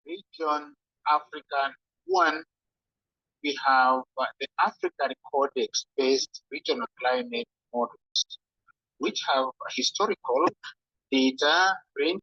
Region African one, we have the African Codex-based regional climate models, which have historical data ranging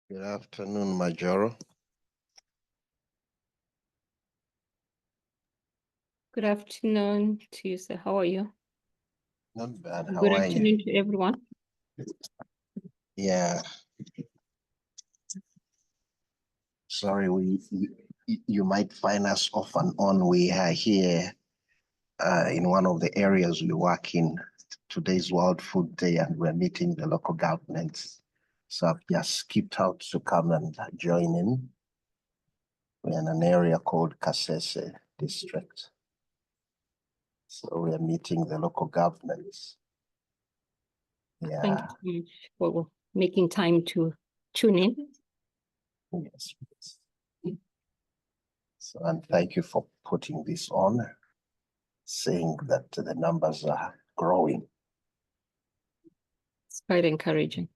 Good afternoon, Majoro. Good afternoon to you, sir. How are you? Not bad. How Good are you? afternoon to everyone. Yeah. Sorry, you might find us off and on. We are here in one of the areas we work in. Today's World Food Day, and we're meeting the local governments. So I've just skipped out to come and join in. We're in an area called Kasese district. So we're meeting the local governments. Yeah. Thank you so much for making time to tune in. Yes. So, and thank you for putting this on, saying that the numbers are growing. It's quite encouraging.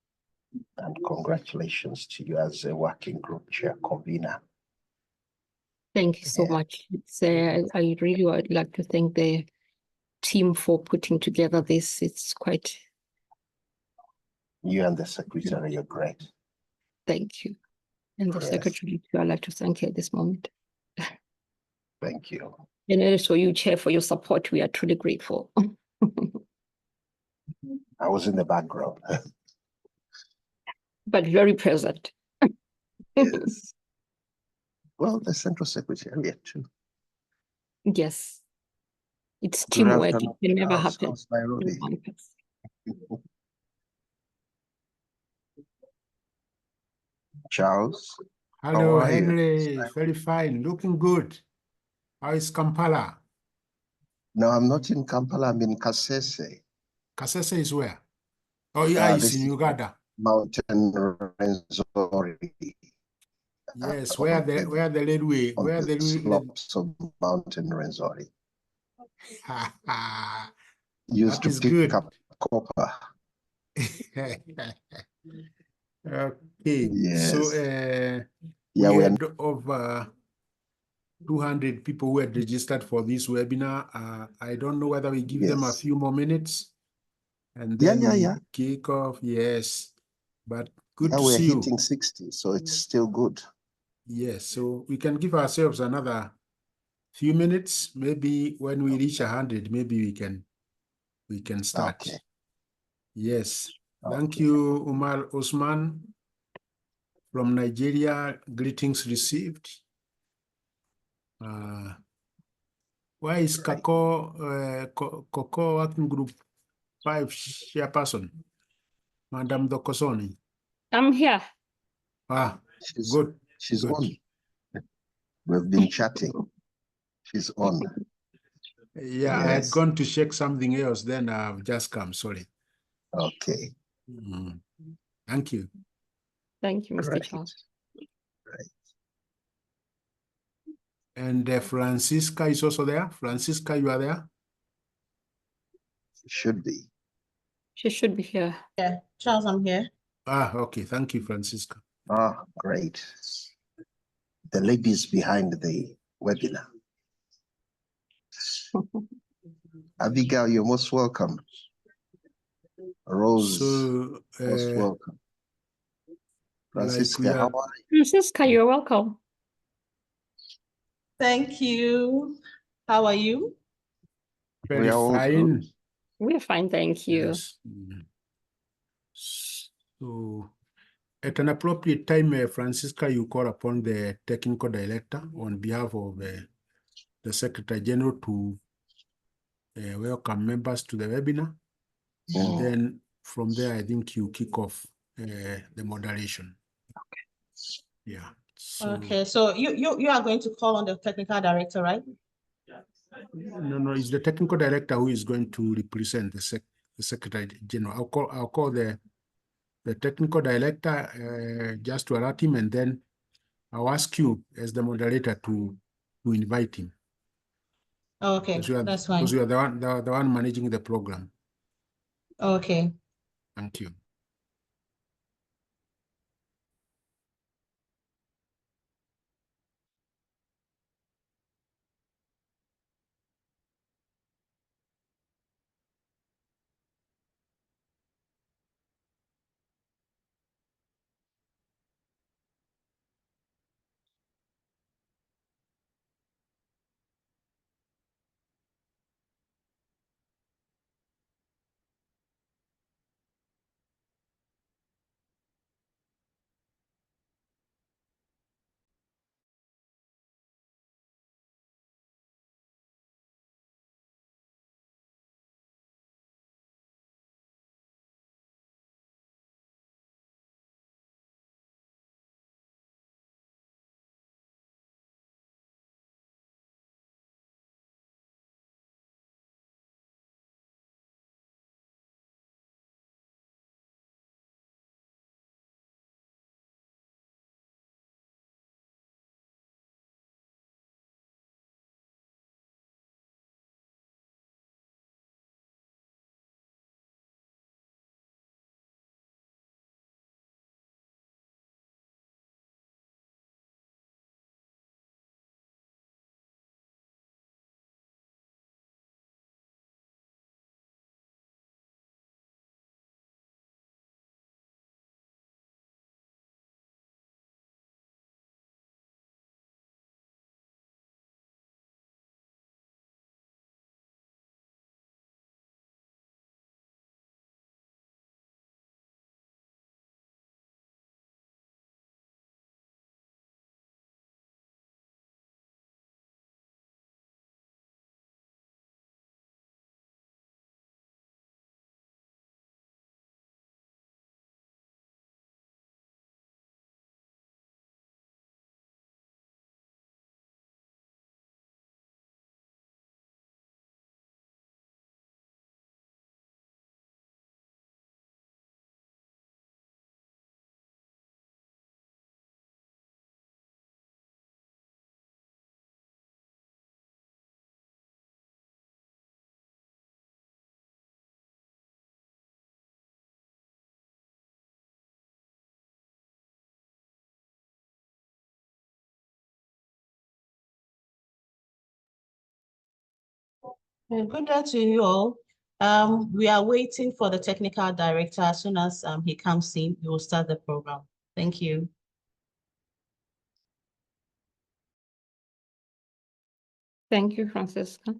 And congratulations to you as a working group chair convener. Thank you so much. It's, I really would like to thank the team for putting together this. It's quite. You and the secretary are great. Thank you. And the Yes. secretary, I'd like to thank you at this moment. Thank you. And also you, Chair, for your support. We are truly grateful. I was in the background. But very present. Yes. Well, the central secretariat too. Yes. It's Good teamwork. afternoon, It can never Charles. happen How's Nairobi? in one person. Charles. Hello, How are you? Henry. Very fine. Looking good. How is Kampala? No, I'm not in Kampala. I'm in Kasese. Kasese is where? Oh, yeah, it's This in is Uganda. Mountain Renzori. Yes, where the railway, On where the the slopes of Mountain Renzori. Used that to is pick good. up copper. Okay, Yes. so Yeah, we we are. had over 200 people who had registered for this webinar. I don't know whether we give them a Yes. few more minutes and Yeah, then yeah, we yeah. kick off. Yes, but good Yeah, to we're see you. hitting 60, so it's still good. Yes, so we can give ourselves another few minutes. Maybe when we reach 100, maybe we can start. Okay. Yes. Thank Okay. you, Umar Osman from Nigeria. Greetings received. Where is COCO Working Group 5 chairperson, Madam Dokosoni? I'm here. Good. She's Good. on. We've been chatting. She's on. Yeah, I had Yes. gone to check something else, then I've just come. Sorry. Okay. Thank you. Thank you, Mr. Great. Charles. Right. And Francisca is also there. Francisca, you are there? Should be. She should be here. Yeah, Charles, I'm here. Okay. Thank you, Francisca. Great. The ladies behind the webinar. Abigail, you're most welcome. Rose, So, most welcome. Francisca, how are you? Francisca, you're welcome. Thank you. How are you? very We are all fine. good. We're fine, thank you. Yes. So, at an appropriate time, Francisca, you call upon the technical director on behalf of the Secretary General to welcome members to the webinar. And then from there, I think you kick off the moderation. Okay. Yeah. So, Okay, so you are going to call on the technical director, right? no, it's the technical director who is going to represent the Secretary General. I'll call the technical director just to alert him, and then I'll ask you as the moderator to invite him. Okay, that's fine. Because you are the one managing the program. Okay. Thank you. Good day to you all. We are waiting for the technical director. As soon as he comes in, we will start the program. Thank you. Thank you, Francisca.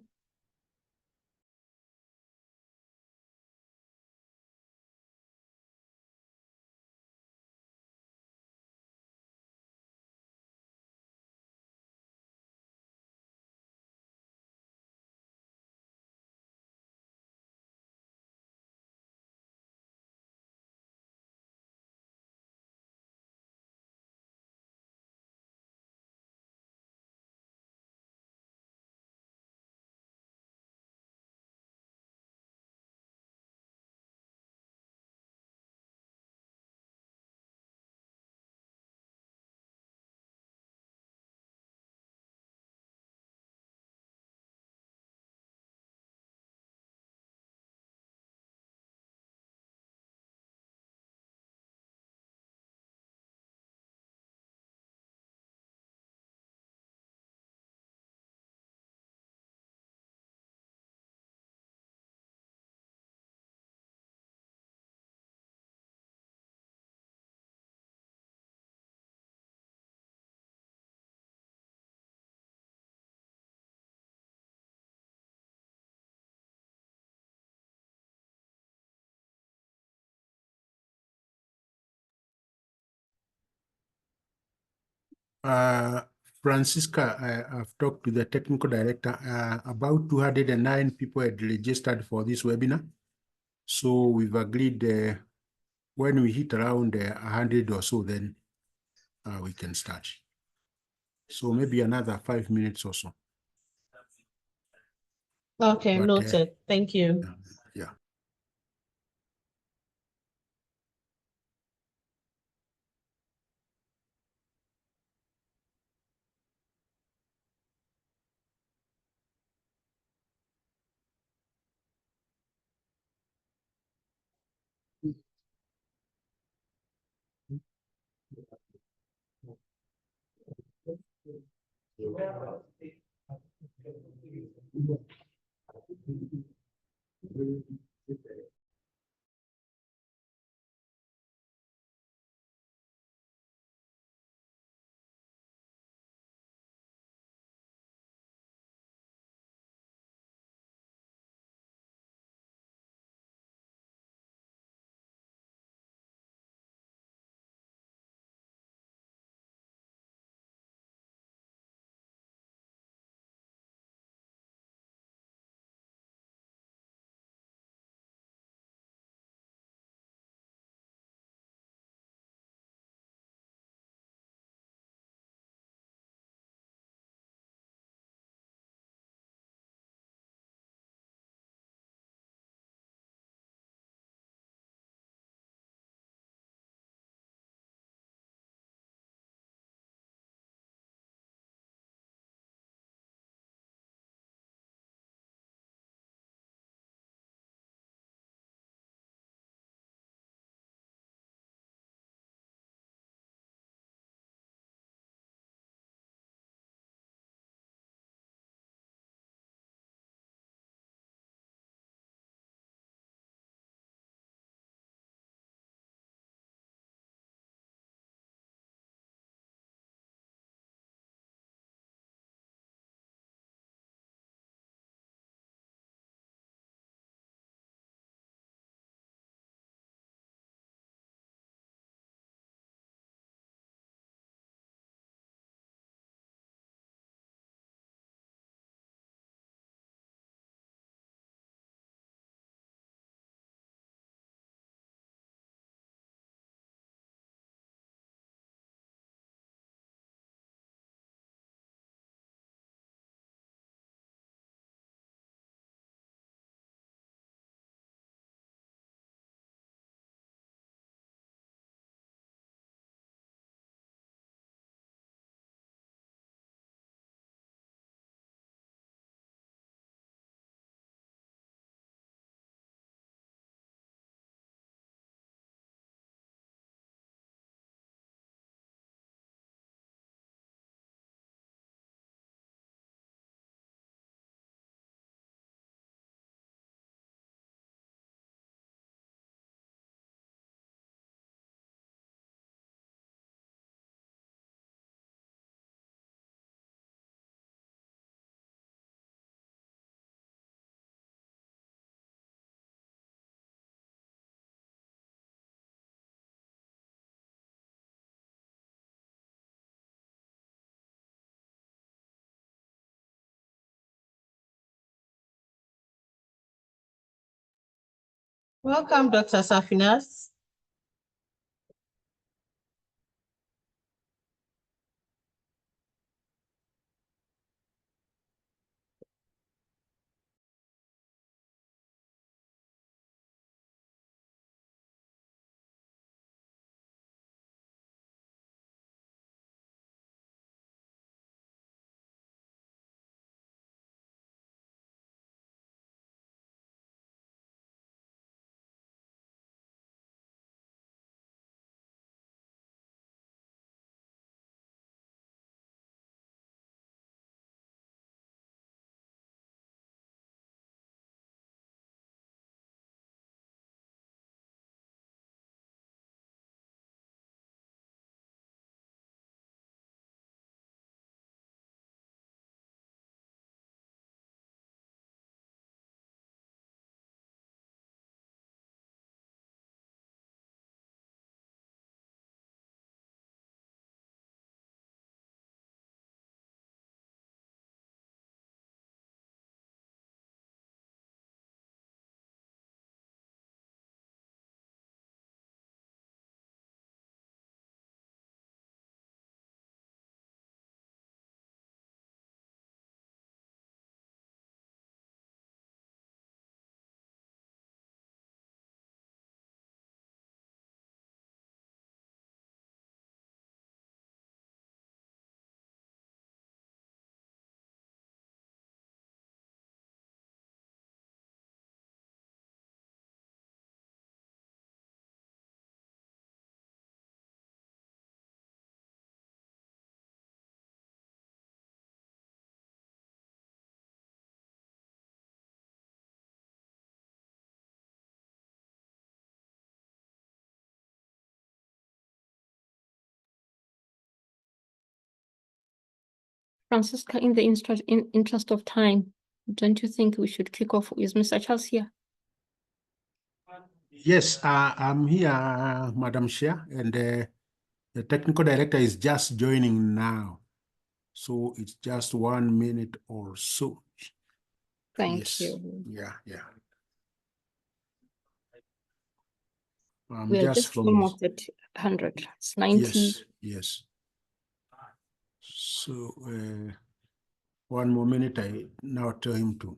Francisca, I've talked to the technical director. About 209 people had registered for this webinar. So we've agreed when we hit around 100 or so, then we can start. So maybe another 5 minutes or so. Okay, But, noted. Thank you. Yeah. Welcome, Dr. Safinas. Francisca, in the interest of time, don't you think we should kick off? Is Mr. Charles here? Yes, I'm here, Madam Chair, and the technical director is just joining now. So it's just 1 minute or so. Thank Yes. you. Yeah. We are just just almost at 100. It's 90. Yes. So 1 more minute, I now tell him to.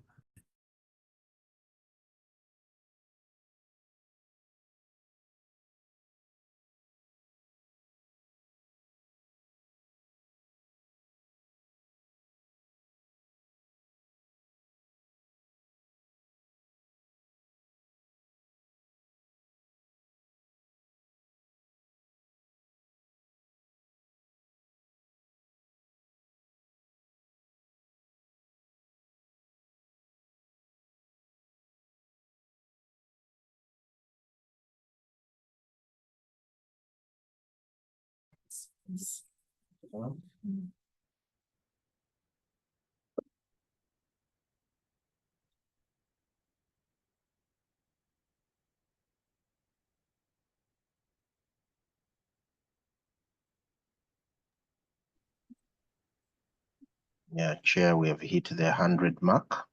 Yeah, Chair, we have hit the 100 mark.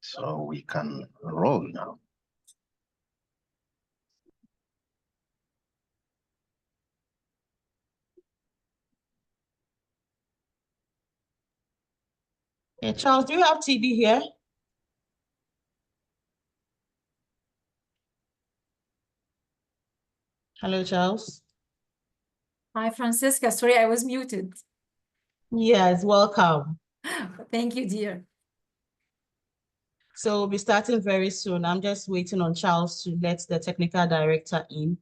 So we can roll now. Hey, Charles, do you have TB here? Hello, Charles. Hi, Francisca. Sorry, I was muted. Yes, welcome. Thank you, dear. So we'll be starting very soon. I'm just waiting on Charles to let the technical director in.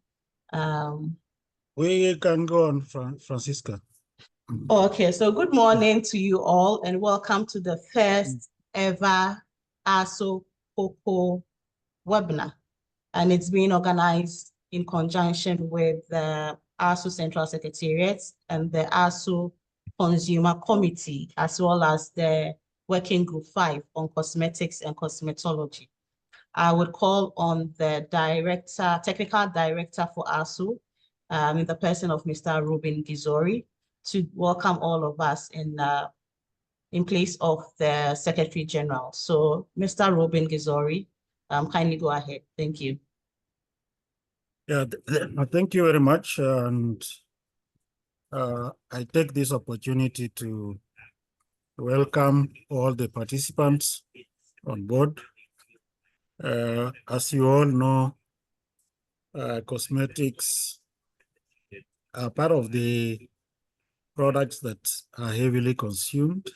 We can go on, Francisca. Okay, so good morning to you all and welcome to the first ever ARSO COCO webinar. And it's being organized in conjunction with the ARSO Central Secretariat and the ARSO Consumer Committee, as well as the Working Group 5 on Cosmetics and Cosmetology. I would call on the technical director for ARSO, in the person of Mr. Ruben Gizori, to welcome all of us in place of the Secretary General. So, Mr. Ruben Gizori, Kindly go ahead. Thank you. Yeah, thank you very much. And I take this opportunity to welcome all the participants on board. As you all know, cosmetics are part of the products that are heavily consumed.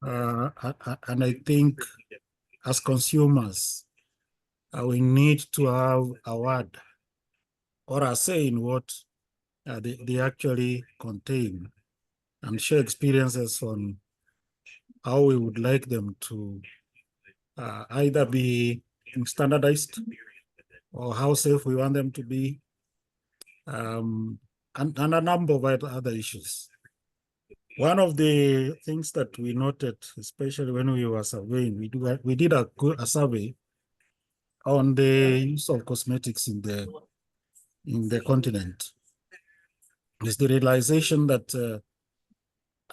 And I think as consumers, we need to have a word or a say in what they actually contain and share experiences on how we would like them to either be standardized or how safe we want them to be, and a number of other issues. One of the things that we noted, especially when we were surveying, we did a survey on the use of cosmetics in the continent. Is the realization that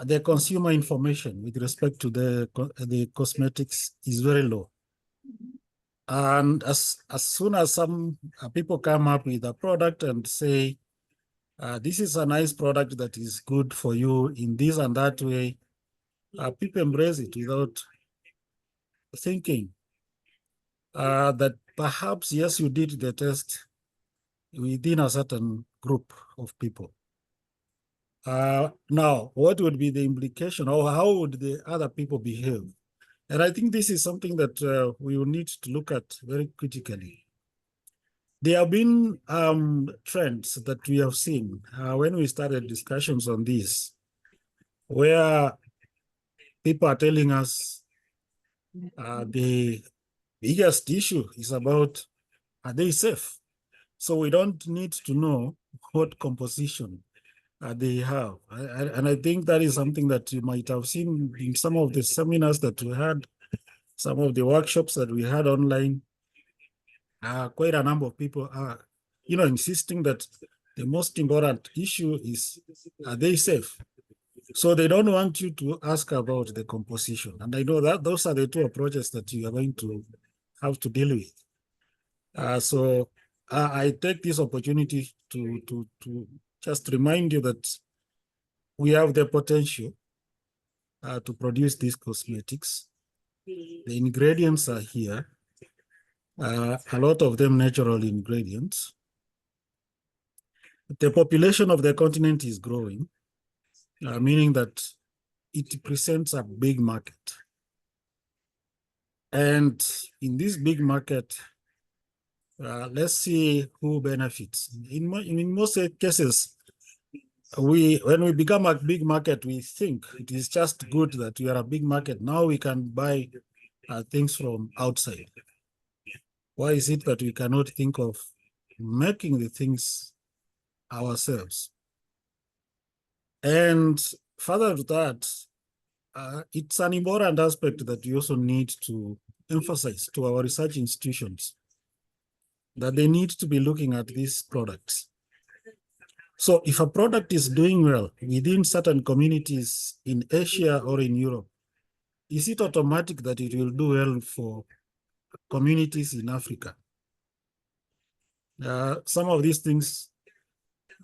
the consumer information with respect to the cosmetics is very low. And as soon as some people come up with a product and say, this is a nice product that is good for you in this and that way, people embrace it without thinking that perhaps, yes, you did the test within a certain group of people. Now, what would be the implication, or how would the other people behave? And I think this is something that we will need to look at very critically. There have been trends that we have seen when we started discussions on this, where people are telling us the biggest issue is about, are they safe? So we don't need to know what composition they have. And I think that is something that you might have seen in some of the seminars that we had, some of the workshops that we had online. Quite a number of people are, insisting that the most important issue is, are they safe? So they don't want you to ask about the composition. And I know that those are the two approaches that you are going to have to deal with. So I take this opportunity to just remind you that we have the potential to produce these cosmetics. The ingredients are here. A lot of them natural ingredients. The population of the continent is growing, meaning that it presents a big market. And in this big market, let's see who benefits. In most cases, when we become a big market, we think it is just good that we are a big market. Now we can buy things from outside. Why is it that we cannot think of making the things ourselves? And further to that, it's an important aspect that we also need to emphasize to our research institutions, that they need to be looking at these products. So if a product is doing well within certain communities in Asia or in Europe, is it automatic that it will do well for communities in Africa? Some of these things,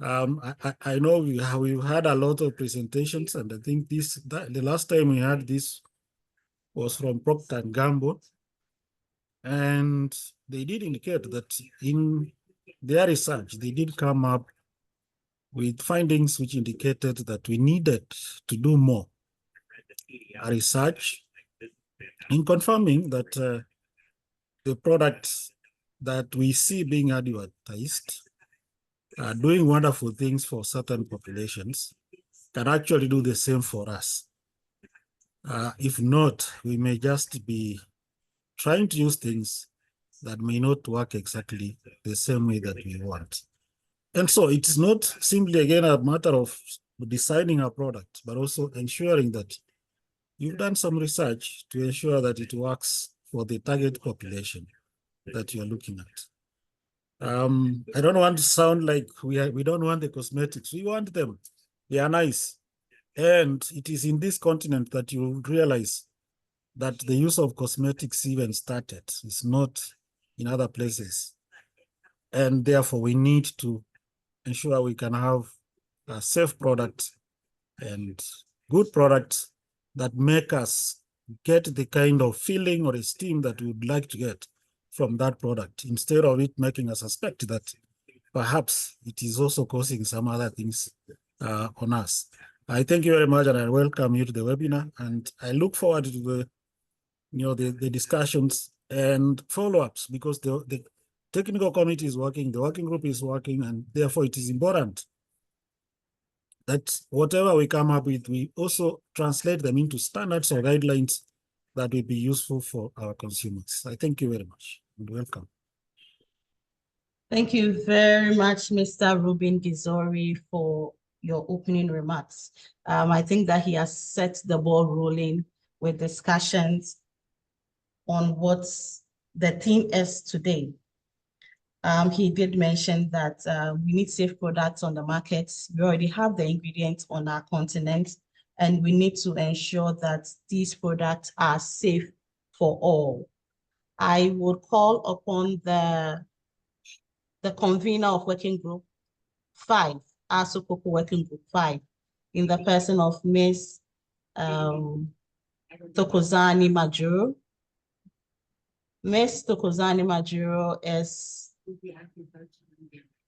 I know we've had a lot of presentations, and I think the last time we had this was from Procter & Gamble, and they did indicate that in their research, they did come up with findings which indicated that we needed to do more research in confirming that the products that we see being advertised are doing wonderful things for certain populations can actually do the same for us. If not, we may just be trying to use things that may not work exactly the same way that we want. And so it's not simply, again, a matter of designing a product, but also ensuring that you've done some research to ensure that it works for the target population that you're looking at. I don't want to sound like we don't want the cosmetics. We want them. They are nice. And it is in this continent that you realize that the use of cosmetics even started. It's not in other places. And therefore, we need to ensure we can have a safe product and good products that make us get the kind of feeling or esteem that we would like to get from that product, instead of it making us suspect that perhaps it is also causing some other things on us. I thank you very much, and I welcome you to the webinar, and I look forward to the discussions and follow-ups, because the technical committee is working, the working group is working, and therefore it is important that whatever we come up with, we also translate them into standards or guidelines that will be useful for our consumers. I thank you very much and welcome. Thank you very much, Mr. Ruben Gizori, for your opening remarks. I think that he has set the ball rolling with discussions on what the theme is today. He did mention that we need safe products on the markets. We already have the ingredients on our continent, and we need to ensure that these products are safe for all. I would call upon the convener of Working Group 5, ARSO COCO Working Group 5, in the person of Ms. Thokozani Majuro. Ms. Thokozani Majuro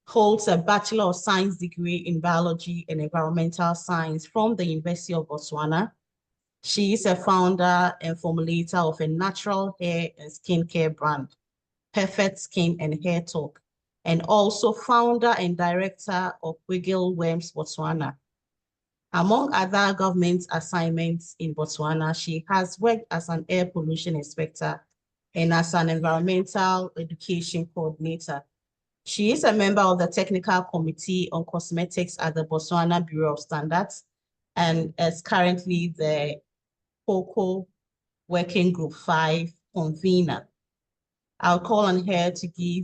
holds a Bachelor of Science degree in Biology and Environmental Science from the University of Botswana. She is a founder and formulator of a natural hair and skincare brand, Perfect Skin and Hair Talk, and also founder and director of Wiggle Worms Botswana. Among other government assignments in Botswana, she has worked as an air pollution inspector and as an environmental education coordinator. She is a member of the Technical Committee on Cosmetics at the Botswana Bureau of Standards and is currently the COCO Working Group 5 convener. I'll call on her to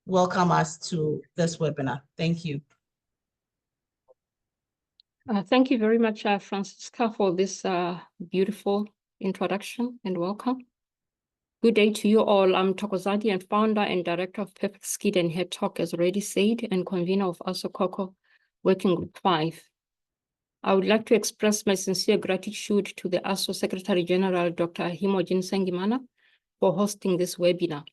welcome us to this webinar. Thank you. Thank you very much, Francisca, for this beautiful introduction and welcome. Good day to you all. I'm Thokozani, and founder and director of Perfect Skin and Hair Talk, as already said, and convener of ARSO COCO Working Group 5. I would like to express my sincere gratitude to the ARSO Secretary General, Dr. Himojin Sengimana, for hosting this webinar.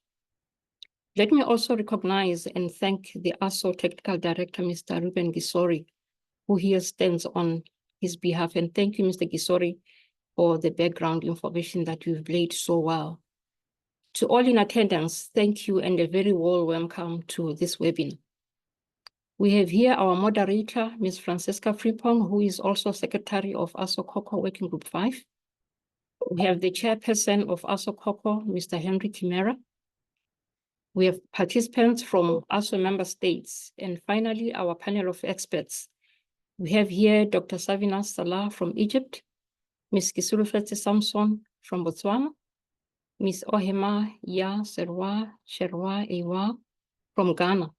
Let me also recognize and thank the ARSO Technical Director, Mr. Ruben Gizori, who here stands on his behalf. And thank you, Mr. Gizori, for the background information that you've laid so well. To all in attendance, thank you and a very warm welcome to this webinar. We have here our moderator, Ms. Francisca Frimpong, who is also Secretary of ARSO COCO Working Group 5. We have the chairperson of ARSO COCO, Mr. Henry Kimera. We have participants from ARSO member states. And finally, our panel of experts. We have here Dr. Savina Salah from Egypt, Ms. Kisurufete Samson from Botswana, Ms. Ohema Ya Sherwa Ewa from Ghana.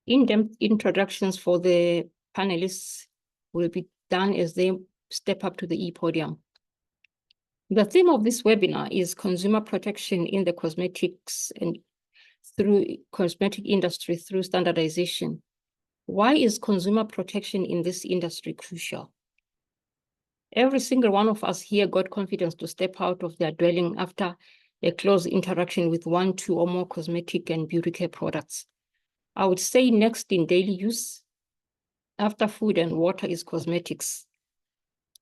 In-depth introductions for the panelists will be done as they step up to the e-podium. The theme of this webinar is consumer protection in the cosmetics and through cosmetic industry through standardization. Why is consumer protection in this industry crucial? Every single one of us here got confidence to step out of their dwelling after a close interaction with 1, 2, or more cosmetic and beauty care products. I would say next in daily use, after food and water, is cosmetics.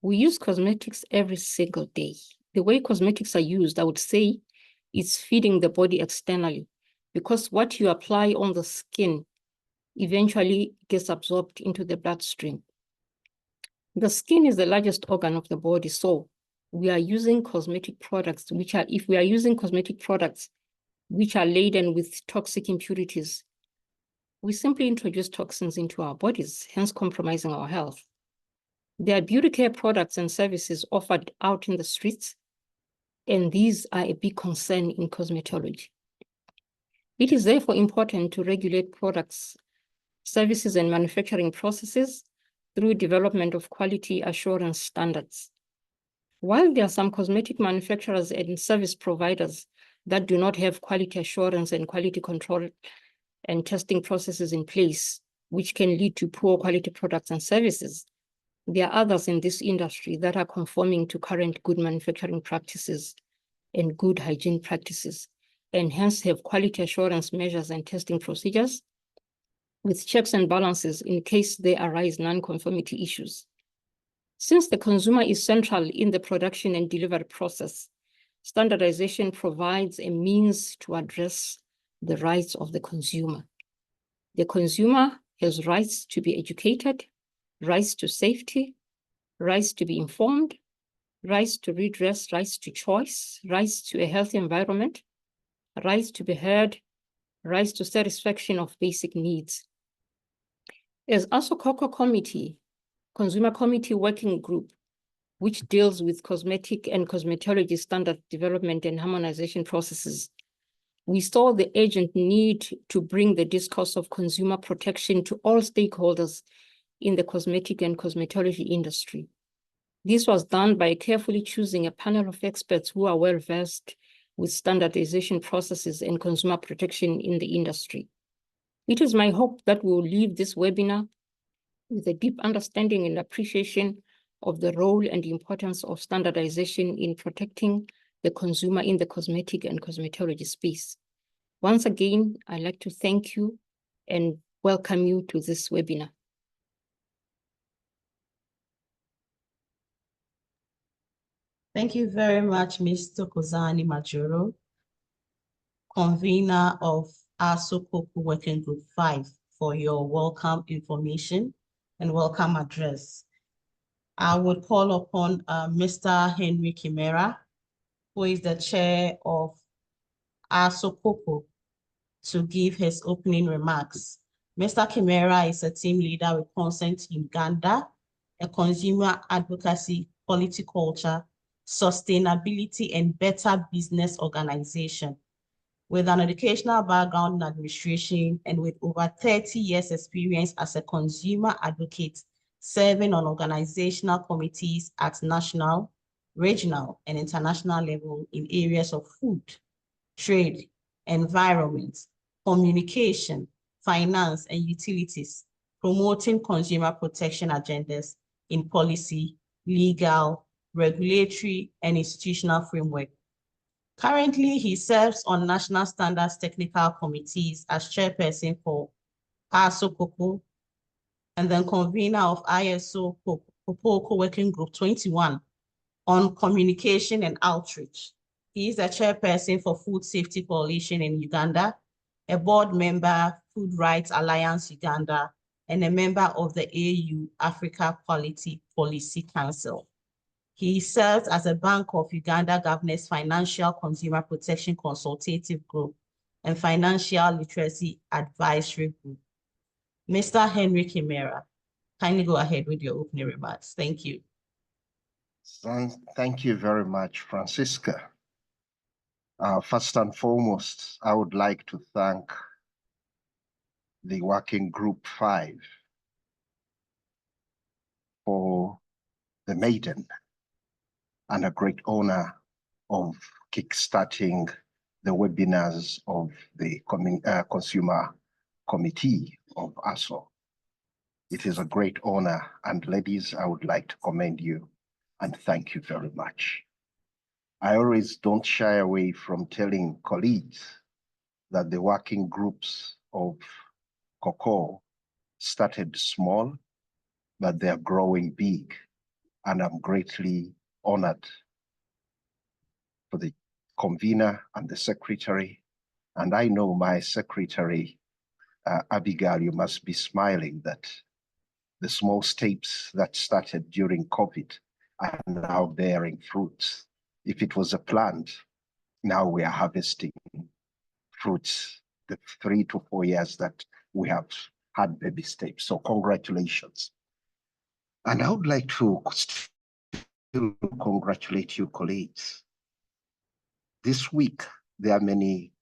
We use cosmetics every single day. The way cosmetics are used, I would say, is feeding the body externally, because what you apply on the skin eventually gets absorbed into the bloodstream. The skin is the largest organ of the body, so we are using cosmetic products, if we are using cosmetic products which are laden with toxic impurities, we simply introduce toxins into our bodies, hence compromising our health. There are beauty care products and services offered out in the streets, and these are a big concern in cosmetology. It is therefore important to regulate products, services, and manufacturing processes through development of quality assurance standards. While there are some cosmetic manufacturers and service providers that do not have quality assurance and quality control and testing processes in place, which can lead to poor quality products and services, there are others in this industry that are conforming to current good manufacturing practices and good hygiene practices, and hence have quality assurance measures and testing procedures with checks and balances in case there arise non-conformity issues. Since the consumer is central in the production and delivery process, standardization provides a means to address the rights of the consumer. The consumer has rights to be educated, rights to safety, rights to be informed, rights to redress, rights to choice, rights to a healthy environment, rights to be heard, rights to satisfaction of basic needs. As ARSO COCO Committee, Consumer Committee Working Group, which deals with cosmetic and cosmetology standard development and harmonization processes, we saw the urgent need to bring the discourse of consumer protection to all stakeholders in the cosmetic and cosmetology industry. This was done by carefully choosing a panel of experts who are well-versed with standardization processes and consumer protection in the industry. It is my hope that we will leave this webinar with a deep understanding and appreciation of the role and importance of standardization in protecting the consumer in the cosmetic and cosmetology space. Once again, I'd like to thank you and welcome you to this webinar. Thank you very much, Ms. Thokozani Majoro, convener of ARSO COCO Working Group 5, for your welcome information and welcome address. I would call upon Mr. Henry Kimera, who is the chair of ARSO COCO, to give his opening remarks. Mr. Kimera is a team leader with Consent Uganda, a consumer advocacy, quality culture, sustainability, and better business organization. With an educational background in administration and with over 30 years experience as a consumer advocate, serving on organizational committees at national, regional, and international level in areas of food, trade, environment, communication, finance, and utilities, promoting consumer protection agendas in policy, legal, regulatory, and institutional framework. Currently, he serves on National Standards Technical Committees as chairperson for ARSO COCO and then convener of ISO COCO Working Group 21 on communication and outreach. He is a chairperson for Food Safety Coalition in Uganda, a board member, Food Rights Alliance Uganda, and a member of the AU Africa Quality Policy Council. He serves as a Bank of Uganda Governor's Financial Consumer Protection Consultative Group and Financial Literacy Advisory Group. Mr. Henry Kimera, kindly go ahead with your opening remarks. Thank you. Thank you very much, Francisca. First and foremost, I would like to thank the Working Group 5 for the maiden and a great honor of kickstarting the webinars of the Consumer Committee of ARSO. It is a great honor, and ladies, I would like to commend you and thank you very much. I always don't shy away from telling colleagues that the working groups of COCO started small, but they are growing big, and I'm greatly honored for the convener and the secretary. And I know my secretary, Abigail, you must be smiling that the small steps that started during COVID are now bearing fruits. If it was a plant, now we are harvesting fruits, the 3 to 4 years that we have had baby steps. So congratulations. And I would like to still congratulate you, colleagues. This week, there are many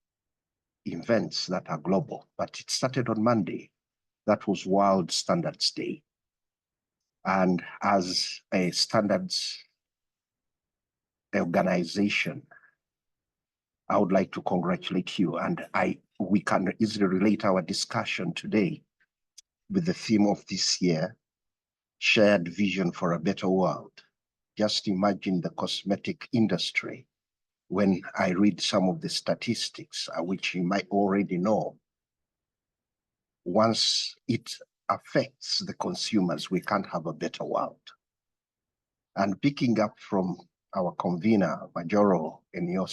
events that are global, but it started on Monday. That was World Standards Day. And as a standards organization, I would like to congratulate you, and we can easily relate our discussion today with the theme of this year, shared vision for a better world. Just imagine the cosmetic industry. When I read some of the statistics, which you might already know, once it affects the consumers, we can't have a better world. And picking up from our convener, Majoro, in your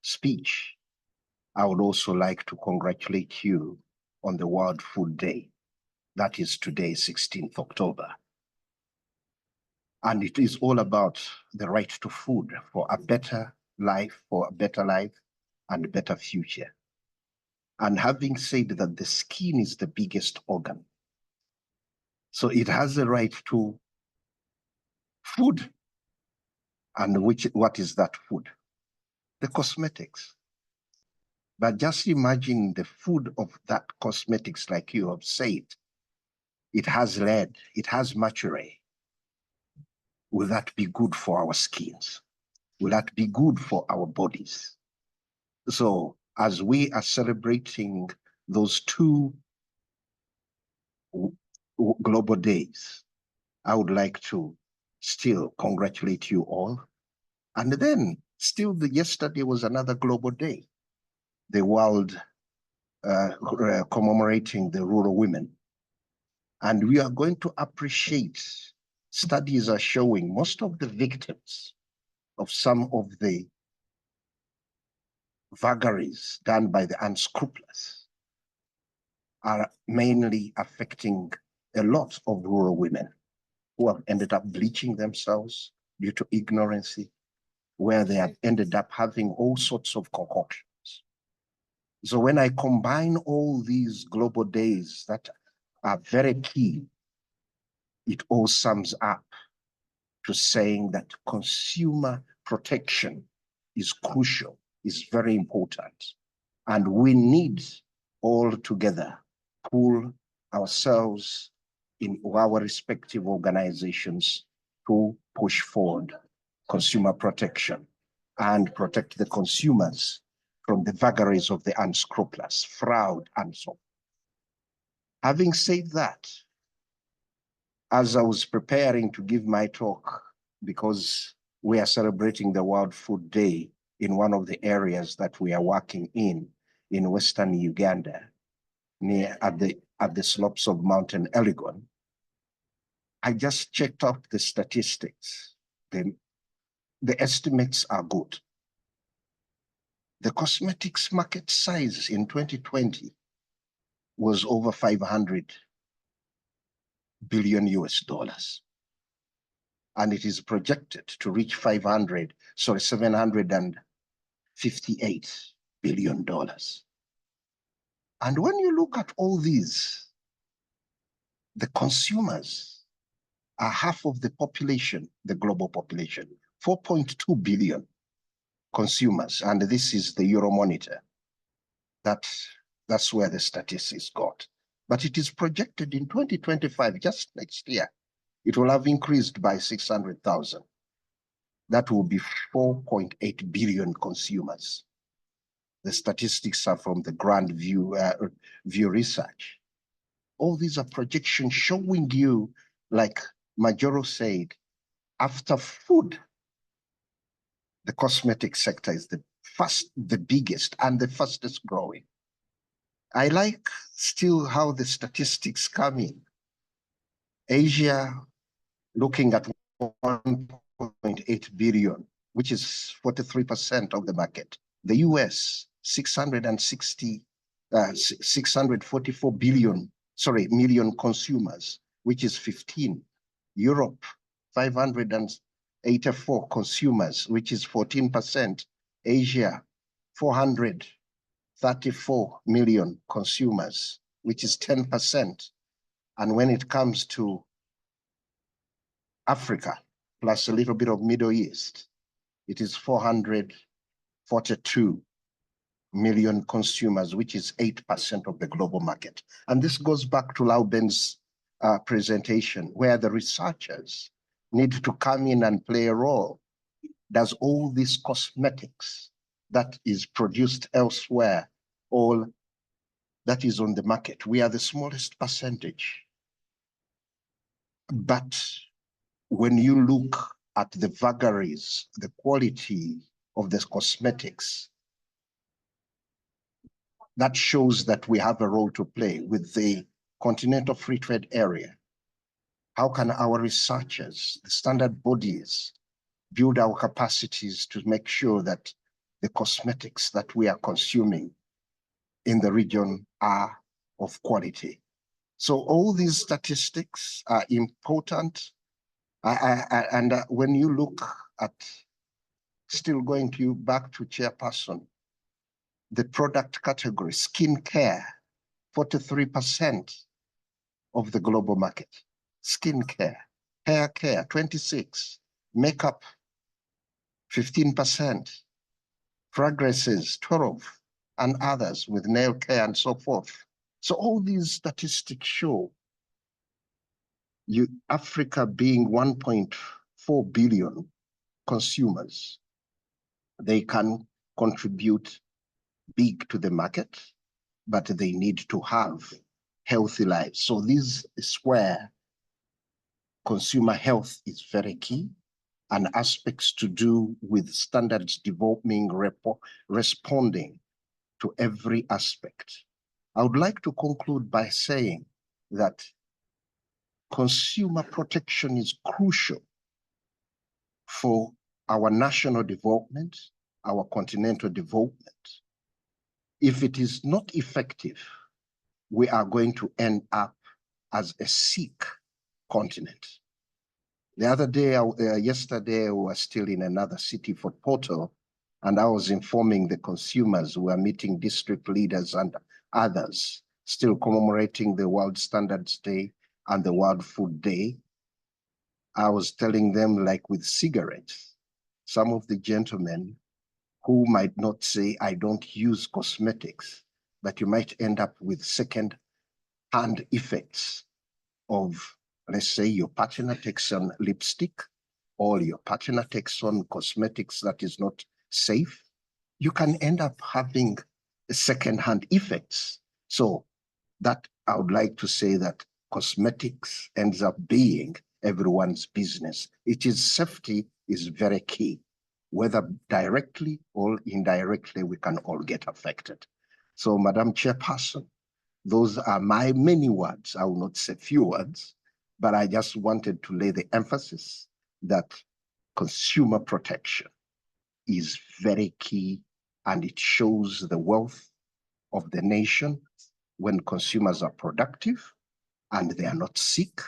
speech, I would also like to congratulate you on the World Food Day. That is today, 16th October. And it is all about the right to food for a better life, and a better future. And having said that, the skin is the biggest organ. So it has the right to food. And what is that food? The cosmetics. But just imagine the food of that cosmetics, like you have said. It has lead, it has mercury. Will that be good for our skins? Will that be good for our bodies? So as we are celebrating those two global days, I would like to still congratulate you all. And then still yesterday was another global day, the world commemorating the rural women. And we are going to appreciate, studies are showing most of the victims of some of the vagaries done by the unscrupulous are mainly affecting a lot of rural women who have ended up bleaching themselves due to ignorance, where they have ended up having all sorts of concoctions. So when I combine all these global days that are very key, it all sums up to saying that consumer protection is crucial, is very important. And we need all together pull ourselves in our respective organizations to push forward consumer protection and protect the consumers from the vagaries of the unscrupulous, fraud, and so on. Having said that, as I was preparing to give my talk, because we are celebrating the World Food Day in one of the areas that we are working in Western Uganda, near at the slopes of Mountain Elgon, I just checked out the statistics. The estimates are good. The cosmetics market size in 2020 was over 500 billion US dollars. And it is projected to reach 758 billion dollars. And when you look at all these, the consumers are half of the population, the global population, 4.2 billion consumers. And this is the Euromonitor. That's where the statistics got. But it is projected in 2025, just next year, it will have increased by 600,000. That will be 4.8 billion consumers. The statistics are from the Grand View Research. All these are projections showing you, like Majoro said, after food, the cosmetic sector is the biggest and the fastest growing. I like still how the statistics come in. Asia, looking at 1.8 billion, which is 43% of the market. The US, 644 million consumers, which is 15. Europe, 584 consumers, which is 14%. Asia, 434 million consumers, which is 10%. And when it comes to Africa, plus a little bit of Middle East, it is 442 million consumers, which is 8% of the global market. And this goes back to Lauben's presentation, where the researchers need to come in and play a role, does all these cosmetics that is produced elsewhere, all that is on the market, we are the smallest percentage. But when you look at the vagaries, the quality of the cosmetics, that shows that we have a role to play with the Continental Free Trade Area. How can our researchers, the standard bodies, build our capacities to make sure that the cosmetics that we are consuming in the region are of quality? So all these statistics are important. And when you look at, still going to you back to chairperson, the product category, skincare, 43% of the global market. Skincare, hair care, 26%, makeup, 15%, fragrances, 12%, and others with nail care and so forth. So all these statistics show Africa being 1.4 billion consumers, they can contribute big to the market, but they need to have healthy lives. So this is where consumer health is very key, and aspects to do with standards developing, responding to every aspect. I would like to conclude by saying that consumer protection is crucial for our national development, our continental development. If it is not effective, we are going to end up as a sick continent. The other day, yesterday, we were still in another city for Porto, and I was informing the consumers, we were meeting district leaders and others, still commemorating the World Standards Day and the World Food Day. I was telling them, like with cigarettes, some of the gentlemen who might not say, I don't use cosmetics, but you might end up with second-hand effects of, let's say, your partner takes on lipstick or your partner takes on cosmetics that is not safe. You can end up having second-hand effects. So that I would like to say that cosmetics ends up being everyone's business. It is safety is very key. Whether directly or indirectly, we can all get affected. So, Madam Chairperson, those are my many words. I will not say few words, but I just wanted to lay the emphasis that consumer protection is very key, and it shows the wealth of the nation when consumers are productive and they are not sick.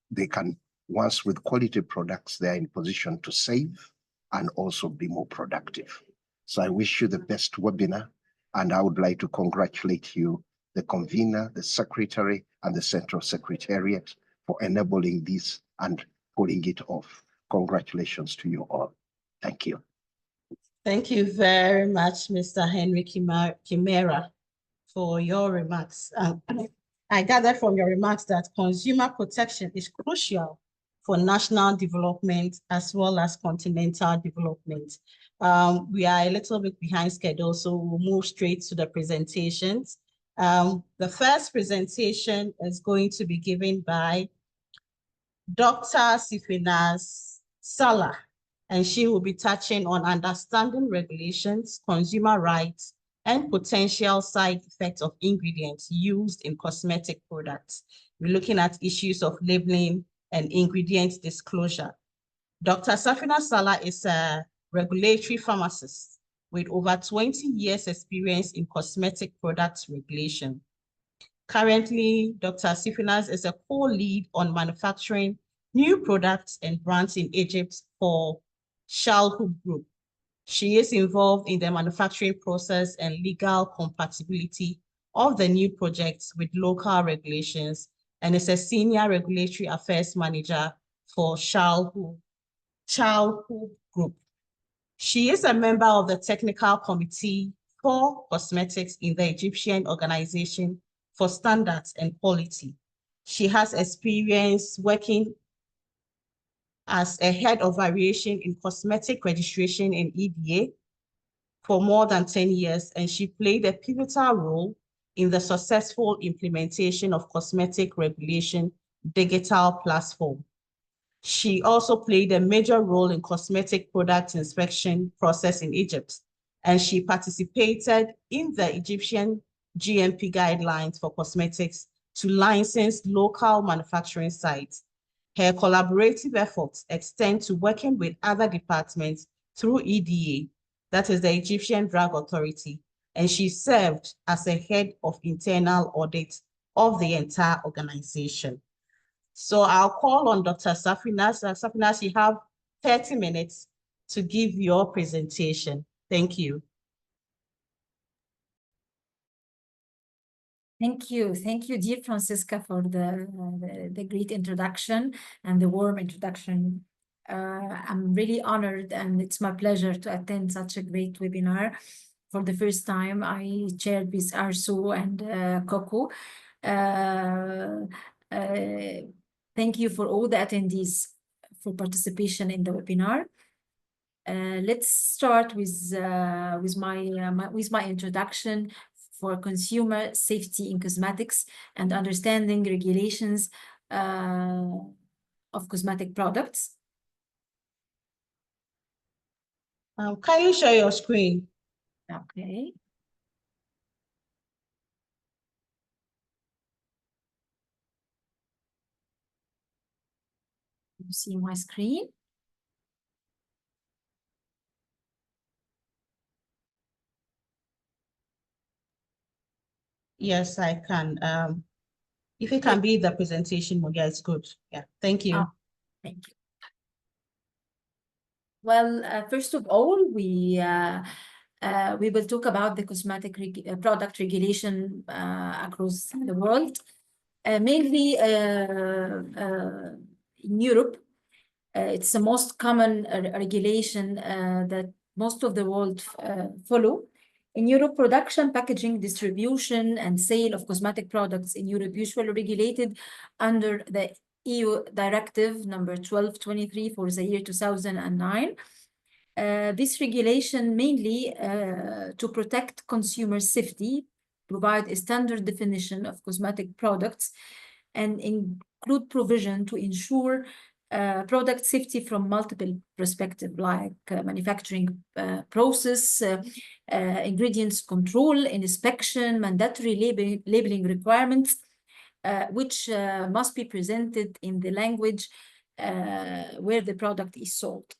They can, once with quality products, they are in position to save and also be more productive. So I wish you the best webinar, and I would like to congratulate you, the convener, the secretary, and the central secretariat for enabling this and pulling it off. Congratulations to you all. Thank you. Thank you very much, Mr. Henry Kimera, for your remarks. I gather from your remarks that consumer protection is crucial for national development as well as continental development. We are a little bit behind schedule, so we'll move straight to the presentations. The first presentation is going to be given by Dr. Sifinas Salah, and she will be touching on understanding regulations, consumer rights, and potential side effects of ingredients used in cosmetic products. We're looking at issues of labeling and ingredient disclosure. Dr. Safina Salah is a regulatory pharmacist with over 20 years experience in cosmetic products regulation. Currently, Dr. Sifinas is a co-lead on manufacturing new products and brands in Egypt for Shalhoub Group. She is involved in the manufacturing process and legal compatibility of the new projects with local regulations, and is a senior regulatory affairs manager for Shalhoub Group. She is a member of the technical committee for cosmetics in the Egyptian Organization for Standards and Quality. She has experience working as a head of variation in cosmetic registration in EDA for more than 10 years, and she played a pivotal role in the successful implementation of cosmetic regulation digital platform. She also played a major role in cosmetic product inspection process in Egypt, and she participated in the Egyptian GMP guidelines for cosmetics to license local manufacturing sites. Her collaborative efforts extend to working with other departments through EDA, that is the Egyptian Drug Authority, and she served as a head of internal audit of the entire organization. So I'll call on Dr. Safinas. Safinas, you have 30 minutes to give your presentation. Thank you. Thank you, dear Francisca, for the great introduction and the warm introduction. I'm really honored, and it's my pleasure to attend such a great webinar. For the first time, I chaired with ARSO and COCO. Thank you for all the attendees for participation in the webinar. Let's start with my introduction for consumer safety in cosmetics and understanding regulations of cosmetic products. Can you share your screen? Okay. You see my screen? Yes, I can. If it can be the presentation, yeah, it's good. Yeah, thank you. Thank you. Well, first of all, we will talk about the cosmetic product regulation across the world, mainly in Europe. It's the most common regulation that most of the world follow. In Europe, production, packaging, distribution, and sale of cosmetic products in Europe usually regulated under the EU Directive number 1223 for the year 2009. This regulation mainly to protect consumer safety, provide a standard definition of cosmetic products, and include provision to ensure product safety from multiple perspectives, like manufacturing process, ingredients control, inspection, mandatory labeling requirements, which must be presented in the language where the product is sold.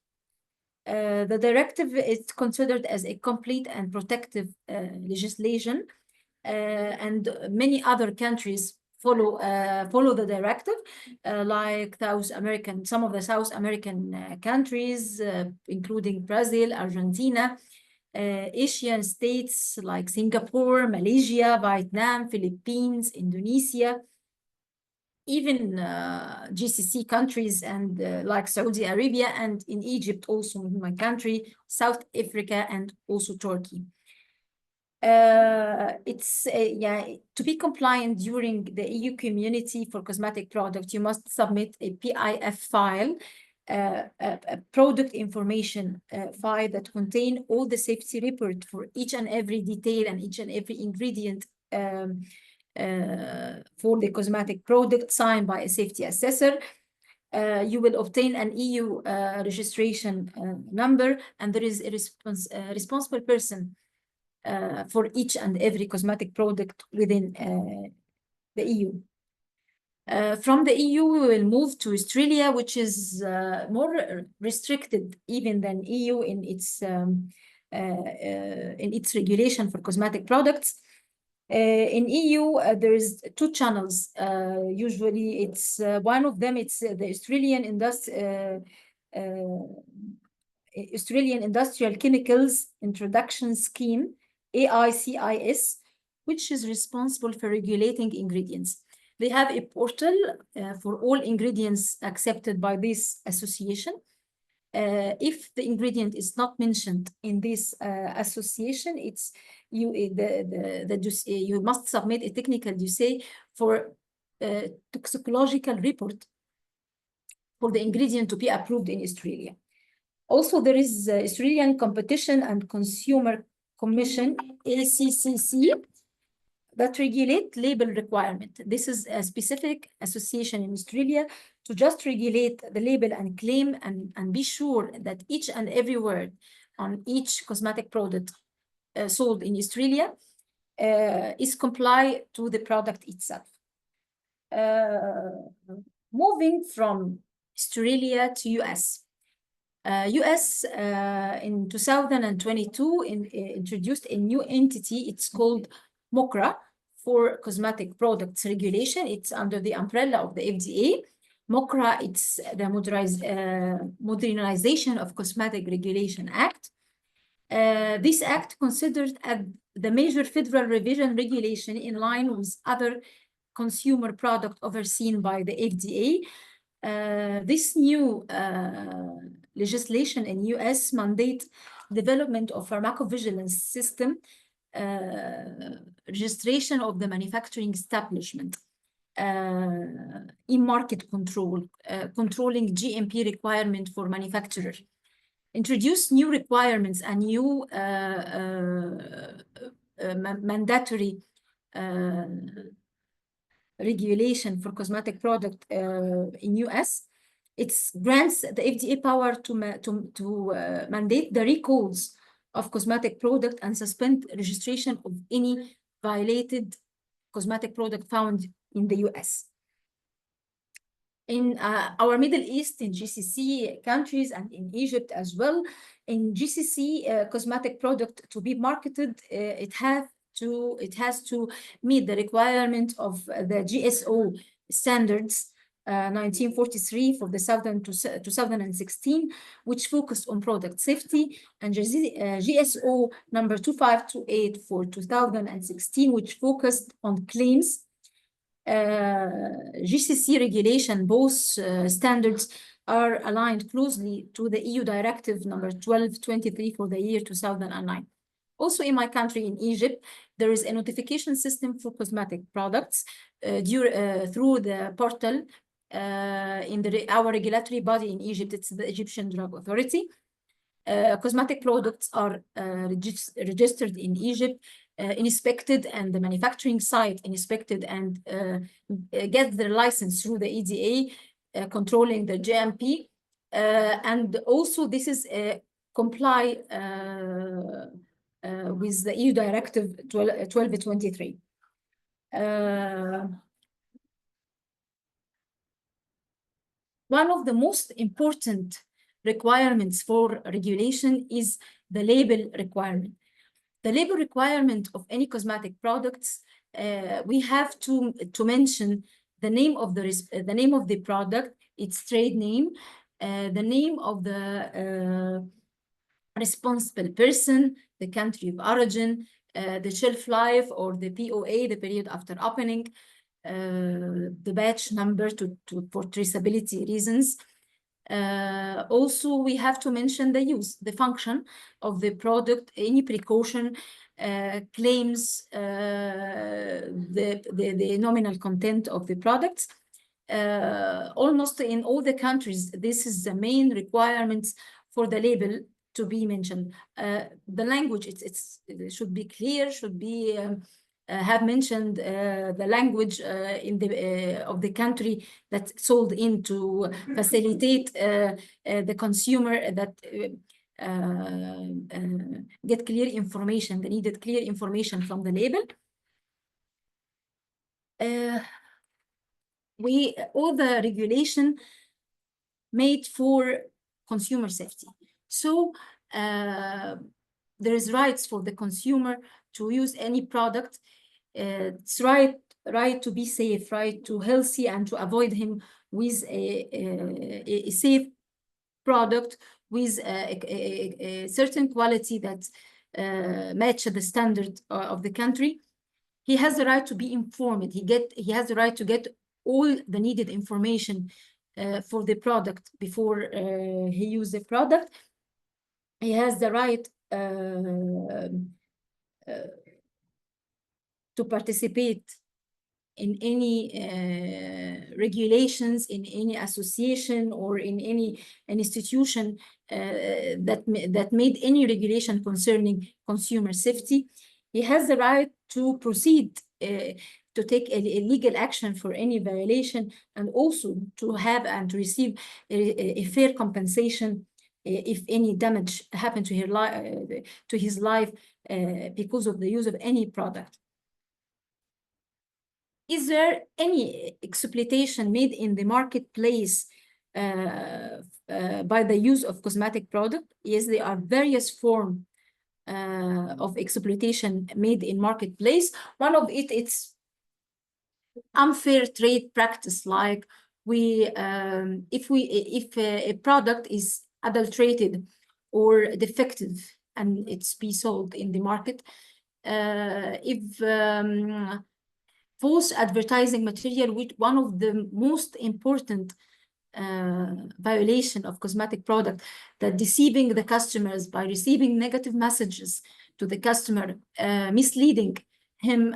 The directive is considered as a complete and protective legislation, and many other countries follow the directive, like some of the South American countries, including Brazil, Argentina, Asian states like Singapore, Malaysia, Vietnam, Philippines, Indonesia, even GCC countries and like Saudi Arabia, and in Egypt also, in my country, South Africa, and also Turkey. To be compliant during the EU community for cosmetic products, you must submit a PIF file, a product information file that contain all the safety report for each and every detail and each and every ingredient for the cosmetic product, signed by a safety assessor. You will obtain an EU registration number, and there is a responsible person for each and every cosmetic product within the EU. From the EU, we will move to Australia, which is more restricted even than EU in its regulation for cosmetic products. In EU, there is two channels. Usually, it's one of them. It's the Australian Industrial Chemicals Introduction Scheme, AICIS, which is responsible for regulating ingredients. They have a portal for all ingredients accepted by this association. If the ingredient is not mentioned in this association, you must submit a technical dossier for toxicological report for the ingredient to be approved in Australia. Also, there is the Australian Competition and Consumer Commission, ACCC, that regulate label requirement. This is a specific association in Australia to just regulate the label and claim and be sure that each and every word on each cosmetic product sold in Australia is comply to the product itself. Moving from Australia to US. US in 2022 introduced a new entity. It's called MOCRA for Cosmetic Products Regulation. It's under the umbrella of the FDA. MOCRA, it's the Modernization of Cosmetic Regulation Act. This act considered as the major federal revision regulation in line with other consumer product overseen by the FDA. This new legislation in US mandate development of pharmacovigilance system, registration of the manufacturing establishment, in-market control, controlling GMP requirement for manufacturer, introduce new requirements and new mandatory regulation for cosmetic product in US. It grants the FDA power to mandate the recalls of cosmetic product and suspend registration of any violated cosmetic product found in the US. In our Middle East, in GCC countries and in Egypt as well, in GCC cosmetic product to be marketed, it has to meet the requirement of the GSO standards 1943 for the 2016, which focused on product safety, and GSO number 2528 for 2016, which focused on claims. GCC regulation, both standards are aligned closely to the EU directive number 1223 for the year 2009. Also in my country, in Egypt, there is a notification system for cosmetic products through the portal in our regulatory body in Egypt. It's the Egyptian Drug Authority. Cosmetic products are registered in Egypt, inspected, and the manufacturing site inspected and get their license through the EDA, controlling the GMP. And also this is comply with the EU Directive 1223. One of the most important requirements for regulation is the label requirement. The label requirement of any cosmetic products, we have to mention the name of the product, its trade name, the name of the responsible person, the country of origin, the shelf life or the POA, the period after opening, the batch number for traceability reasons. Also, we have to mention the use, the function of the product, any precaution, claims, the nominal content of the products. Almost in all the countries, this is the main requirements for the label to be mentioned. The language, it should be clear, should be have mentioned the language of the country that sold in to facilitate the consumer that get clear information, the needed clear information from the label. All the regulation made for consumer safety. So there is rights for the consumer to use any product. It's right to be safe, right to healthy, and to avoid him with a safe product with a certain quality that match the standard of the country. He has the right to be informed. He has the right to get all the needed information for the product before he uses the product. He has the right to participate in any regulations, in any association, or in any an institution that made any regulation concerning consumer safety. He has the right to proceed to take a legal action for any violation, and also to have and to receive a fair compensation if any damage happened to his life because of the use of any product. Is there any exploitation made in the marketplace by the use of cosmetic product? Yes, there are various forms of exploitation made in marketplace. One of it's unfair trade practice, like if a product is adulterated or defective and it's be sold in the market, if false advertising material, which one of the most important violation of cosmetic product, that deceiving the customers by receiving negative messages to the customer, misleading him.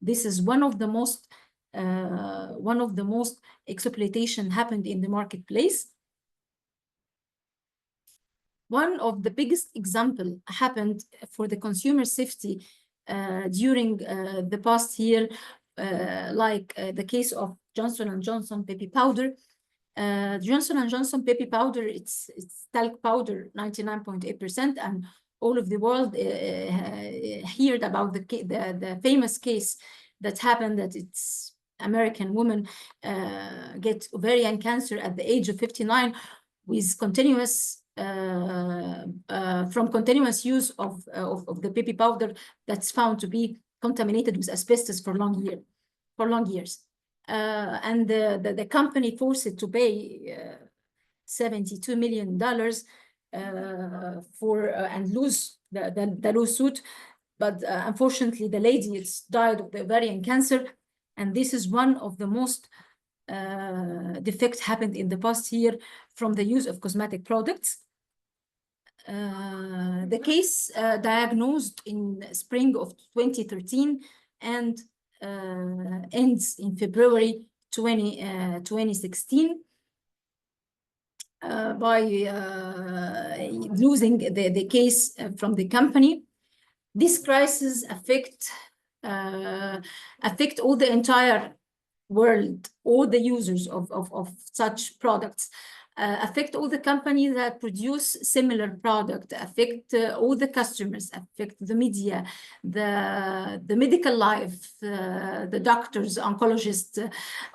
This is one of the most exploitation happened in the marketplace. One of the biggest example happened for the consumer safety during the past year, like the case of Johnson & Johnson baby powder. Johnson & Johnson baby powder, it's talc powder, 99.8%, and all of the world heard about the famous case that happened, that it's American woman get ovarian cancer at the age of 59 with continuous from continuous use of the baby powder that's found to be contaminated with asbestos for long years. And the company forced it to pay $72 million and lose the lawsuit. But unfortunately, the lady died of the ovarian cancer. And this is one of the most defects happened in the past year from the use of cosmetic products. The case diagnosed in spring of 2013 and ends in February 2016 by losing the case from the company. This crisis affect all the entire world, all the users of such products, affect all the companies that produce similar product, affect all the customers, affect the media, the medical life, the doctors, oncologists,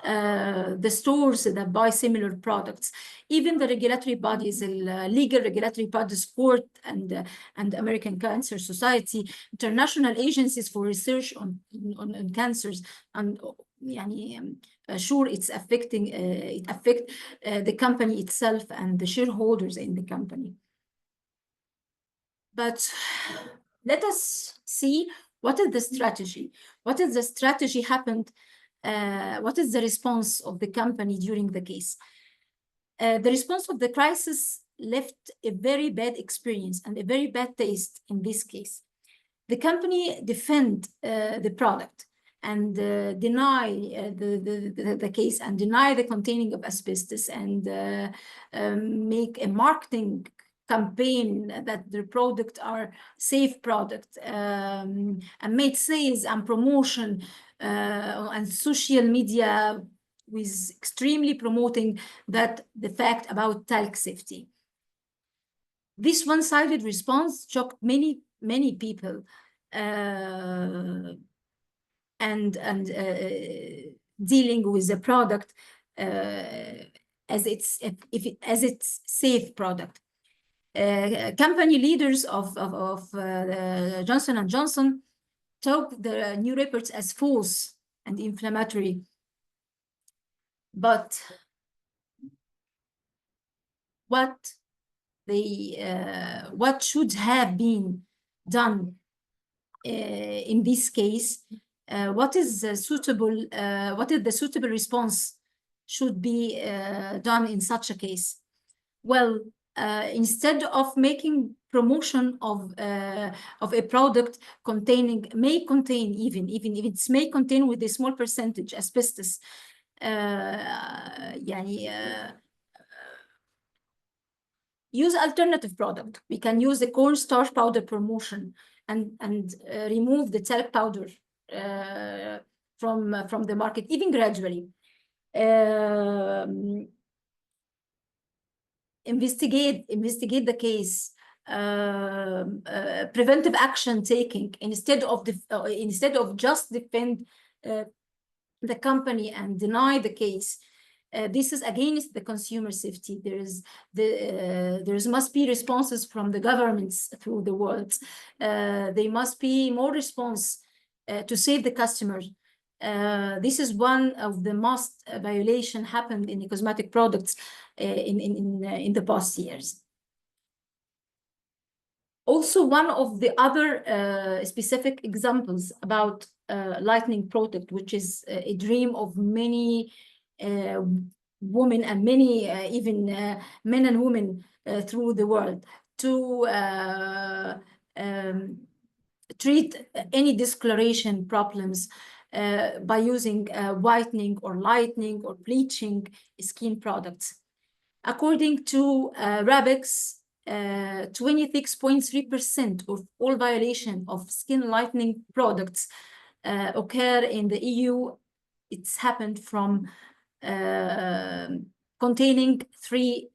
the stores that buy similar products, even the regulatory bodies, legal regulatory bodies, court and American Cancer Society, international agencies for research on cancers, and sure, it's affecting the company itself and the shareholders in the company. But let us see what is the strategy. What is the strategy happened? What is the response of the company during the case? The response of the crisis left a very bad experience and a very bad taste in this case. The company defend the product and deny the case and deny the containing of asbestos, and make a marketing campaign that the product are safe product, and made sales and promotion and social media with extremely promoting the fact about talc safety. This one-sided response shocked many people, and dealing with the product as it's safe product. Company leaders of Johnson & Johnson took the new reports as false and inflammatory. But what should have been done in this case? What is the suitable response should be done in such a case? Well, instead of making promotion of a product may contain even if it may contain with a small percentage asbestos. Use alternative product. We can use the cornstarch powder promotion and remove the talc powder from the market, even gradually. Investigate the case. Preventive action taking instead of just defend the company and deny the case. This is against the consumer safety. There must be responses from the governments through the world. There must be more response to save the customers. This is one of the most violation happened in the cosmetic products in the past years. Also, one of the other specific examples about lightning product, which is a dream of many women and many even men and women through the world, to treat any discoloration problems by using whitening or lightening or bleaching skin products. According to RABEX, 26.3% of all violation of skin lightening products occur in the EU. It's happened from containing three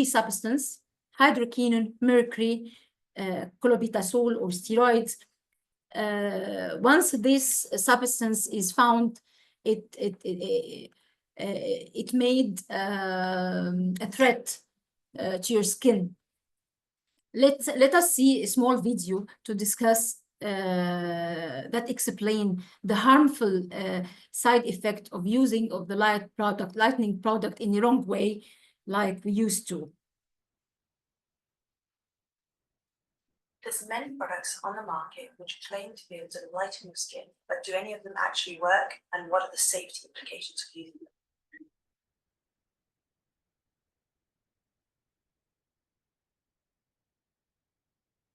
substances: hydroquinone, mercury, clobetasol or steroids. Once this substance is found, it made a threat to your skin. Let us see a small video to discuss that explain the harmful side effect of using of the lightning product in the wrong way, like we used to. There's many products on the market which claim to be able to lighten your skin, but do any of them actually work? And what are the safety implications of using them?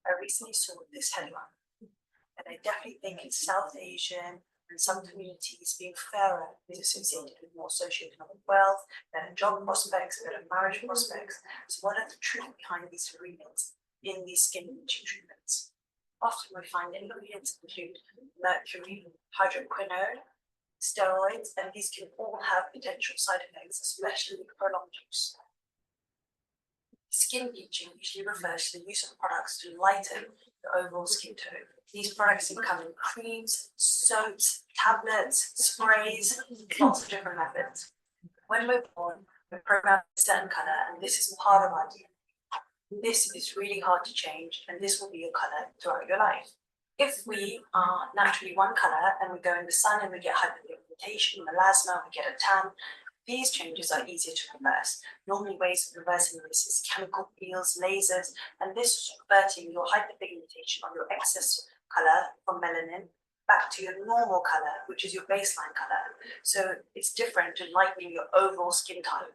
I recently saw this headline, and I definitely think in South Asian and some communities, being fairer is associated with more socioeconomic wealth, better job prospects, better marriage prospects. So what are the truth behind these ingredients in these skin bleaching treatments? Often we find ingredients include mercury, hydroquinone, steroids, and these can all have potential side effects, especially with prolonged use. Skin bleaching usually refers to the use of products to lighten the overall skin tone. These products can come in creams, soaps, tablets, sprays, lots of different methods. When we're born, we're programmed a certain color, and this is part of our DNA. This is really hard to change, and this will be your color throughout your life. If we are naturally one color and we go in the sun and we get hyperpigmentation, melasma, we get a tan, these changes are easier to reverse. Normally ways of reversing this is chemical peels, lasers, and this is reverting your hyperpigmentation or your excess color from melanin back to your normal color, which is your baseline color. So it's different to lightening your overall skin tone.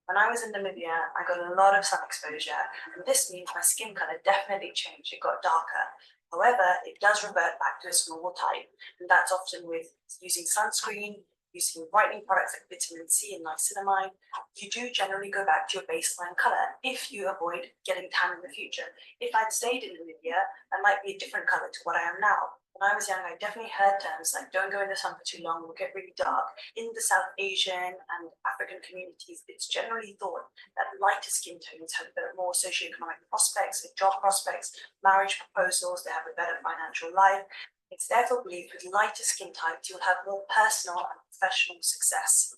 When I was in Namibia, I got a lot of sun exposure, and this means my skin color definitely changed. It got darker. However, it does revert back to its normal type, and that's often with using sunscreen, using brightening products like vitamin C and niacinamide. You do generally go back to your baseline color if you avoid getting tan in the future. If I'd stayed in Namibia, I might be a different color to what I am now. When I was young, I definitely heard terms like don't go in the sun for too long, it will get really dark. In the South Asian and African communities, it's generally thought that lighter skin tones have more socioeconomic prospects, job prospects, marriage proposals, they have a better financial life. It's therefore believed with lighter skin types, you'll have more personal and professional success.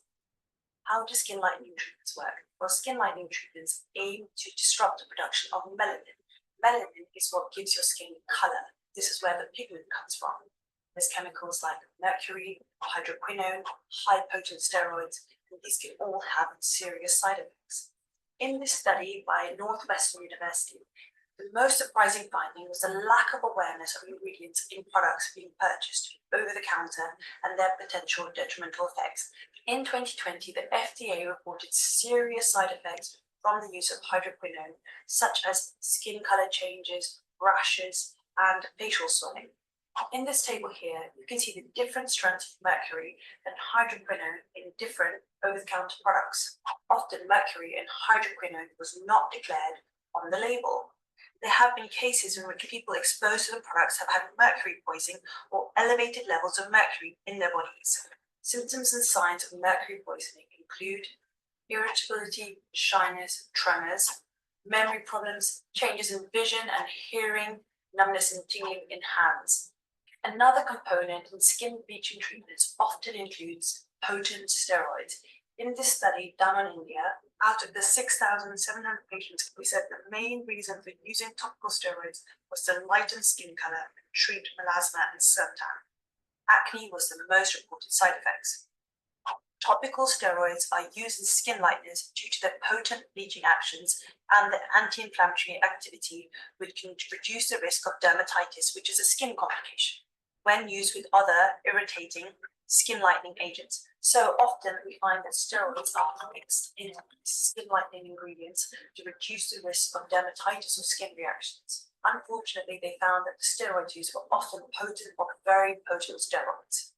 How do skin lightening treatments work? Well, skin lightening treatments aim to disrupt the production of melanin. Melanin is what gives your skin color. This is where the pigment comes from. There's chemicals like mercury, hydroquinone, high potent steroids, and these can all have serious side effects. In this study by Northwestern University, the most surprising finding was the lack of awareness of ingredients in products being purchased over the counter and their potential detrimental effects. In 2020, the FDA reported serious side effects from the use of hydroquinone, such as skin color changes, rashes, and facial swelling. In this table here, you can see the different strengths of mercury and hydroquinone in different over-the-counter products. Often mercury in hydroquinone was not declared on the label. There have been cases in which people exposed to the products have had mercury poisoning or elevated levels of mercury in their bodies. Symptoms and signs of mercury poisoning include irritability, shyness, tremors, memory problems, changes in vision and hearing, numbness and tingling in hands. Another component in skin bleaching treatments often includes potent steroids. In this study done in India, out of the 6,700 patients, we said the main reason for using topical steroids was to lighten skin color and treat melasma and suntan. Acne was the most reported side effects. Topical steroids are used in skin lighteners due to their potent bleaching actions and their anti-inflammatory activity, which can reduce the risk of dermatitis, which is a skin complication, when used with other irritating skin lightening agents. So often we find that steroids are mixed in skin lightening ingredients to reduce the risk of dermatitis or skin reactions. Unfortunately, they found that the steroids used were often potent or very potent steroids.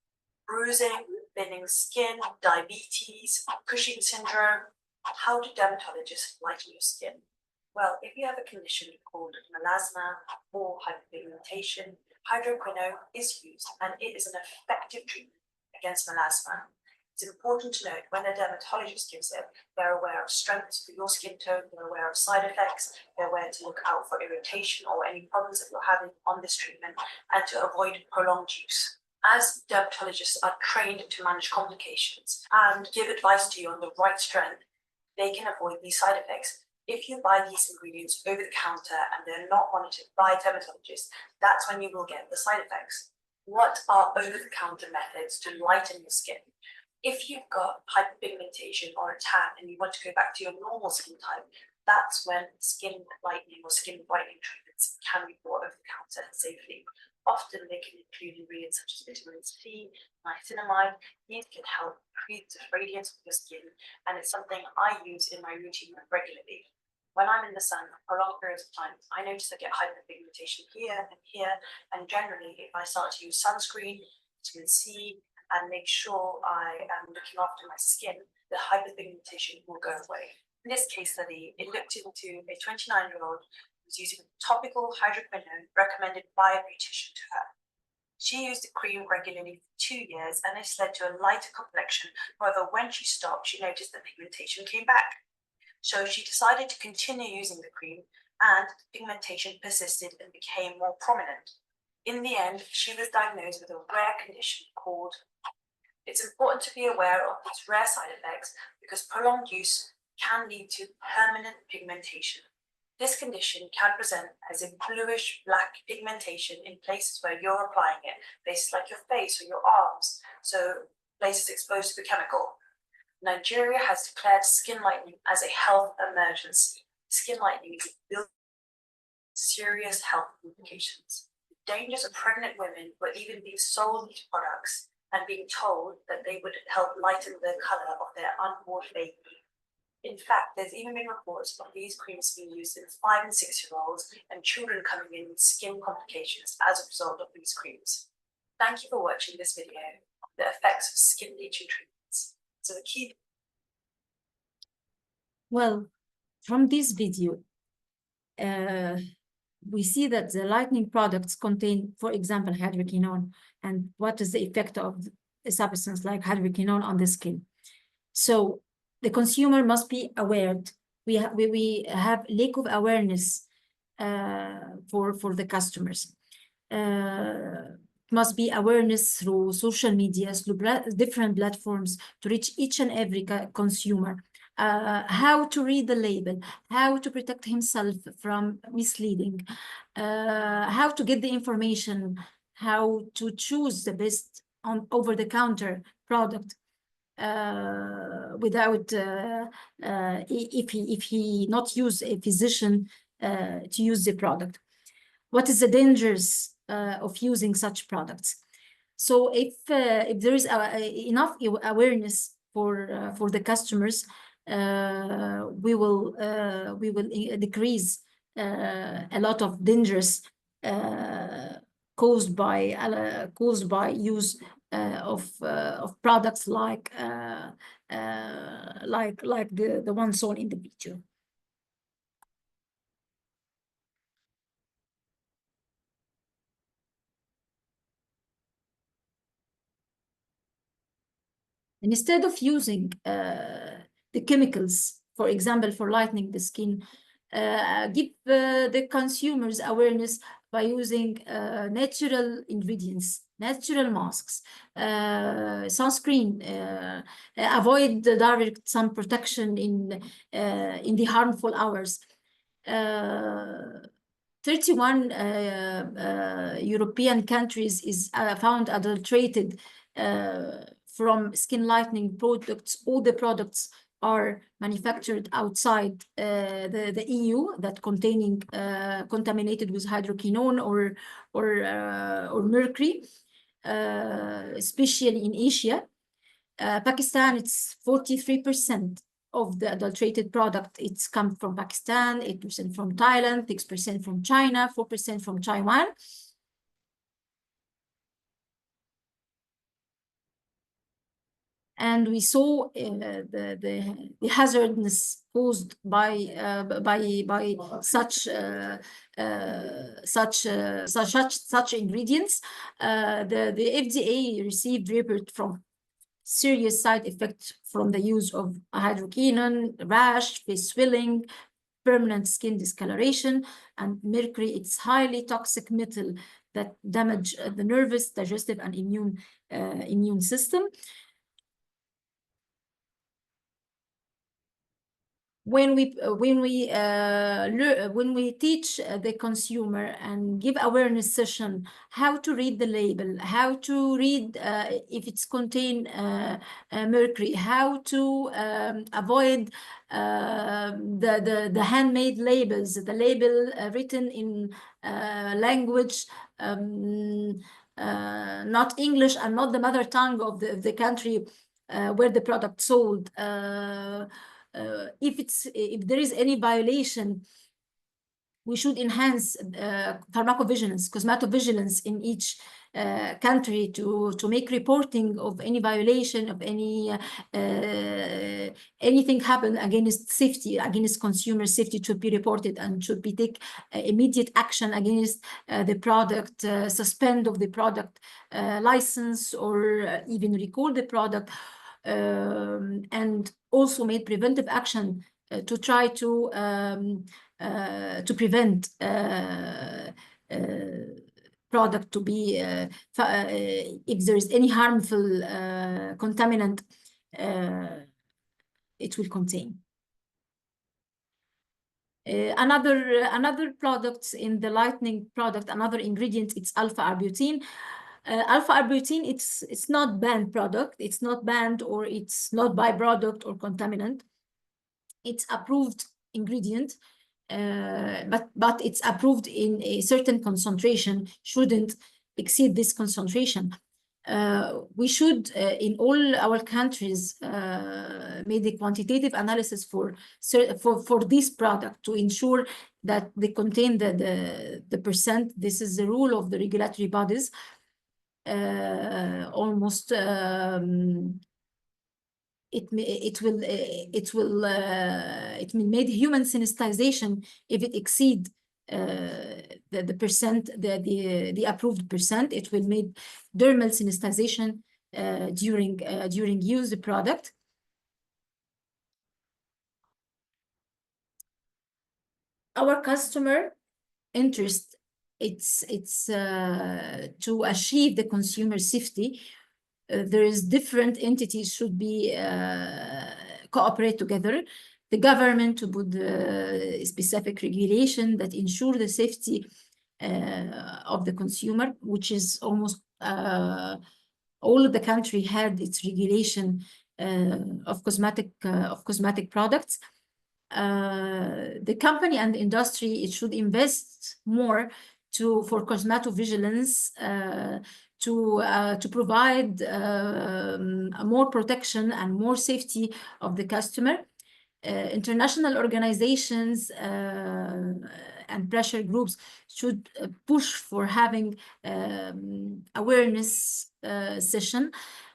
Bruising, thinning skin, diabetes, Cushing syndrome. How do dermatologists lighten your skin? Well, if you have a condition called melasma or hyperpigmentation, hydroquinone is used and it is an effective treatment against melasma. It's important to note when a dermatologist gives it, they're aware of strengths for your skin tone, they're aware of side effects, they're aware to look out for irritation or any problems that you're having on this treatment and to avoid prolonged use. As dermatologists are trained to manage complications and give advice to you on the right strength, they can avoid these side effects. If you buy these ingredients over the counter and they're not monitored by dermatologists, that's when you will get the side effects. What are over-the-counter methods to lighten your skin? If you've got hyperpigmentation or a tan and you want to go back to your normal skin type, that's when skin lightening or skin brightening treatments can be bought over the counter safely. Often they can include ingredients such as vitamin C, niacinamide. These can help increase the radiance of your skin, and it's something I use in my routine regularly. When I'm in the sun for long periods of time, I notice I get hyperpigmentation here, and generally if I start to use sunscreen, vitamin C, and make sure I am looking after my skin, the hyperpigmentation will go away. In this case study, it looked into a 29-year-old who was using topical hydroquinone recommended by a beautician to her. She used the cream regularly for 2 years, and this led to a lighter complexion. However, when she stopped, she noticed that pigmentation came back. So she decided to continue using the cream, and pigmentation persisted and became more prominent. In the end, she was diagnosed with a rare condition called. It's important to be aware of these rare side effects because prolonged use can lead to permanent pigmentation. This condition can present as a bluish black pigmentation in places where you're applying it, places like your face or your arms, so places exposed to the chemical. Nigeria has declared skin lightening as a health emergency. Skin lightening is built with serious health implications. The dangers of pregnant women were even being sold these products and being told that they would help lighten the color of their unborn baby. In fact, there's even been reports of these creams being used in 5- and 6-year-olds and children coming in with skin complications as a result of these creams. Thank you for watching this video on the effects of skin bleaching treatments. So the key. Well, from this video, we see that the lightening products contain, for example, hydroquinone, and what is the effect of a substance like hydroquinone on the skin. So the consumer must be aware. We have lack of awareness for the customers. Must be awareness through social media, through different platforms to reach each and every consumer. How to read the label, how to protect himself from misleading, how to get the information, how to choose the best over-the-counter product without if he not use a physician to use the product. What is the dangers of using such products? So if there is enough awareness for the customers, we will decrease a lot of dangers caused by use of products like the one shown in the video. And instead of using the chemicals, for example, for lightening the skin, give the consumers awareness by using natural ingredients, natural masks, sunscreen, avoid the direct sun protection in the harmful hours. 31 European countries is found adulterated from skin lightening products. All the products are manufactured outside the EU that containing contaminated with hydroquinone or mercury, especially in Asia. Pakistan, it's 43% of the adulterated product. It's come from Pakistan, 8% from Thailand, 6% from China, 4% from Taiwan. And we saw the hazardness caused by such ingredients. The FDA received report from serious side effects from the use of hydroquinone, rash, face swelling, permanent skin discoloration, and mercury. It's highly toxic metal that damage the nervous, digestive, and immune system. When we teach the consumer and give awareness session how to read the label, how to read if it's contain mercury, how to avoid the handmade labels, the label written in language not English and not the mother tongue of the country where the product sold. If there is any violation, we should enhance pharmacovigilance, cosmetovigilance in each country to make reporting of any violation of anything happen against safety, against consumer safety, should be reported and should be take immediate action against the product, suspend of the product license, or even recall the product, and also made preventive action to try to prevent product to be if there is any harmful contaminant it will contain. Another product in the lightening product, another ingredient, it's alpha-arbutin. Alpha-arbutin, it's not banned product, it's not banned, or it's not byproduct or contaminant. It's approved ingredient, but it's approved in a certain concentration, shouldn't exceed this concentration. We should, in all our countries, made a quantitative analysis for this product to ensure that they contain the percent. This is the rule of the regulatory bodies. Almost it will make human sensitization if it exceed the percent, the approved percent. It will make dermal sensitization during use the product. Our customer interest, it's to achieve the consumer safety. There is different entities should be cooperate together. The government to put the specific regulation that ensure the safety of the consumer, which is almost all of the country had its regulation of cosmetic products. The company and the industry, it should invest more for cosmetovigilance to provide more protection and more safety of the customer. international organizations and pressure groups should push for having awareness session.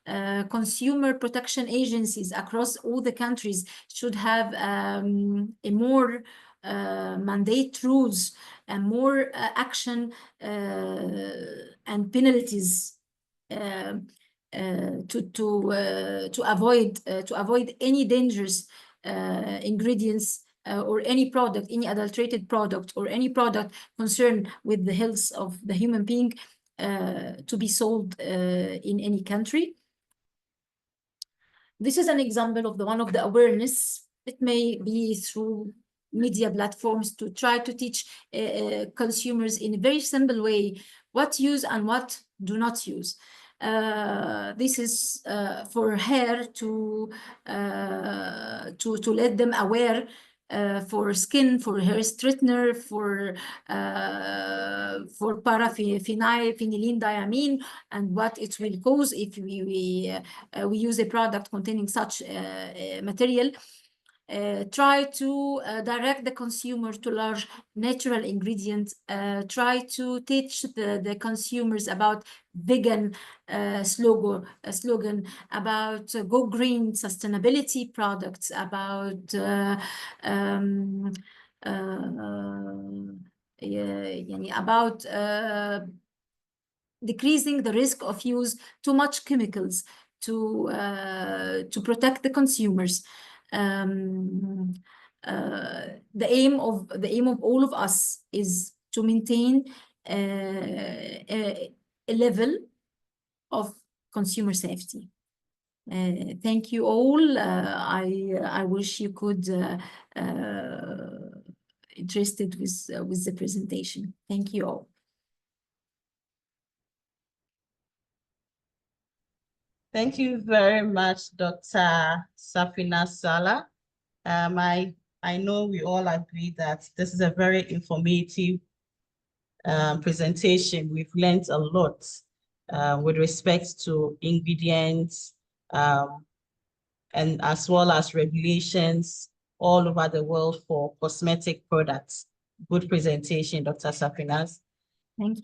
Consumer protection agencies across all the countries should have a more mandate rules and more action and penalties to avoid any dangerous ingredients or any product, any adulterated product or any product concerned with the health of the human being to be sold in any country. This is an example of one of the awareness. It may be through media platforms to try to teach consumers in a very simple way what use and what do not use. This is for her to let them aware for skin, for hair straightener, for paraphenyldiamine and what it will cause if we use a product containing such material. Try to direct the consumer to large natural ingredients. Try to teach the consumers about vegan slogan, about go green sustainability products, about decreasing the risk of use too much chemicals to protect the consumers. The aim of all of us is to maintain a level of consumer safety. Thank you all. I wish you could interested with the presentation. Thank you all. Thank you very much, Dr. Safina Salah. I know we all agree that this is a very informative presentation. We've learned a lot with respect to ingredients and as well as regulations all over the world for cosmetic products. Good presentation, Dr. Safinas. Thank you.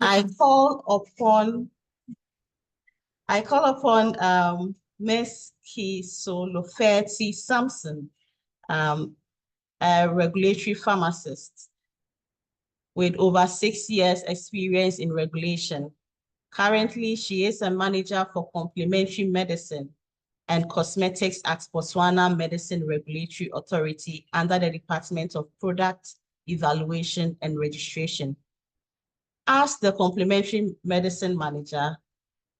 I call upon Ms. Kisolofeti Sampson, a regulatory pharmacist with over 6 years experience in regulation. Currently, she is a manager for complementary medicine and cosmetics at Botswana Medicine Regulatory Authority under the Department of Product Evaluation and Registration. As the complementary medicine manager,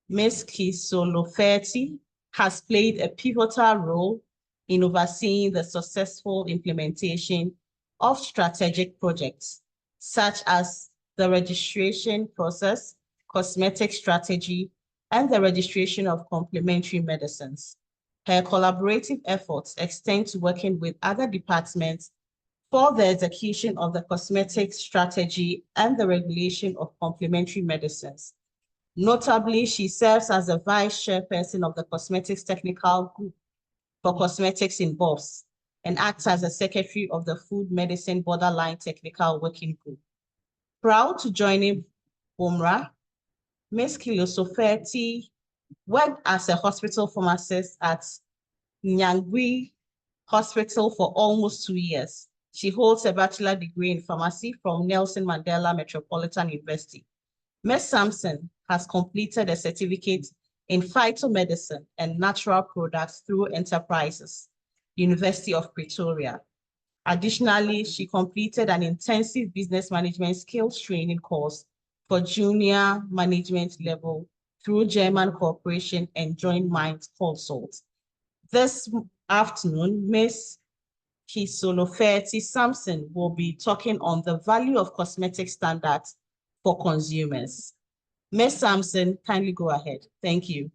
Ms. Kisolofeti has played a pivotal role in overseeing the successful implementation of strategic projects, such as the registration process, cosmetic strategy, and the registration of complementary medicines. Her collaborative efforts extend to working with other departments for the execution of the cosmetic strategy and the regulation of complementary medicines. Notably, she serves as the vice chairperson of the Cosmetics Technical Group for Cosmetics in BOS and acts as the secretary of the Food Medicine Borderline Technical Working Group. Proud to join BOMRA, Ms. Kisolofeti worked as a hospital pharmacist at Nyangui Hospital for almost 2 years. She holds a bachelor degree in pharmacy from Nelson Mandela Metropolitan University. Ms. Sampson has completed a certificate in phytomedicine and natural products through Enterprises, University of Pretoria. Additionally, she completed an intensive business management skills training course for junior management level through German Corporation and Joint Minds Consult. This afternoon, Ms. Kisolofeti Sampson will be talking on the value of cosmetic standards for consumers. Ms. Sampson, kindly go ahead. Thank you.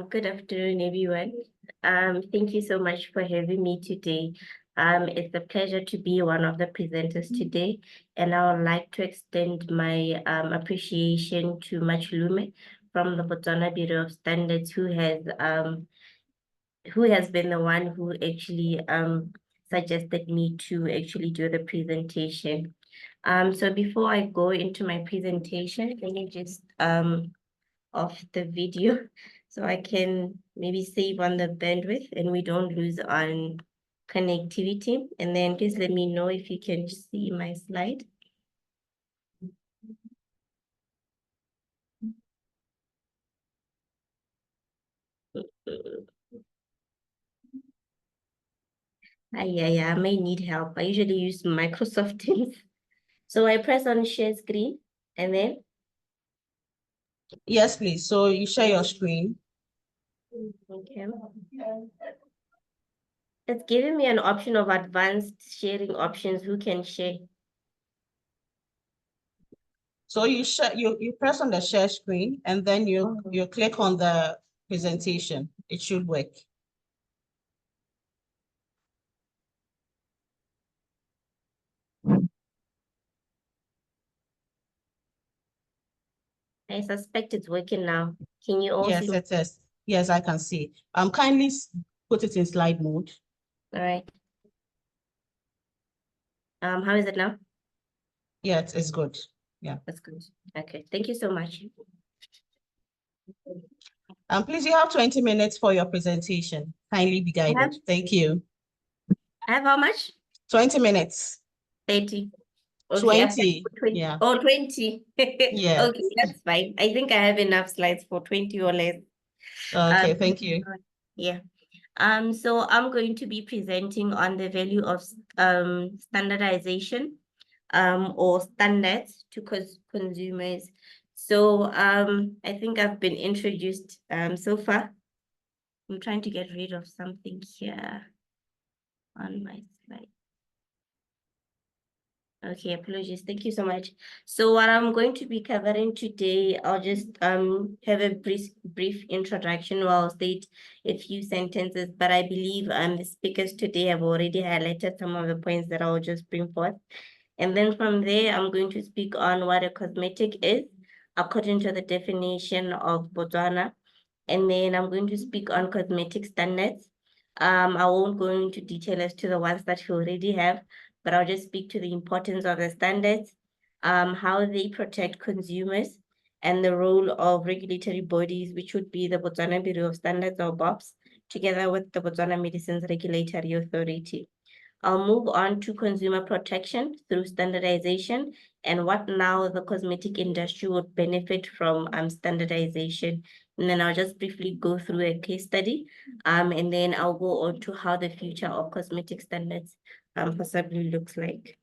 Good afternoon, everyone. Thank you so much for having me today. It's a pleasure to be one of the presenters today, and I would like to extend my appreciation to Machlume from the Botswana Bureau of Standards, who has been the one who actually suggested me to actually do the presentation. So before I go into my presentation, let me just off the video so I can maybe save on the bandwidth and we don't lose on connectivity. And then just let me know if you can see my slide. Yeah, I may need help. I usually use Microsoft Teams. So I press on share screen and then? Yes, please. So you share your screen. Okay. It's giving me an option of advanced sharing options. Who can share? So you press on the share screen and then you click on the presentation. It should work. I suspect it's working now. Can you all Yes, see? it is. Yes, I can see. Kindly put it in slide mode. All right. How is it now? Yeah, it's good. Yeah. That's good. Okay, thank you so much. Please, you have 20 minutes for your presentation. Kindly be guided. Thank you. I have how much? 20 minutes. 30. Okay, 20. 20. Yeah. Oh, 20. Yeah. Okay, that's fine. I think I have enough slides for 20 or less. Okay, thank you. Yeah. So I'm going to be presenting on the value of standardization or standards to consumers. So I think I've been introduced so far. I'm trying to get rid of something here on my slide. Okay, apologies. Thank you so much. So what I'm going to be covering today, I'll just have a brief introduction where I'll state a few sentences, but I believe the speakers today have already highlighted some of the points that I'll just bring forth. And then from there, I'm going to speak on what a cosmetic is, according to the definition of Botswana. And then I'm going to speak on cosmetic standards. I won't go into detail as to the ones that you already have, but I'll just speak to the importance of the standards, how they protect consumers, and the role of regulatory bodies, which would be the Botswana Bureau of Standards or BOPS, together with the Botswana Medicines Regulatory Authority. I'll move on to consumer protection through standardization and what now the cosmetic industry would benefit from standardization. And then I'll just briefly go through a case study, and then I'll go on to how the future of cosmetic standards possibly looks like.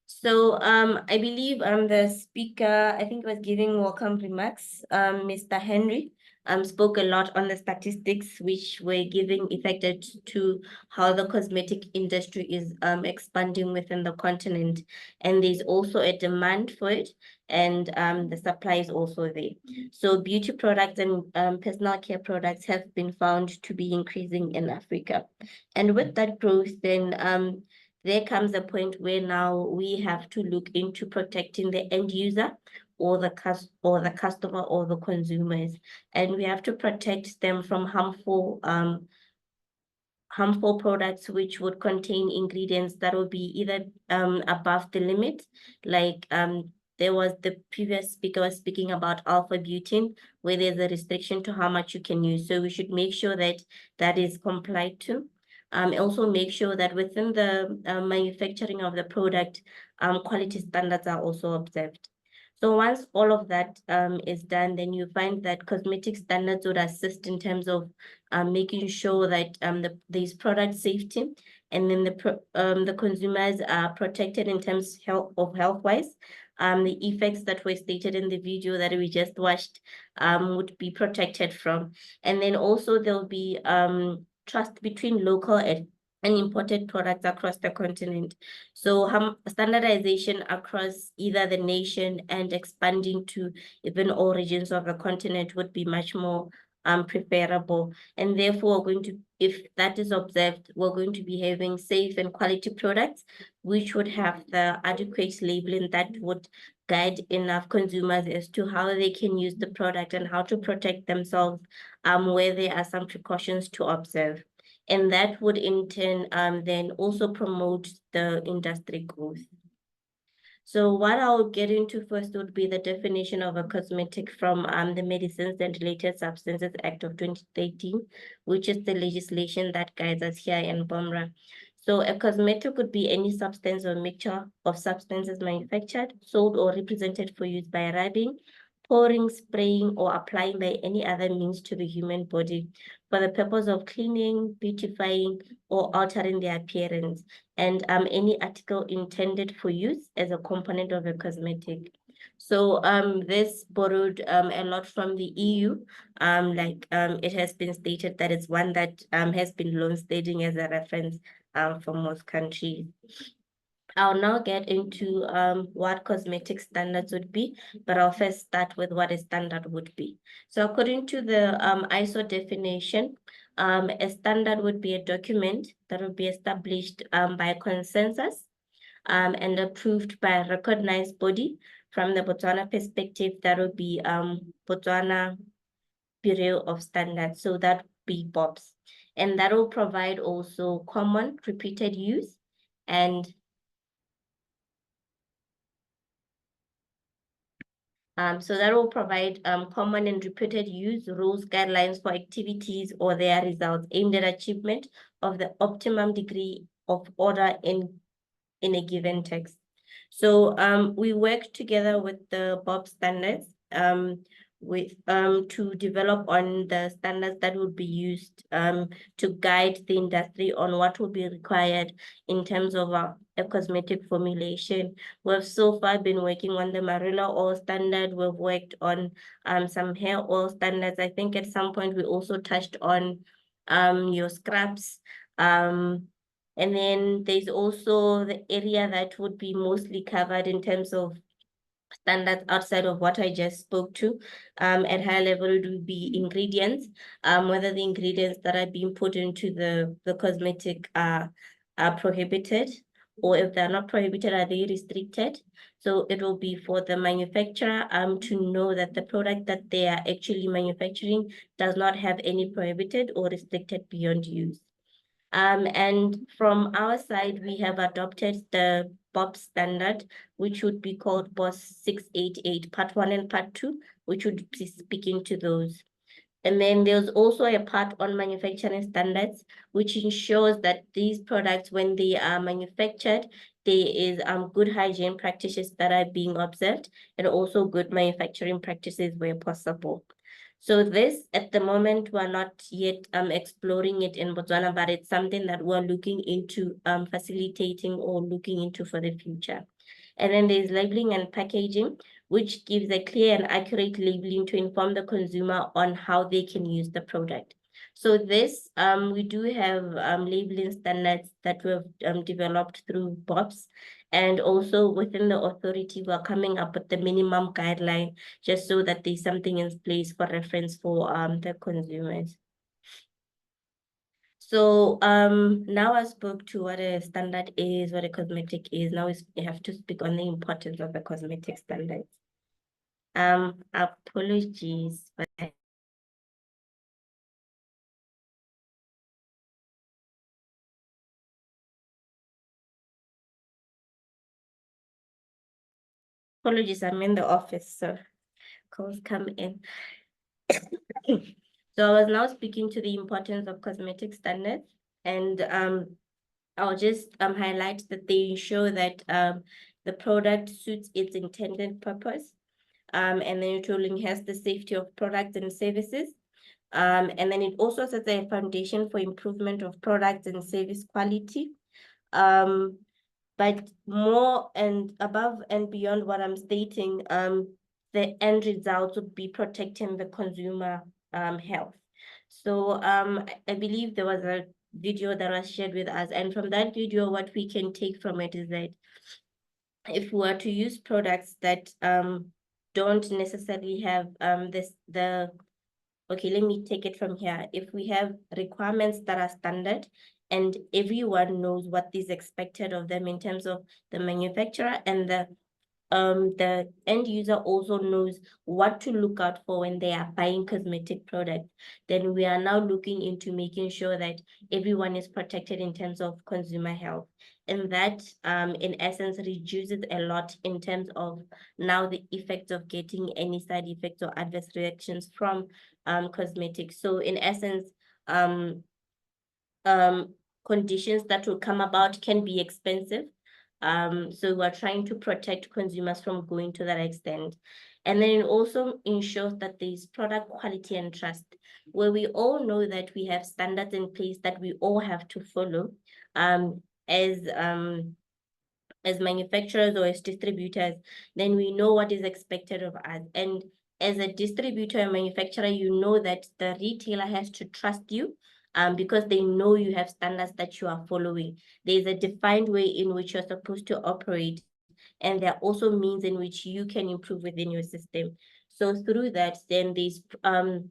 So I believe the speaker, I think was giving welcome remarks, Mr. Henry, spoke a lot on the statistics which were giving effect to how the cosmetic industry is expanding within the continent. And there's also a demand for it, and the supply is also there. So beauty products and personal care products have been found to be increasing in Africa. And with that growth, then there comes a point where now we have to look into protecting the end user or the customer or the consumers, and we have to protect them from harmful products which would contain ingredients that will be either above the limit, like there was the previous speaker was speaking about alpha butane, where there's a restriction to how much you can use. So we should make sure that that is complied to. Also make sure that within the manufacturing of the product, quality standards are also observed. So once all of that is done, then you find that cosmetic standards would assist in terms of making sure that there's product safety, and then the consumers are protected in terms of health-wise. The effects that were stated in the video that we just watched would be protected from. And then also there'll be trust between local and imported products across the continent. So standardization across either the nation and expanding to even all regions of the continent would be much more preferable. And therefore, if that is observed, we're going to be having safe and quality products, which would have the adequate labeling that would guide enough consumers as to how they can use the product and how to protect themselves, where there are some precautions to observe. And that would in turn then also promote the industry growth. So what I'll get into first would be the definition of a cosmetic from the Medicines and Related Substances Act of 2013, which is the legislation that guides us here in BOMRA. So a cosmetic would be any substance or mixture of substances manufactured, sold, or represented for use by rubbing, pouring, spraying, or applying by any other means to the human body for the purpose of cleaning, beautifying, or altering their appearance, and any article intended for use as a component of a cosmetic. So this borrowed a lot from the EU. It has been stated that it's one that has been long standing as a reference for most countries. I'll now get into what cosmetic standards would be, but I'll first start with what a standard would be. So according to the ARSO definition, a standard would be a document that would be established by consensus and approved by a recognized body. From the Botswana perspective, that would be Botswana Bureau of Standards, so that would be BOPS. And that will provide also common repeated use and so that will provide common and repeated use rules, guidelines for activities or their results aimed at achievement of the optimum degree of order in a given text. So we work together with the BOP standards to develop on the standards that would be used to guide the industry on what will be required in terms of a cosmetic formulation. We've so far been working on the marula oil standard. We've worked on some hair oil standards. I think at some point we also touched on your scrubs. And then there's also the area that would be mostly covered in terms of standards outside of what I just spoke to. At high level, it would be ingredients, whether the ingredients that are being put into the cosmetic are prohibited, or if they're not prohibited, are they restricted? So it will be for the manufacturer to know that the product that they are actually manufacturing does not have any prohibited or restricted beyond use. And from our side, we have adopted the BOP standard, which would be called BOS 688, Part 1 and Part 2, which would be speaking to those. And then there's also a part on manufacturing standards, which ensures that these products, when they are manufactured, there is good hygiene practices that are being observed, and also good manufacturing practices where possible. So this, at the moment, we're not yet exploring it in Botswana, but it's something that we're looking into facilitating or looking into for the future. And then there's labeling and packaging, which gives a clear and accurate labeling to inform the consumer on how they can use the product. So this, we do have labeling standards that we've developed through BOPS, and also within the authority, we're coming up with the minimum guideline, just so that there's something in place for reference for the consumers. So now I spoke to what a standard is, what a cosmetic is. Now we have to speak on the importance of the cosmetic standards. Apologies for that. Apologies, I'm in the office, so calls come in. So I was now speaking to the importance of cosmetic standards, and I'll just highlight that they ensure that the product suits its intended purpose, and then it will enhance the safety of products and services. And then it also sets a foundation for improvement of products and service quality. But more and above and beyond what I'm stating, the end result would be protecting the consumer health. So I believe there was a video that was shared with us, and from that video, what we can take from it is that if we were to use products that don't necessarily have okay, let me take it from here. If we have requirements that are standard and everyone knows what is expected of them in terms of the manufacturer and the the end user also knows what to look out for when they are buying cosmetic products, then we are now looking into making sure that everyone is protected in terms of consumer health. And that, in essence, reduces a lot in terms of now the effects of getting any side effects or adverse reactions from cosmetics. So in essence, conditions that will come about can be expensive. So we're trying to protect consumers from going to that extent. And then it also ensures that there's product quality and trust, where we all know that we have standards in place that we all have to follow as manufacturers or as distributors. Then we know what is expected of us. And as a distributor and manufacturer, you know that the retailer has to trust you because they know you have standards that you are following. There's a defined way in which you're supposed to operate, and there are also means in which you can improve within your system. So through that, then there's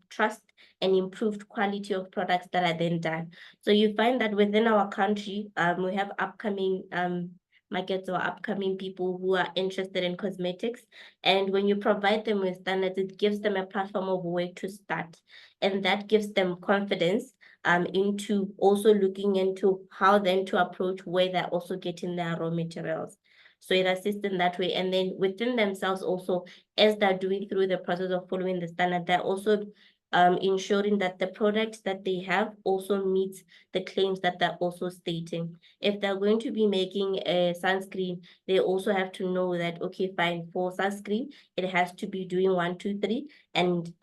trust and improved quality of products that are then done. So you find that within our country, we have upcoming markets or upcoming people who are interested in cosmetics. And when you provide them with standards, it gives them a platform of where to start. And that gives them confidence into also looking into how then to approach where they're also getting their raw materials. So it assists in that way. And then within themselves also, as they're doing through the process of following the standard, they're also ensuring that the product that they have also meets the claims that they're also stating. If they're going to be making a sunscreen, they also have to know that, okay, fine, for sunscreen, it has to be doing 1, 2, 3. And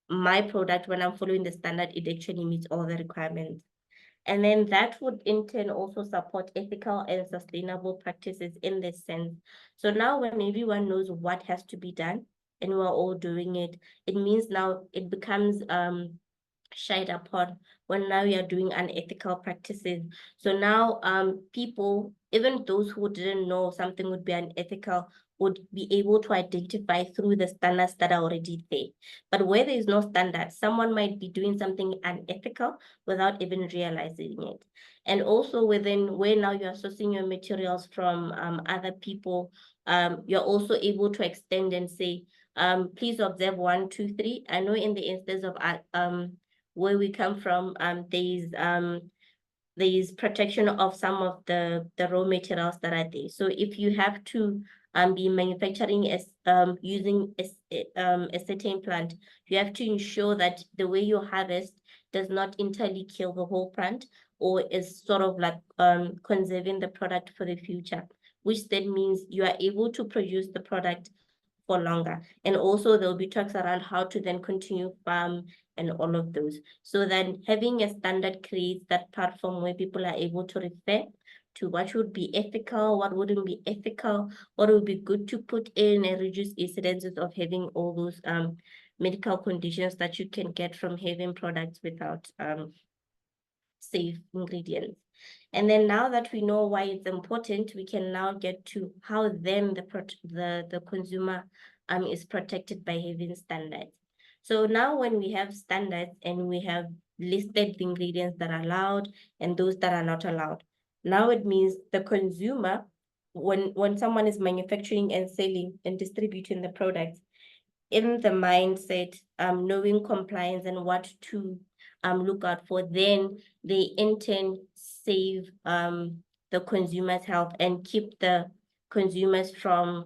my product, when I'm following the standard, it actually meets all the requirements. And then that would in turn also support ethical and sustainable practices in this sense. So now when everyone knows what has to be done and we're all doing it, it means now it becomes shied upon when now we are doing unethical practices. So now people, even those who didn't know something would be unethical, would be able to identify through the standards that are already there. But where there is no standard, someone might be doing something unethical without even realizing it. And also within where now you're sourcing your materials from other people, you're also able to extend and say, please observe 1, 2, 3. I know in the instance of where we come from, there is protection of some of the raw materials that are there. So if you have to be manufacturing as using a certain plant, you have to ensure that the way you harvest does not entirely kill the whole plant, or is sort of like conserving the product for the future, which then means you are able to produce the product for longer. And also there'll be talks around how to then continue farm and all of those. So then having a standard creates that platform where people are able to refer to what would be ethical, what wouldn't be ethical, what would be good to put in, and reduce incidences of having all those medical conditions that you can get from having products without safe ingredients. And then now that we know why it's important, we can now get to how then the consumer is protected by having standards. So now when we have standards and we have listed the ingredients that are allowed and those that are not allowed, now it means the consumer, when someone is manufacturing and selling and distributing the products, in the mindset, knowing compliance and what to look out for, then they in turn save the consumer's health and keep the consumers from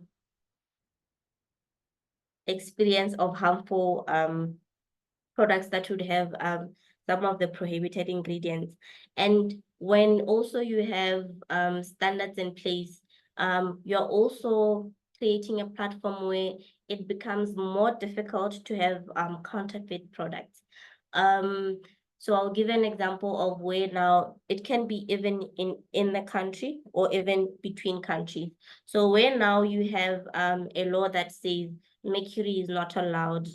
experience of harmful products that would have some of the prohibited ingredients. And when also you have standards in place, you're also creating a platform where it becomes more difficult to have counterfeit products. So I'll give an example of where now it can be even in the country or even between countries. So where now you have a law that says mercury is not allowed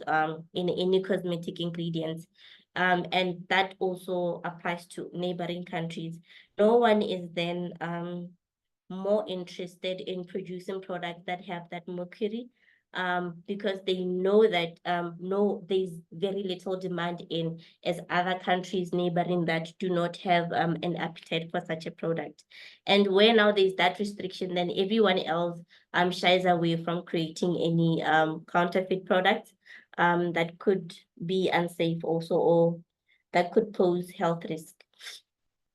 in any cosmetic ingredients. And that also applies to neighboring countries. No one is then more interested in producing products that have that mercury because they know that there's very little demand in, as other countries neighboring that do not have an appetite for such a product. And where now there's that restriction, then everyone else shies away from creating any counterfeit products that could be unsafe also, or that could pose health risk.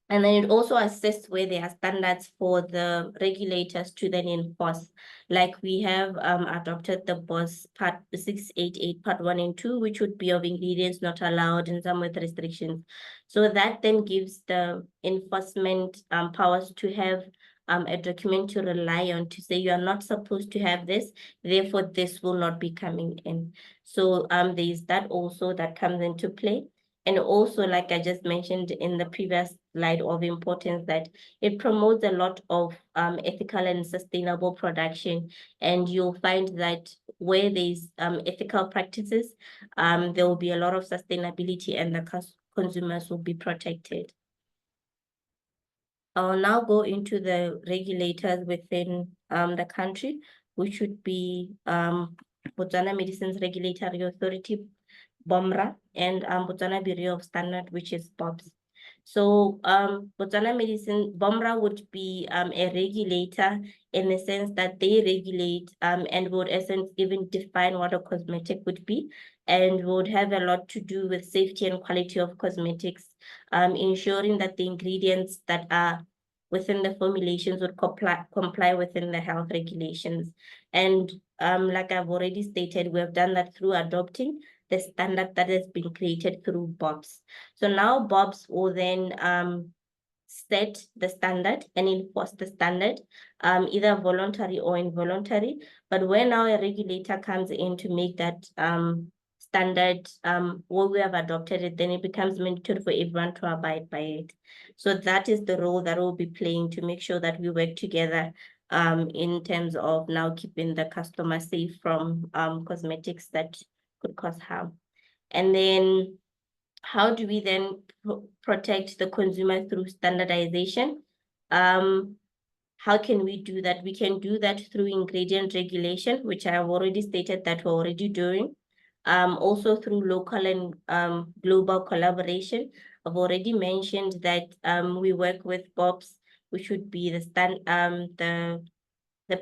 And then it also assists where there are standards for the regulators to then enforce. Like we have adopted the BOS Part 688 Part 1 and 2, which would be of ingredients not allowed and some with restrictions. So that then gives the enforcement powers to have a document to rely on to say you are not supposed to have this, therefore this will not be coming in. So there's that also that comes into play. And also, like I just mentioned in the previous slide, of importance that it promotes a lot of ethical and sustainable production. And you'll find that where there's ethical practices, there will be a lot of sustainability and the consumers will be protected. I'll now go into the regulators within the country, which would be Botswana Medicines Regulatory Authority, BOMRA, and Botswana Bureau of Standard, which is BOBS. So Botswana BOMRA would be a regulator in the sense that they regulate and would essence even define what a cosmetic would be, and would have a lot to do with safety and quality of cosmetics, ensuring that the ingredients that are within the formulations would comply within the health regulations. And like I've already stated, we have done that through adopting the standard that has been created through BOBS. So now BOBS will then set the standard and enforce the standard, either voluntary or involuntary. But when now a regulator comes in to make that standard, what we have adopted it, then it becomes mandatory for everyone to abide by it. So that is the role that we'll be playing to make sure that we work together in terms of now keeping the customer safe from cosmetics that could cause harm. And then how do we then protect the consumer through standardization? How can we do that? We can do that through ingredient regulation, which I have already stated that we're already doing. Also through local and global collaboration. I've already mentioned that we work with BOBS, which would be the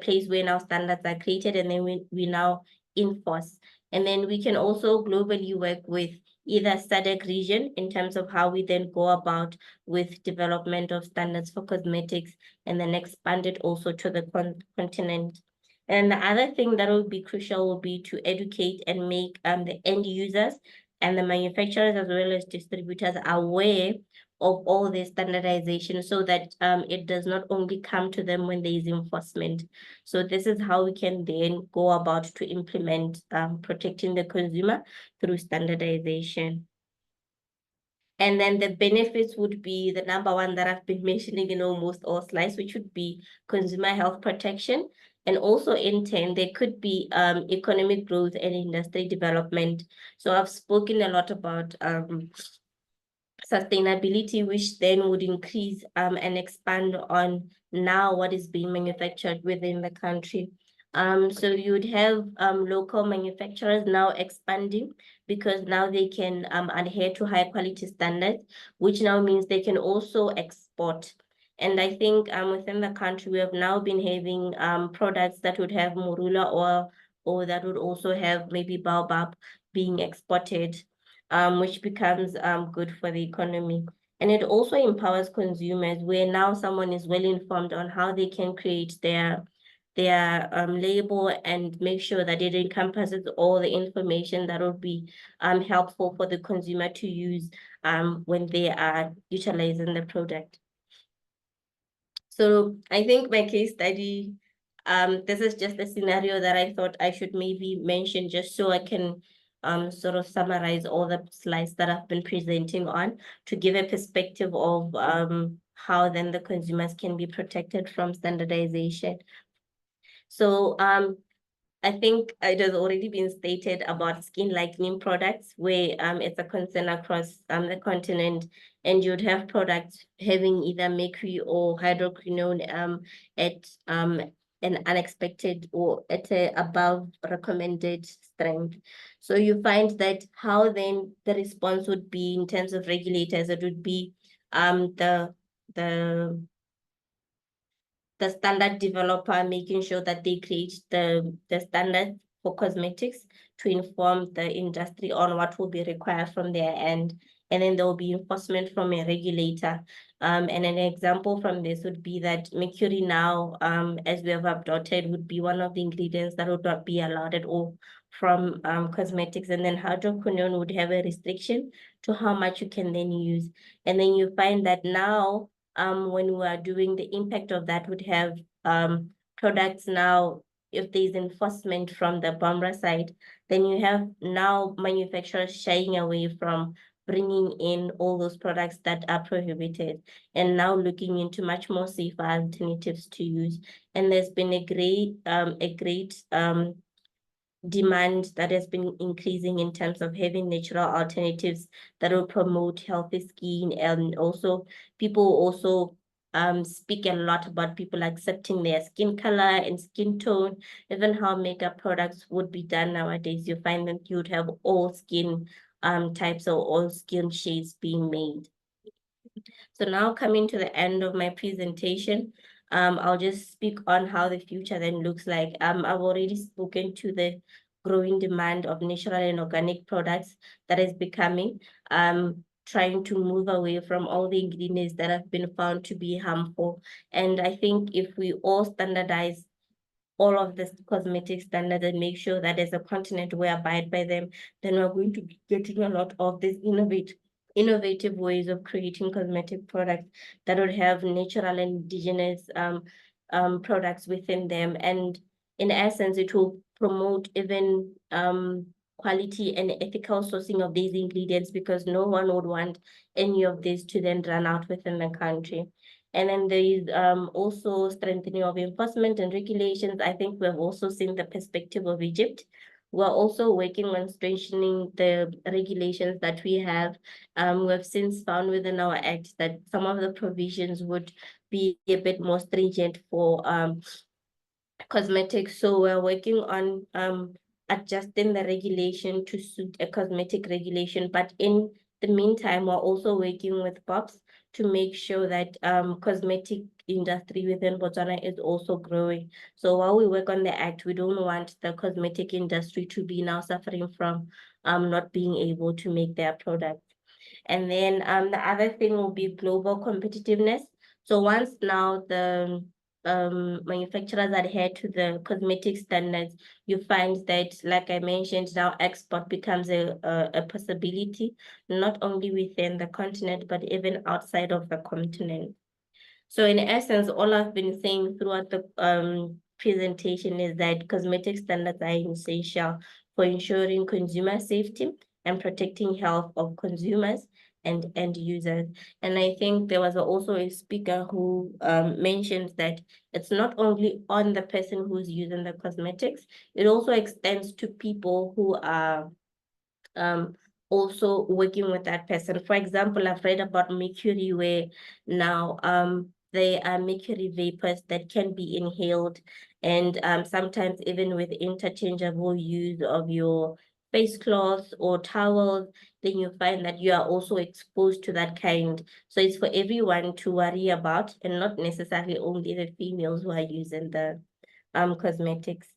place where now standards are created, and then we now enforce. And then we can also globally work with either SADC region in terms of how we then go about with development of standards for cosmetics, and then expand it also to the continent. And the other thing that will be crucial will be to educate and make the end users and the manufacturers as well as distributors aware of all this standardization, so that it does not only come to them when there is enforcement. So this is how we can then go about to implement protecting the consumer through standardization. And then the benefits would be the number one that I've been mentioning in almost all slides, which would be consumer health protection. And also in turn, there could be economic growth and industry development. So I've spoken a lot about sustainability, which then would increase and expand on now what is being manufactured within the country. So you'd have local manufacturers now expanding, because now they can adhere to high quality standards, which now means they can also export. And I think within the country, we have now been having products that would have morula oil, or that would also have maybe baobab being exported, which becomes good for the economy. And it also empowers consumers, where now someone is well informed on how they can create their label and make sure that it encompasses all the information that will be helpful for the consumer to use when they are utilizing the product. So I think my case study, this is just a scenario that I thought I should maybe mention, just so I can sort of summarize all the slides that I've been presenting on, to give a perspective of how then the consumers can be protected from standardization. So I think it has already been stated about skin lightening products, where it's a concern across the continent, and you'd have products having either mercury or hydroquinone at an unexpected or at a above recommended strength. So you find that how then the response would be in terms of regulators, it would be the standard developer making sure that they create the standards for cosmetics to inform the industry on what will be required from their end. And then there will be enforcement from a regulator. And an example from this would be that mercury now, as we have adopted, would be one of the ingredients that would not be allowed at all from cosmetics. And then hydroquinone would have a restriction to how much you can then use. And then you find that now, when we are doing the impact of that would have products now, if there's enforcement from the BOMRA side, then you have now manufacturers shying away from bringing in all those products that are prohibited and now looking into much more safer alternatives to use. And there's been a great demand that has been increasing in terms of having natural alternatives that will promote healthy skin. And also people also speak a lot about people accepting their skin color and skin tone, even how makeup products would be done nowadays. You find that you'd have all skin types or all skin shades being made. So now coming to the end of my presentation, I'll just speak on how the future then looks like. I've already spoken to the growing demand of natural and organic products that is becoming, trying to move away from all the ingredients that have been found to be harmful. And I think if we all standardize all of the cosmetic standards and make sure that as a continent we abide by them, then we're going to be getting a lot of these innovative ways of creating cosmetic products that would have natural and indigenous products within them. And in essence, it will promote even quality and ethical sourcing of these ingredients, because no one would want any of this to then run out within the country. And then there is also strengthening of enforcement and regulations. I think we've also seen the perspective of Egypt. We're also working on strengthening the regulations that we have. We've since found within our act that some of the provisions would be a bit more stringent for cosmetics. So we're working on adjusting the regulation to suit a cosmetic regulation. But in the meantime, we're also working with POPs to make sure that cosmetic industry within Botswana is also growing. So while we work on the act, we don't want the cosmetic industry to be now suffering from not being able to make their products. And then the other thing will be global competitiveness. So once now the manufacturers adhere to the cosmetic standards, you find that, like I mentioned, now export becomes a possibility, not only within the continent, but even outside of the continent. So in essence, all I've been saying throughout the presentation is that cosmetic standards are essential for ensuring consumer safety and protecting health of consumers and end users. And I think there was also a speaker who mentioned that it's not only on the person who's using the cosmetics, it also extends to people who are also working with that person. For example, I've read about mercury, where now there are mercury vapors that can be inhaled, and sometimes even with interchangeable use of your face cloths or towels, then you find that you are also exposed to that kind. So it's for everyone to worry about, and not necessarily only the females who are using the cosmetics.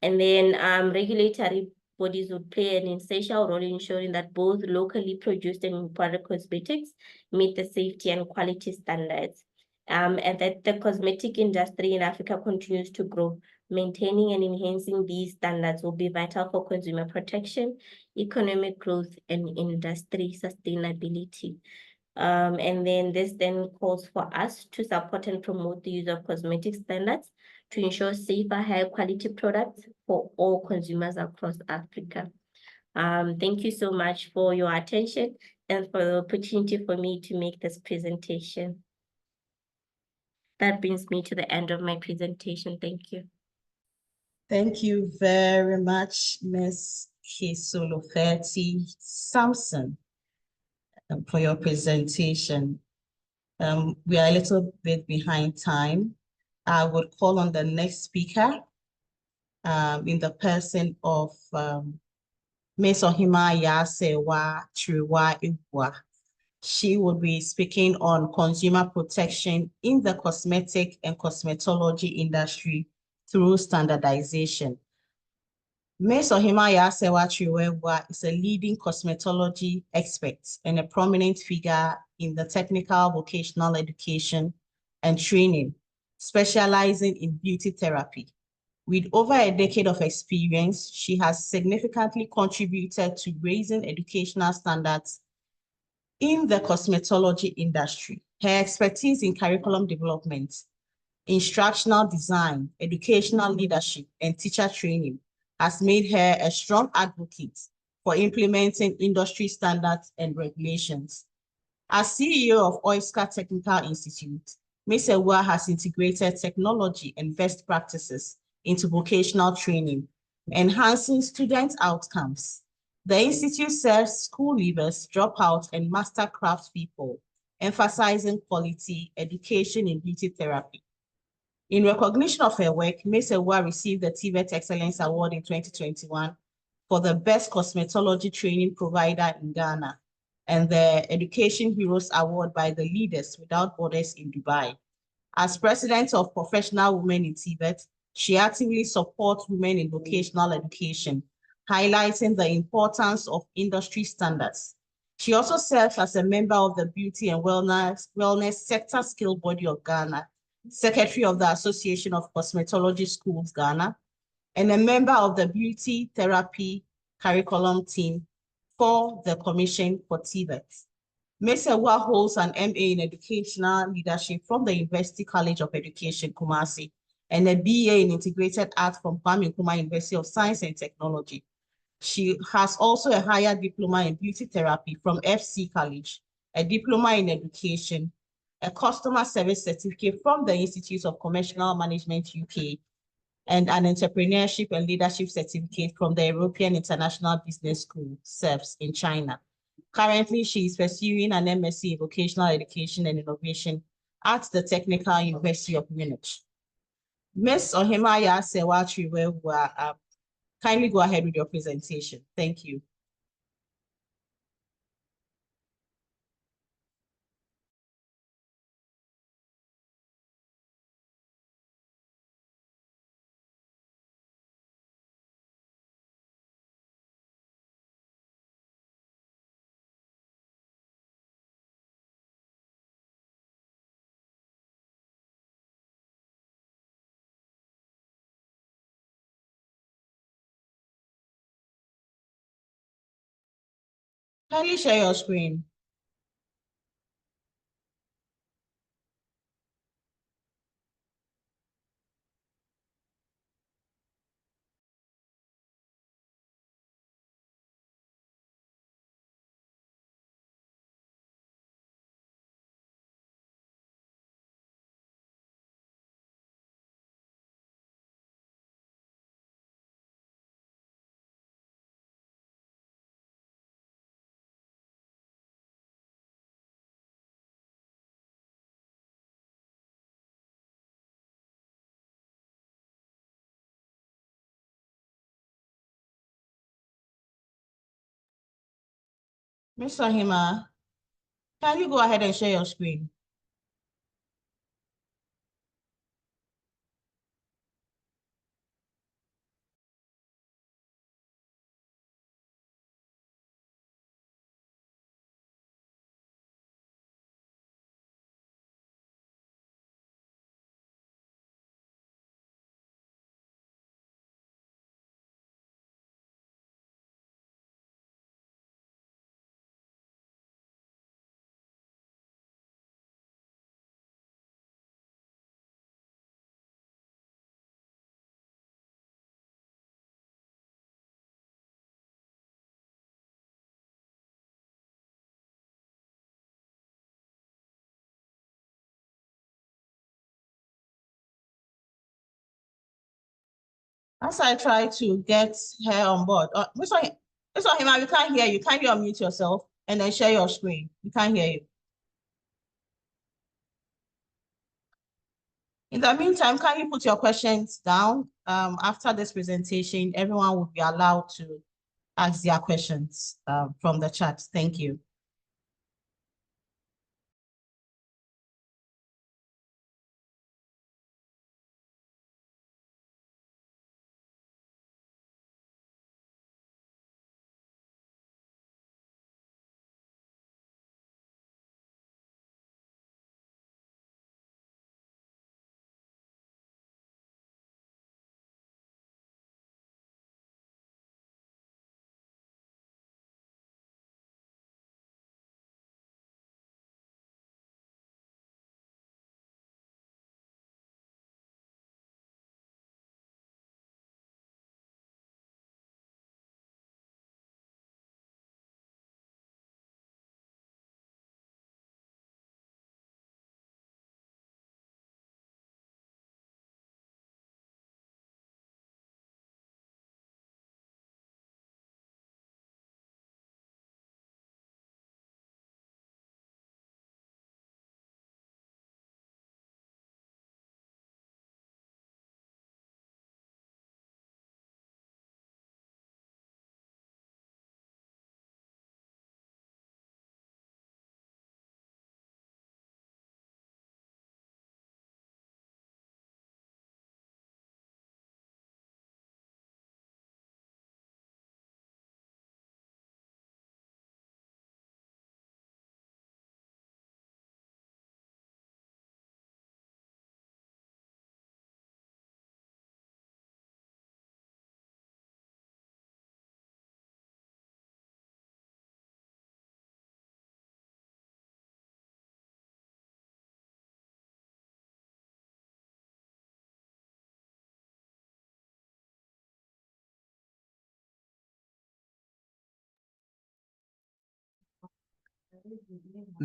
And then regulatory bodies would play an essential role in ensuring that both locally produced and imported cosmetics meet the safety and quality standards. And that the cosmetic industry in Africa continues to grow. Maintaining and enhancing these standards will be vital for consumer protection, economic growth, and industry sustainability. And then this then calls for us to support and promote the use of cosmetic standards to ensure safer, high quality products for all consumers across Africa. Thank you so much for your attention and for the opportunity for me to make this presentation. That brings me to the end of my presentation. Thank you. Thank you very much, Ms. Kisolofeti Samson, for your presentation. We are a little bit behind time, I would call on the next speaker in the person of Ms. Ohima Yasewa Triwa Iwa. She will be speaking on consumer protection in the cosmetic and cosmetology industry through standardization. Ms. Ohima Yasewa Triwa is a leading cosmetology expert and a prominent figure in the technical vocational education and training, specializing in beauty therapy. With over a decade of experience, she has significantly contributed to raising educational standards in the cosmetology industry. Her expertise in curriculum development, instructional design, educational leadership, and teacher training has made her a strong advocate for implementing industry standards and regulations. As CEO of Oyster Technical Institute, Ms. Ewa has integrated technology and best practices into vocational training, enhancing student outcomes. The Institute serves school leavers, dropouts, and master craftspeople, emphasizing quality education in beauty therapy. In recognition of her work, Ms. Ewa received the TVET Excellence Award in 2021 for the Best Cosmetology Training Provider in Ghana, and the Education Heroes Award by the Leaders Without Borders in Dubai. As president of Professional Women in Tibet, she actively supports women in vocational education, highlighting the importance of industry standards. She also serves as a member of the Beauty and Wellness Sector Skill Body of Ghana, secretary of the Association of Cosmetology Schools Ghana, and a member of the Beauty Therapy Curriculum Team for the Commission for Tibet. Ms. Ewa holds an MA in Educational Leadership from the University College of Education, Kumasi, and a BA in Integrated Arts from Kwame Nkrumah University of Science and Technology. She has also a higher diploma in beauty therapy from FC College, a diploma in education, a customer service certificate from the Institute of Commercial Management UK, and an entrepreneurship and leadership certificate from the European International Business School, CERFS, in China. Currently, she is pursuing an MSc in Vocational Education and Innovation at the Technical University of Munich. Ms. Ohima Yasewa Triwa, kindly go ahead with your presentation. Thank you. Kindly share your screen. Ms. Ohima, can you go ahead and share your screen? As I try to get her on board, Ms. Ohima, we can't hear you. Kindly unmute yourself and then share your screen. We can't hear you. In the meantime, can you put your questions down? After this presentation, everyone will be allowed to ask their questions from the chat. Thank you.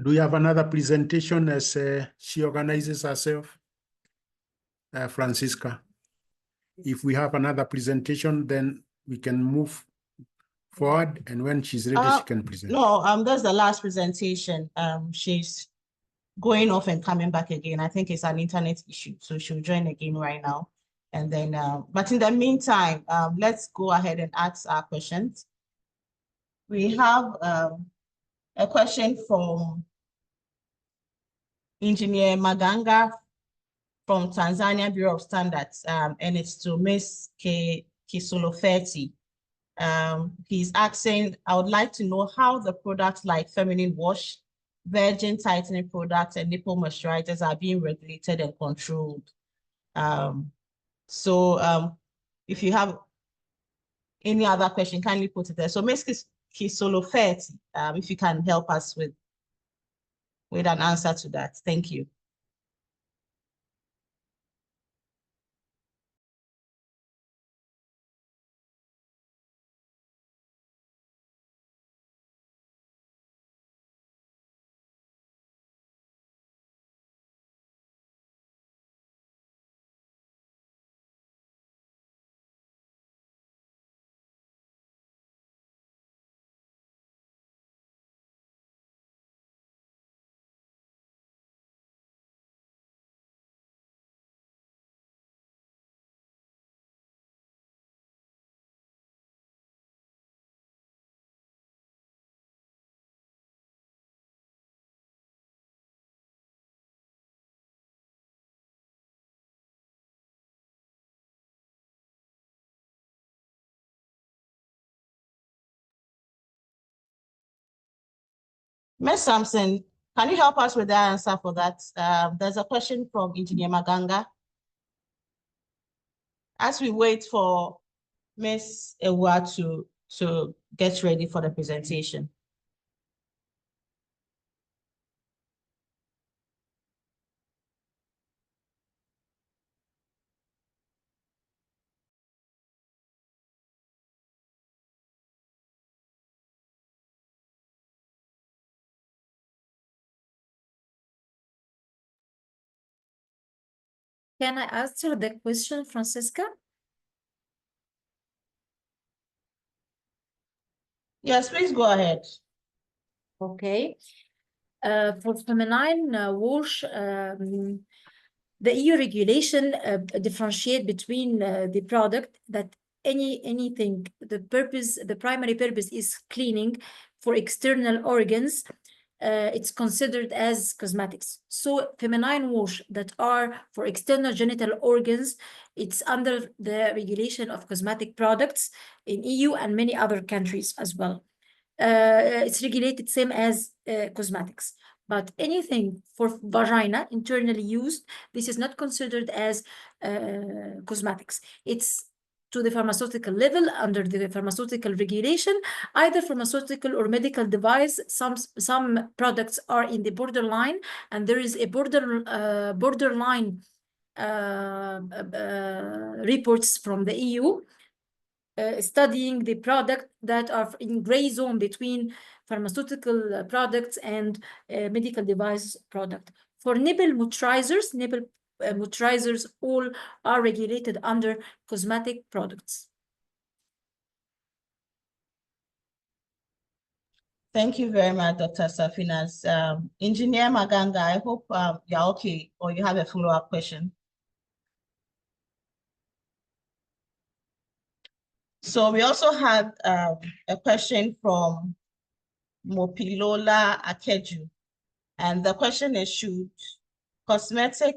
Do you have another presentation as she organizes herself? Francisca. If we have another presentation, then we can move forward, and when she's ready, she can present. No, that's the last presentation. She's going off and coming back again. I think it's an internet issue, so she'll join again right now. And then, but in the meantime, let's go ahead and ask our questions. We have a question from Engineer Maganga from Tanzania Bureau of Standards, and it's to Ms. Kisolofeti. He's asking, I would like to know how the products like feminine wash, virgin tightening products, and nipple moisturizers are being regulated and controlled. If you have any other question, kindly put it there. So Ms. Kisolofeti, if you can help us with an answer to that. Thank you. Ms. Sampson, can you help us with the answer for that? There's a question from Engineer Maganga. As we wait for Ms. Ewa to get ready for the presentation. Can I answer the question, Francisca? Yes, please go ahead. Okay. For feminine wash, The EU regulation differentiate between the product that anything, the primary purpose is cleaning for external organs. It's considered as cosmetics. So feminine wash that are for external genital organs, it's under the regulation of cosmetic products in EU and many other countries as well. It's regulated same as cosmetics. But anything for vagina internally used, this is not considered as cosmetics. It's to the pharmaceutical level under the pharmaceutical regulation, either pharmaceutical or medical device. Some products are in the borderline, and there is a borderline reports from the EU studying the product that are in gray zone between pharmaceutical products and medical device product. For nipple moisturizers all are regulated under cosmetic products. Thank you very much, Dr. Safinas. Engineer Maganga, I hope you're okay, or you have a follow-up question. So we also had a question from Mopilola Akeju, and the question is, should cosmetic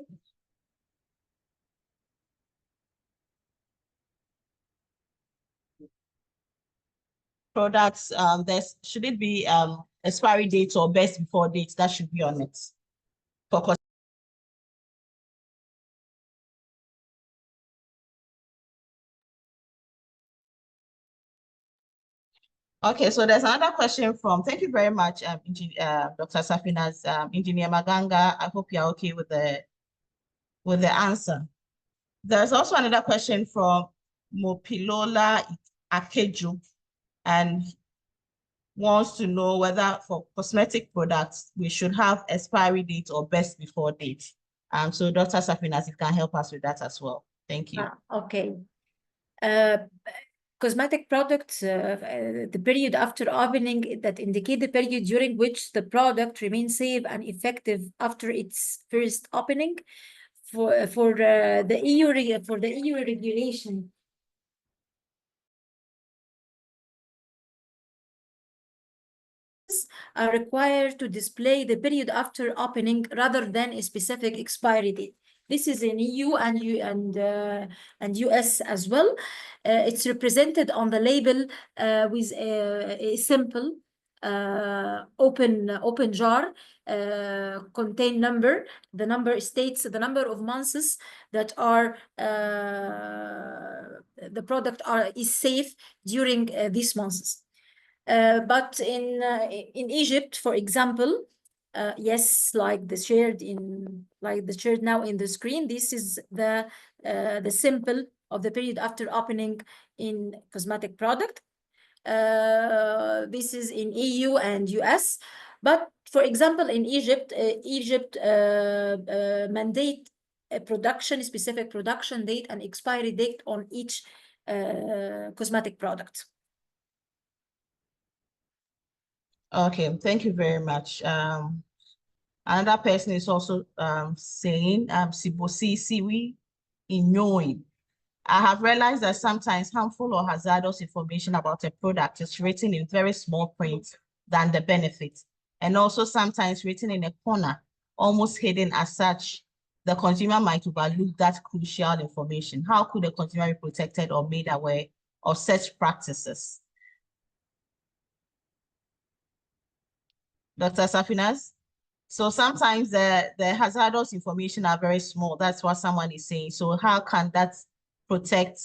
products, should it be expiry date or best before date that should be on it for Okay, so there's another question from, thank you very much, Dr. Safinas, Engineer Maganga. I hope you're okay with the answer. There's also another question from Mopilola Akeju, and wants to know whether for cosmetic products, we should have expiry date or best before date. So Dr. Safinas, you can help us with that as well. Thank you. Okay. Cosmetic products, the period after opening that indicate the period during which the product remains safe and effective after its first opening. For the EU regulation, are required to display the period after opening rather than a specific expiry date. This is in EU and US as well. It's represented on the label with a simple open jar contain number. The number states the number of months that are the product is safe during these months. But in Egypt, for example, yes, like the shared now in the screen, this is the symbol of the period after opening in cosmetic product. This is in EU and US, but for example, in Egypt, mandate a specific production date and expiry date on each cosmetic product. Okay, thank you very much. Another person is also saying, Sibosi Siwi Inyoy. I have realized that sometimes harmful or hazardous information about a product is written in very small print than the benefit, and also sometimes written in a corner, almost hidden as such. The consumer might overlook that crucial information. How could a consumer be protected or made aware of such practices? Dr. Safinas? So sometimes the hazardous information are very small. That's what someone is saying. So how can that protect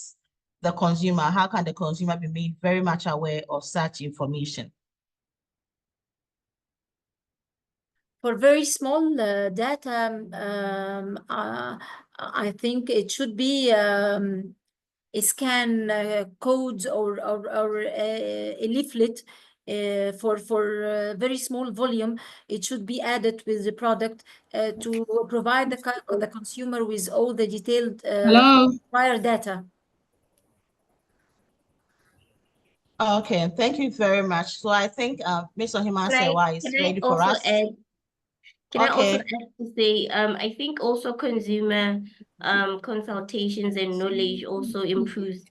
the consumer? How can the consumer be made very much aware of such information? For very small data, I think it should be a scan codes or a leaflet. For very small volume, it should be added with the product to provide the consumer with all the detailed prior data. Okay, thank you very much. So I think Ms. Ohima Sewa is ready for us. Can I also Okay. add to say, I think also consumer consultations and knowledge also improves.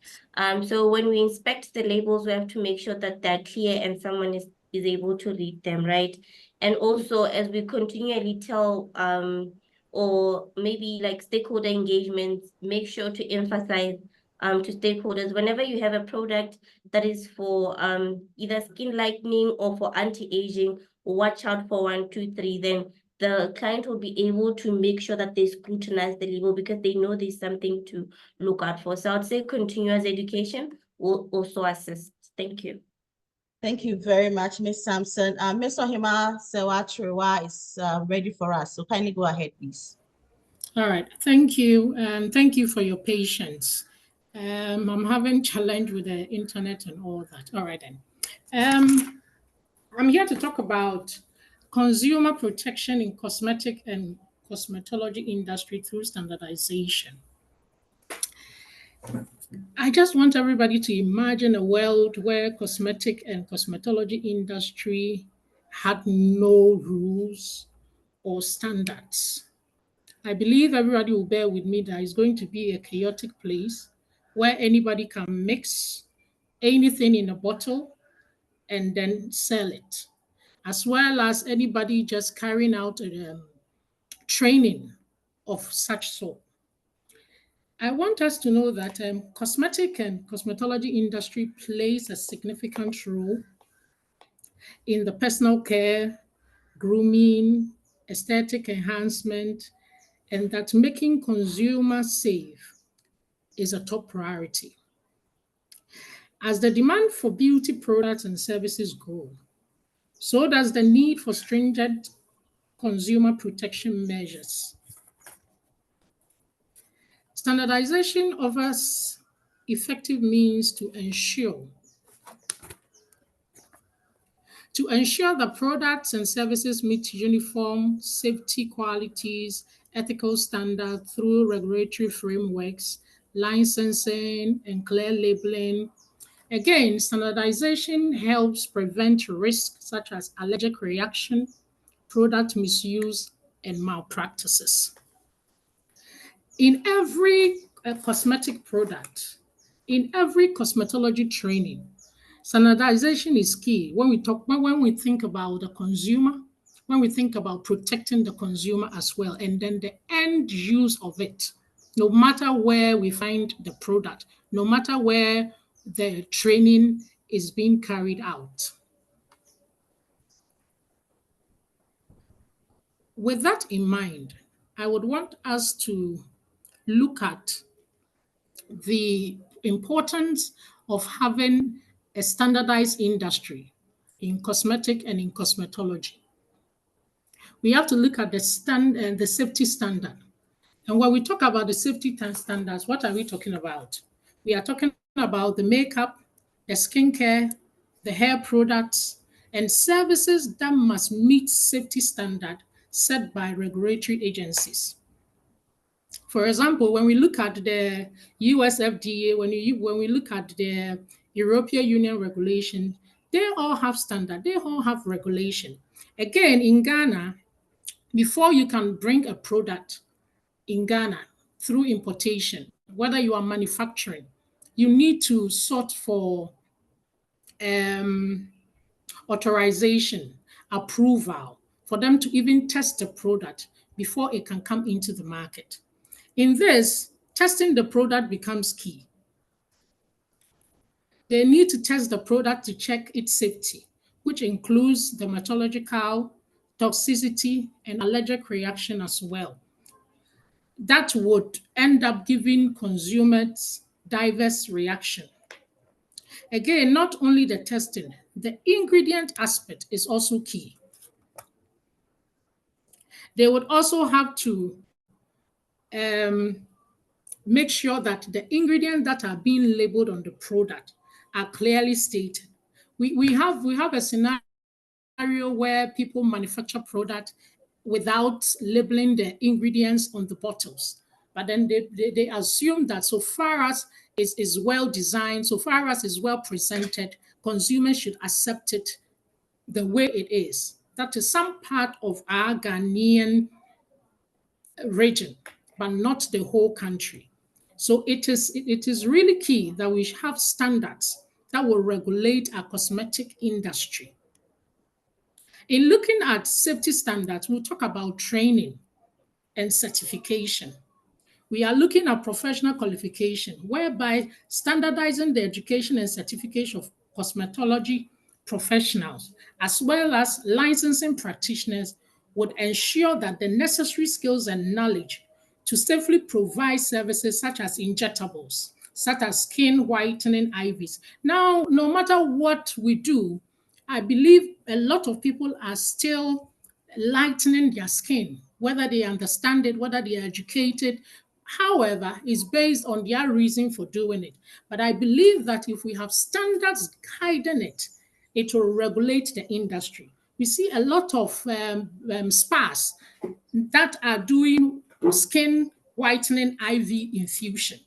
So when we inspect the labels, we have to make sure that they're clear and someone is able to read them, right? And also as we continually tell or maybe like stakeholder engagements, make sure to emphasize to stakeholders whenever you have a product that is for either skin lightening or for anti-aging, watch out for 1, 2, 3, then the client will be able to make sure that they scrutinize the label because they know there's something to look out for. So I'd say continuous education will also assist. Thank you. Thank you very much, Ms. Sampson. Ms. Ohima Sewatrewa is ready for us. So kindly go ahead, please. All right, thank you. And thank you for your patience. I'm having challenge with the internet and all that. All right then. I'm here to talk about consumer protection in cosmetic and cosmetology industry through standardization. I just want everybody to imagine a world where cosmetic and cosmetology industry had no rules or standards. I believe everybody will bear with me that it's going to be a chaotic place where anybody can mix anything in a bottle and then sell it, as well as anybody just carrying out training of such sort. I want us to know that cosmetic and cosmetology industry plays a significant role in the personal care, grooming, aesthetic enhancement, and that making consumers safe is a top priority. As the demand for beauty products and services grow, so does the need for stringent consumer protection measures. Standardization offers effective means to ensure that products and services meet uniform safety qualities, ethical standards through regulatory frameworks, licensing, and clear labeling. Again, standardization helps prevent risks such as allergic reaction, product misuse, and malpractices. In every cosmetic product, in every cosmetology training, standardization is key when we think about the consumer, when we think about protecting the consumer as well, and then the end use of it. No matter where we find the product, no matter where the training is being carried out. With that in mind, I would want us to look at the importance of having a standardized industry in cosmetic and in cosmetology. We have to look at the safety standard. And when we talk about the safety standards, what are we talking about? We are talking about the makeup, the skincare, the hair products, and services that must meet safety standard set by regulatory agencies. For example, when we look at the US FDA, when we look at the European Union regulation, they all have standard, they all have regulation. Again, in Ghana, before you can bring a product in Ghana through importation, whether you are manufacturing, you need to sort for authorization, approval, for them to even test the product before it can come into the market. In this, testing the product becomes key. They need to test the product to check its safety, which includes dermatological, toxicity, and allergic reaction as well. That would end up giving consumers diverse reaction. Again, not only the testing, the ingredient aspect is also key. They would also have to make sure that the ingredients that are being labeled on the product are clearly stated. We have a scenario where people manufacture product without labeling the ingredients on the bottles. But then they assume that so far as it is well designed, so far as it's well presented, consumers should accept it the way it is. That is some part of our Ghanaian region, but not the whole country. So it is really key that we have standards that will regulate our cosmetic industry. In looking at safety standards, we'll talk about training and certification. We are looking at professional qualification, whereby standardizing the education and certification of cosmetology professionals, as well as licensing practitioners, would ensure that the necessary skills and knowledge to safely provide services such as injectables, such as skin whitening IVs. Now, no matter what we do, I believe a lot of people are still lightening their skin, whether they understand it, whether they are educated. However, it's based on their reason for doing it. But I believe that if we have standards guiding it, it will regulate the industry. We see a lot of spas that are doing skin whitening IV infusion.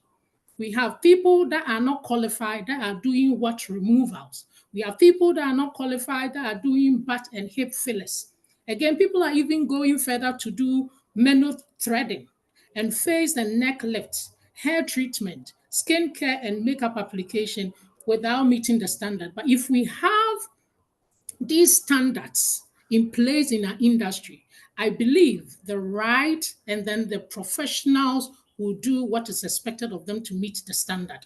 We have people that are not qualified that are doing what removals. We have people that are not qualified that are doing butt and hip fillers. Again, people are even going further to do manual threading and face and neck lifts, hair treatment, skin care, and makeup application without meeting the standard. But if we have these standards in place in our industry, I believe the right and then the professionals will do what is expected of them to meet the standard.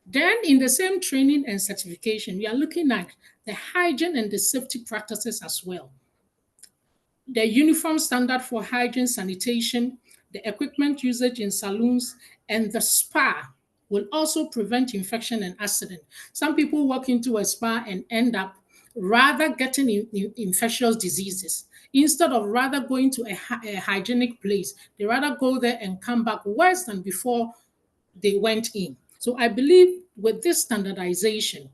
Then in the same training and certification, we are looking at the hygiene and the safety practices as well. The uniform standard for hygiene, sanitation, the equipment usage in salons, and the spa will also prevent infection and accident. Some people walk into a spa and end up rather getting infectious diseases. Instead of rather going to a hygienic place, they rather go there and come back worse than before they went in. So I believe with this standardization,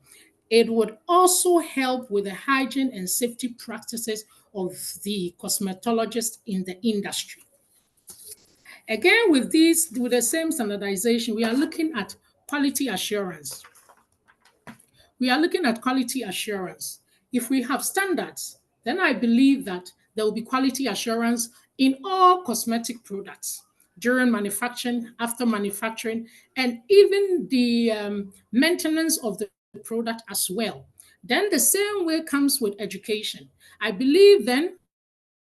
it would also help with the hygiene and safety practices of the cosmetologists in the industry. Again, with the same standardization, we are looking at quality assurance. We are looking at quality assurance. If we have standards, then I believe that there will be quality assurance in all cosmetic products during manufacturing, after manufacturing, and even the maintenance of the product as well. Then the same way comes with education. I believe then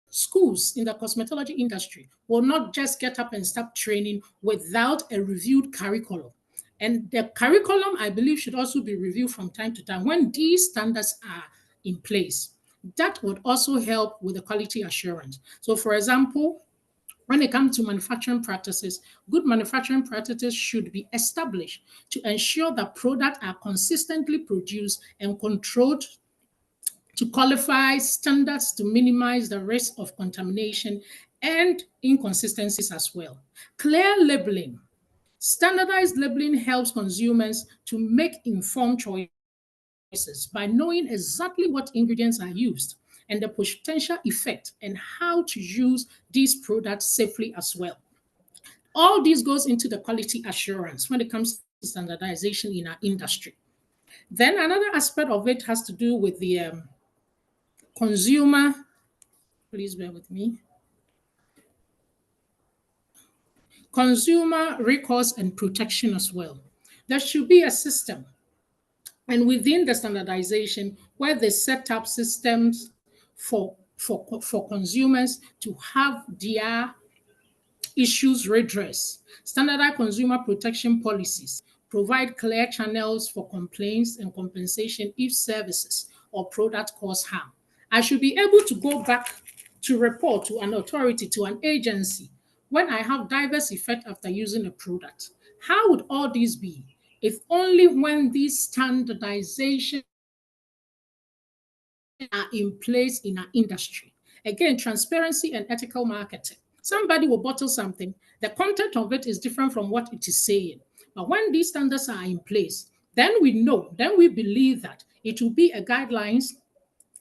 schools in the cosmetology industry will not just get up and start training without a reviewed curriculum. And the curriculum, I believe, should also be reviewed from time to time when these standards are in place. That would also help with the quality assurance. So, for example, when it comes to manufacturing practices, good manufacturing practices should be established to ensure that products are consistently produced and controlled to qualify standards to minimize the risk of contamination and inconsistencies as well. Clear labeling. Standardized labeling helps consumers to make informed choices by knowing exactly what ingredients are used and the potential effect and how to use these products safely as well. All this goes into the quality assurance when it comes to standardization in our industry. Then another aspect of it has to do with the consumer, please bear with me, consumer recourse and protection as well. There should be a system, and within the standardization, where they set up systems for consumers to have their issues redressed. Standardized consumer protection policies provide clear channels for complaints and compensation if services or product cause harm. I should be able to go back to report to an authority, to an agency, when I have diverse effect after using a product. How would all these be? If only when these standardization are in place in our industry. Again, transparency and ethical marketing. Somebody will bottle something, the content of it is different from what it is saying. But when these standards are in place, then we know, then we believe that it will be a guidelines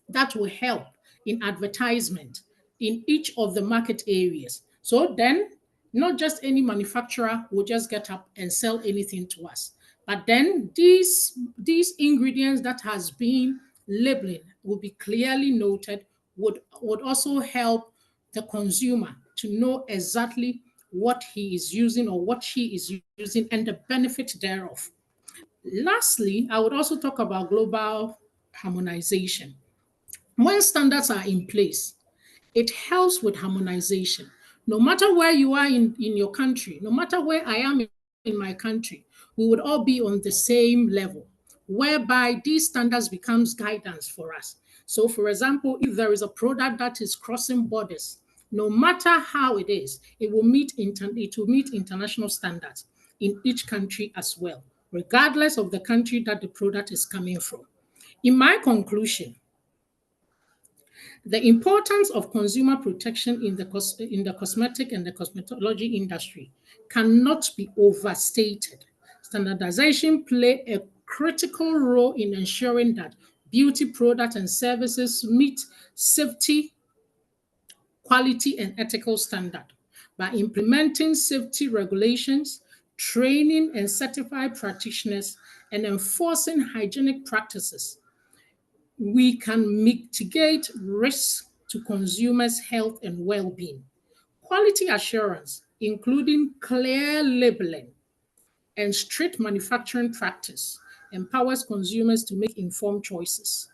that will help in advertisement in each of the market areas. So then, not just any manufacturer will just get up and sell anything to us. But then these ingredients that has been labeling will be clearly noted would also help the consumer to know exactly what he is using or what she is using and the benefit thereof. Lastly, I would also talk about global harmonization. When standards are in place, it helps with harmonization. No matter where you are in your country, no matter where I am in my country, we would all be on the same level, whereby these standards becomes guidance for us. So for example, if there is a product that is crossing borders, no matter how it is, it will meet international standards in each country as well, regardless of the country that the product is coming from. In my conclusion, the importance of consumer protection in the cosmetic and the cosmetology industry cannot be overstated. Standardization play a critical role in ensuring that beauty products and services meet safety, quality, and ethical standards. By implementing safety regulations, training and certified practitioners, and enforcing hygienic practices, we can mitigate risks to consumers' health and well-being. Quality assurance, including clear labeling and strict manufacturing practice, empowers consumers to make informed choices.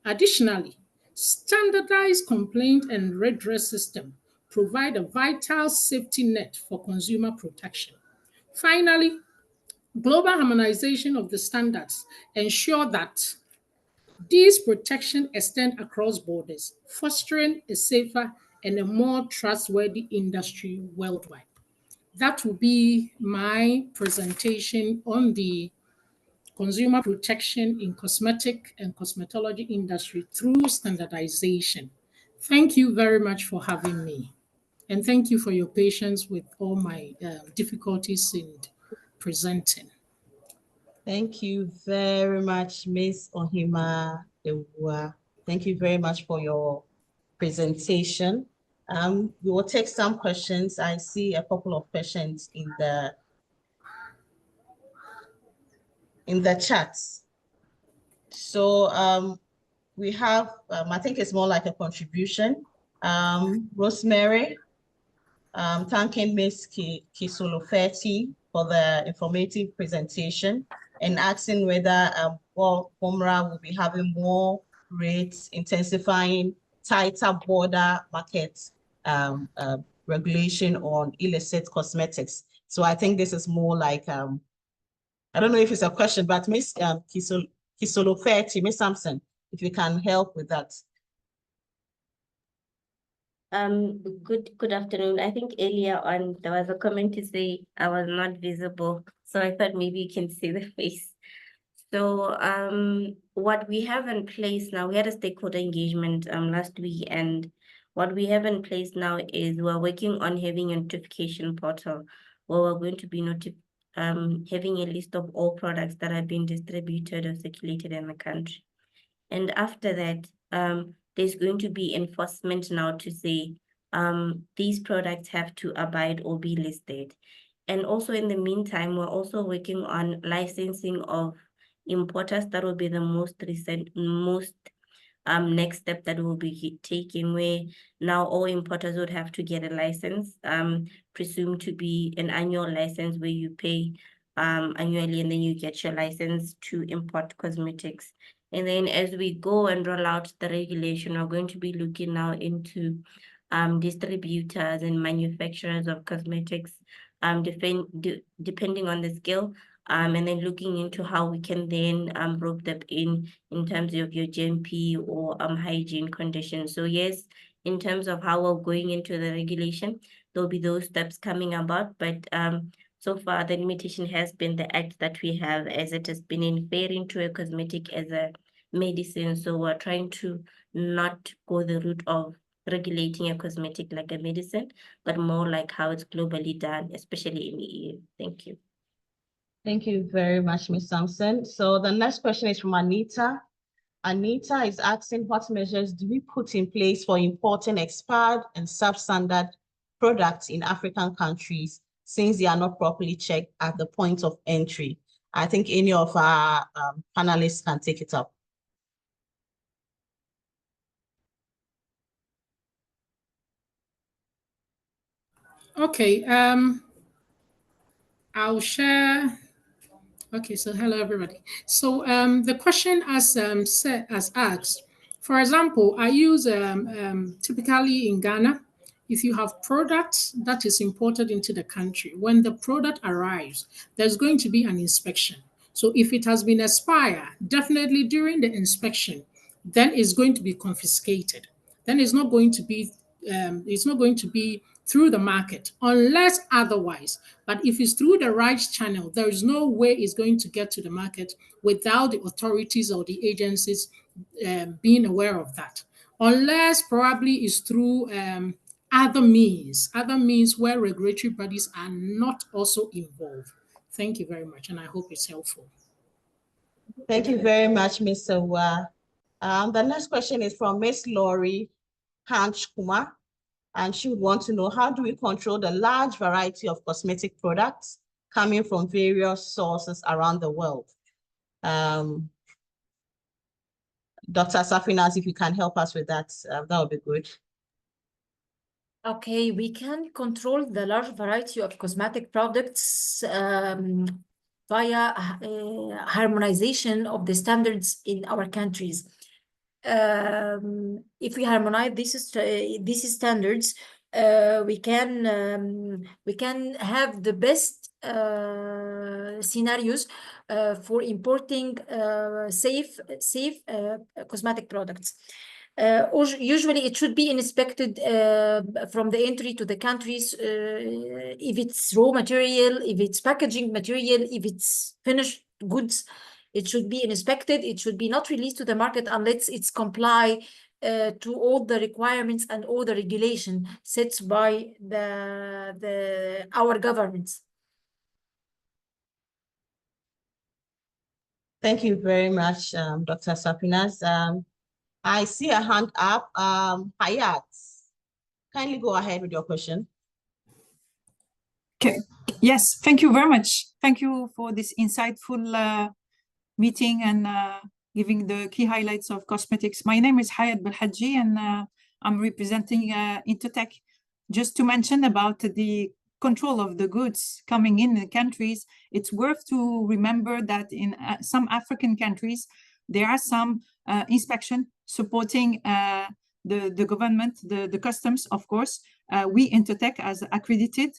Additionally, standardized complaint and redress system provide a vital safety net for consumer protection. Finally, global harmonization of the standards ensure that these protections extend across borders, fostering a safer and a more trustworthy industry worldwide. That will be my presentation on the consumer protection in cosmetic and cosmetology industry through standardization. Thank you very much for having me. And thank you for your patience with all my difficulties in presenting. Thank you very much, Ms. Ohima Ewua. Thank you very much for your presentation. We will take some questions. I see a couple of questions in the chats. So we have, I think it's more like a contribution. Rosemary, thanking Ms. Kisolofeti for the informative presentation and asking whether FOMRA will be having more rates, intensifying tighter border market regulation on illicit cosmetics. So I think this is more like, I don't know if it's a question, but Ms. Kisolofeti, Ms. Sampson, if you can help with that. Good afternoon. I think earlier on there was a comment to say I was not visible, so I thought maybe you can see the face. So what we have in place now, we had a stakeholder engagement last week, and what we have in place now is we're working on having a notification portal where we're going to be having a list of all products that are being distributed or circulated in the country. And after that, there's going to be enforcement now to say these products have to abide or be listed. And also in the meantime, we're also working on licensing of importers. That will be the most next step that will be taken, where now all importers would have to get a license, presumed to be an annual license where you pay annually and then you get your license to import cosmetics. And then as we go and roll out the regulation, we're going to be looking now into distributors and manufacturers of cosmetics, depending on the scale, and then looking into how we can then rope them in terms of your GMP or hygiene conditions. So yes, in terms of how we're going into the regulation, there'll be those steps coming about, but so far the limitation has been the act that we have, as it has been inferring to a cosmetic as a medicine. So we're trying to not go the route of regulating a cosmetic like a medicine, but more like how it's globally done, especially in the EU. Thank you. Thank you very much, Ms. Sampson. So the next question is from Anita. Anita is asking, what measures do we put in place for importing expired and substandard products in African countries since they are not properly checked at the point of entry? I think any of our panelists can take it up. Okay, I'll share. Okay, so hello everybody. So the question as asked, for example, I use typically in Ghana, if you have products that is imported into the country, when the product arrives, there's going to be an inspection. So if it has been expired, definitely during the inspection, then it's going to be confiscated. Then it's not going to be through the market unless otherwise. But if it's through the right channel, there is no way it's going to get to the market without the authorities or the agencies being aware of that. Unless probably it's through other means where regulatory bodies are not also involved. Thank you very much, and I hope it's helpful. Thank you very much, Mr. Wa. The next question is from Miss Laurie Hanchkuma, and she would want to know, how do we control the large variety of cosmetic products coming from various sources around the world? Dr. Safinas, if you can help us with that, that would be good. Okay, we can control the large variety of cosmetic products via harmonization of the standards in our countries. If we harmonize these standards, we can have the best scenarios for importing safe cosmetic products. Usually it should be inspected from the entry to the countries, if it's raw material, if it's packaging material, if it's finished goods, it should be inspected. It should be not released to the market unless it's comply to all the requirements and all the regulation set by our governments. Thank you very much, Dr. Safinas. I see a hand up. Hayat, kindly go ahead with your question. Okay. Yes, thank you very much. Thank you for this insightful meeting and giving the key highlights of cosmetics. My name is Hayat Belhaji, and I'm representing Intertech. Just to mention about the control of the goods coming in the countries, it's worth to remember that in some African countries, there are some inspection supporting the government, the customs, of course. We Intertech as accredited,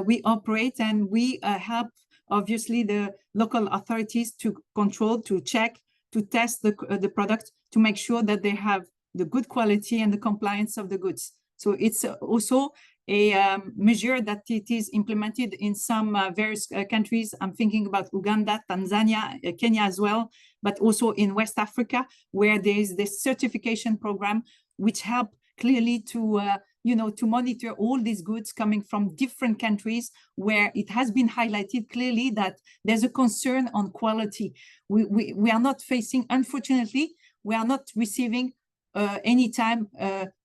we operate and we help obviously the local authorities to control, to check, to test the product, to make sure that they have the good quality and the compliance of the goods. So it's also a measure that it is implemented in some various countries. I'm thinking about Uganda, Tanzania, Kenya as well, but also in West Africa, where there is this certification program, which help clearly to to monitor all these goods coming from different countries, where it has been highlighted clearly that there's a concern on quality. We are not facing, unfortunately, we are not receiving anytime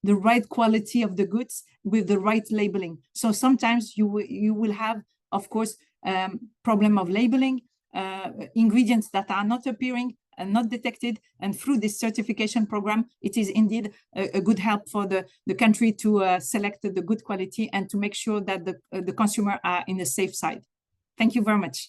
the right quality of the goods with the right labeling. So sometimes you will have, of course, problem of labeling, ingredients that are not appearing and not detected. And through this certification program, it is indeed a good help for the country to select the good quality and to make sure that the consumer are in the safe side. Thank you very much.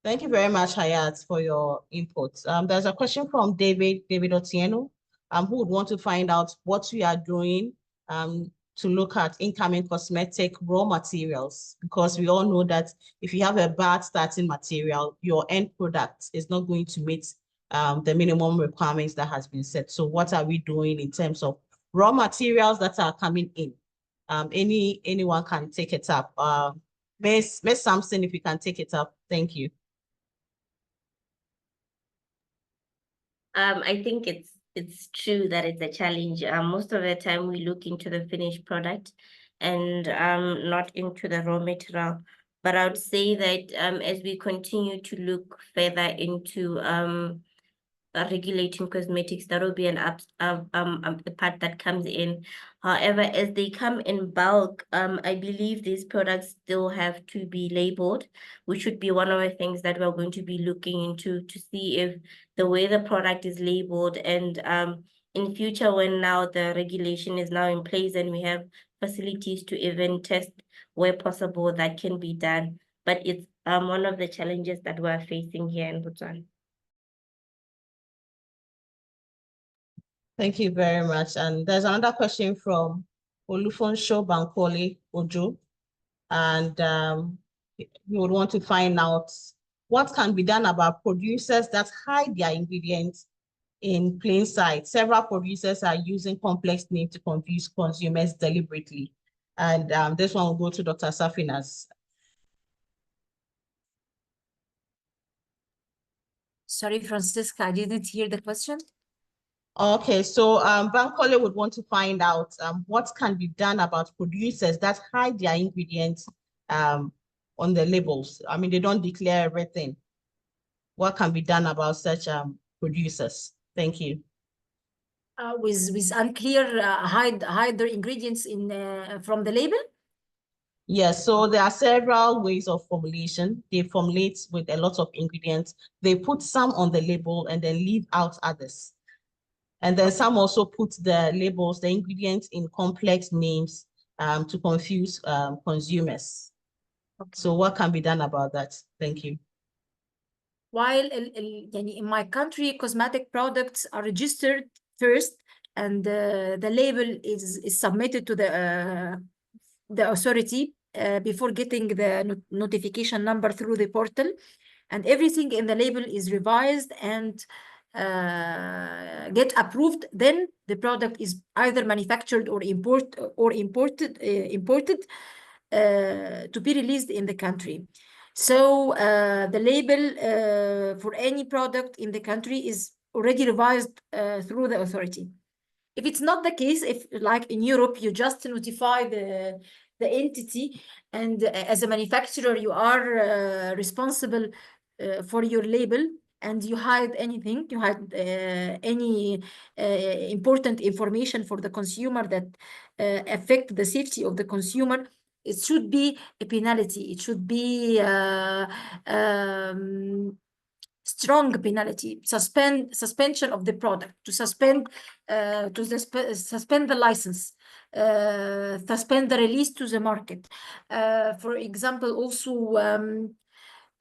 Thank you very much, Hayat, for your input. There's a question from David Otieno, who would want to find out what we are doing to look at incoming cosmetic raw materials, because we all know that if you have a bad starting material, your end product is not going to meet the minimum requirements that has been set. So what are we doing in terms of raw materials that are coming in? Anyone can take it up. Miss Sampson, if you can take it up, thank you. I think it's true that it's a challenge. Most of the time we look into the finished product and not into the raw material. But I would say that as we continue to look further into regulating cosmetics, that will be a part that comes in. However, as they come in bulk, I believe these products still have to be labeled, which would be one of the things that we're going to be looking into to see if the way the product is labeled and in future when now the regulation is now in place and we have facilities to even test where possible, that can be done. But it's one of the challenges that we're facing here in Botswana. Thank you very much. And there's another question from Olufonsho Bankole Ojo. And we would want to find out what can be done about producers that hide their ingredients in plain sight. Several producers are using complex names to confuse consumers deliberately. And this one will go to Dr. Safinas. Sorry, Francisca, I didn't hear the question. Okay, so Bankole would want to find out what can be done about producers that hide their ingredients on the labels. I mean, they don't declare everything. What can be done about such producers? Thank you. With unclear hide their ingredients in from the label? Yes, so there are several ways of formulation. They formulate with a lot of ingredients. They put some on the label and then leave out others. And then some also put the labels, the ingredients in complex names to confuse consumers. Okay. So what can be done about that? Thank you. While in my country, cosmetic products are registered first and the label is submitted to the authority before getting the notification number through the portal, and everything in the label is revised and get approved, then the product is either manufactured or imported to be released in the country. So the label for any product in the country is already revised through the authority. If it's not the case, if like in Europe, you just notify the entity, and as a manufacturer, you are responsible for your label, and you hide anything, you hide any important information for the consumer that affect the safety of the consumer, it should be a penalty. It should be strong penalty, suspension of the product, to suspend suspend the license, suspend the release to the market. For example, also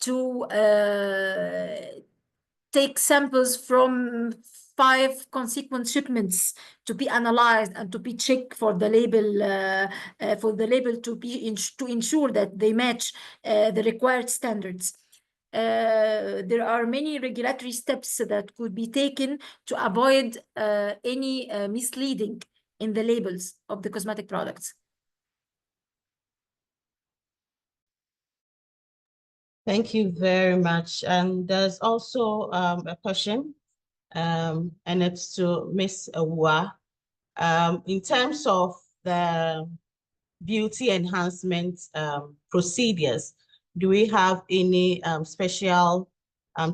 to take samples from 5 consequent shipments to be analyzed and to be checked for the label to be to ensure that they match the required standards. There are many regulatory steps that could be taken to avoid any misleading in the labels of the cosmetic products. Thank you very much. And there's also a question, and it's to Ms. Awua. In terms of the beauty enhancement procedures, do we have any special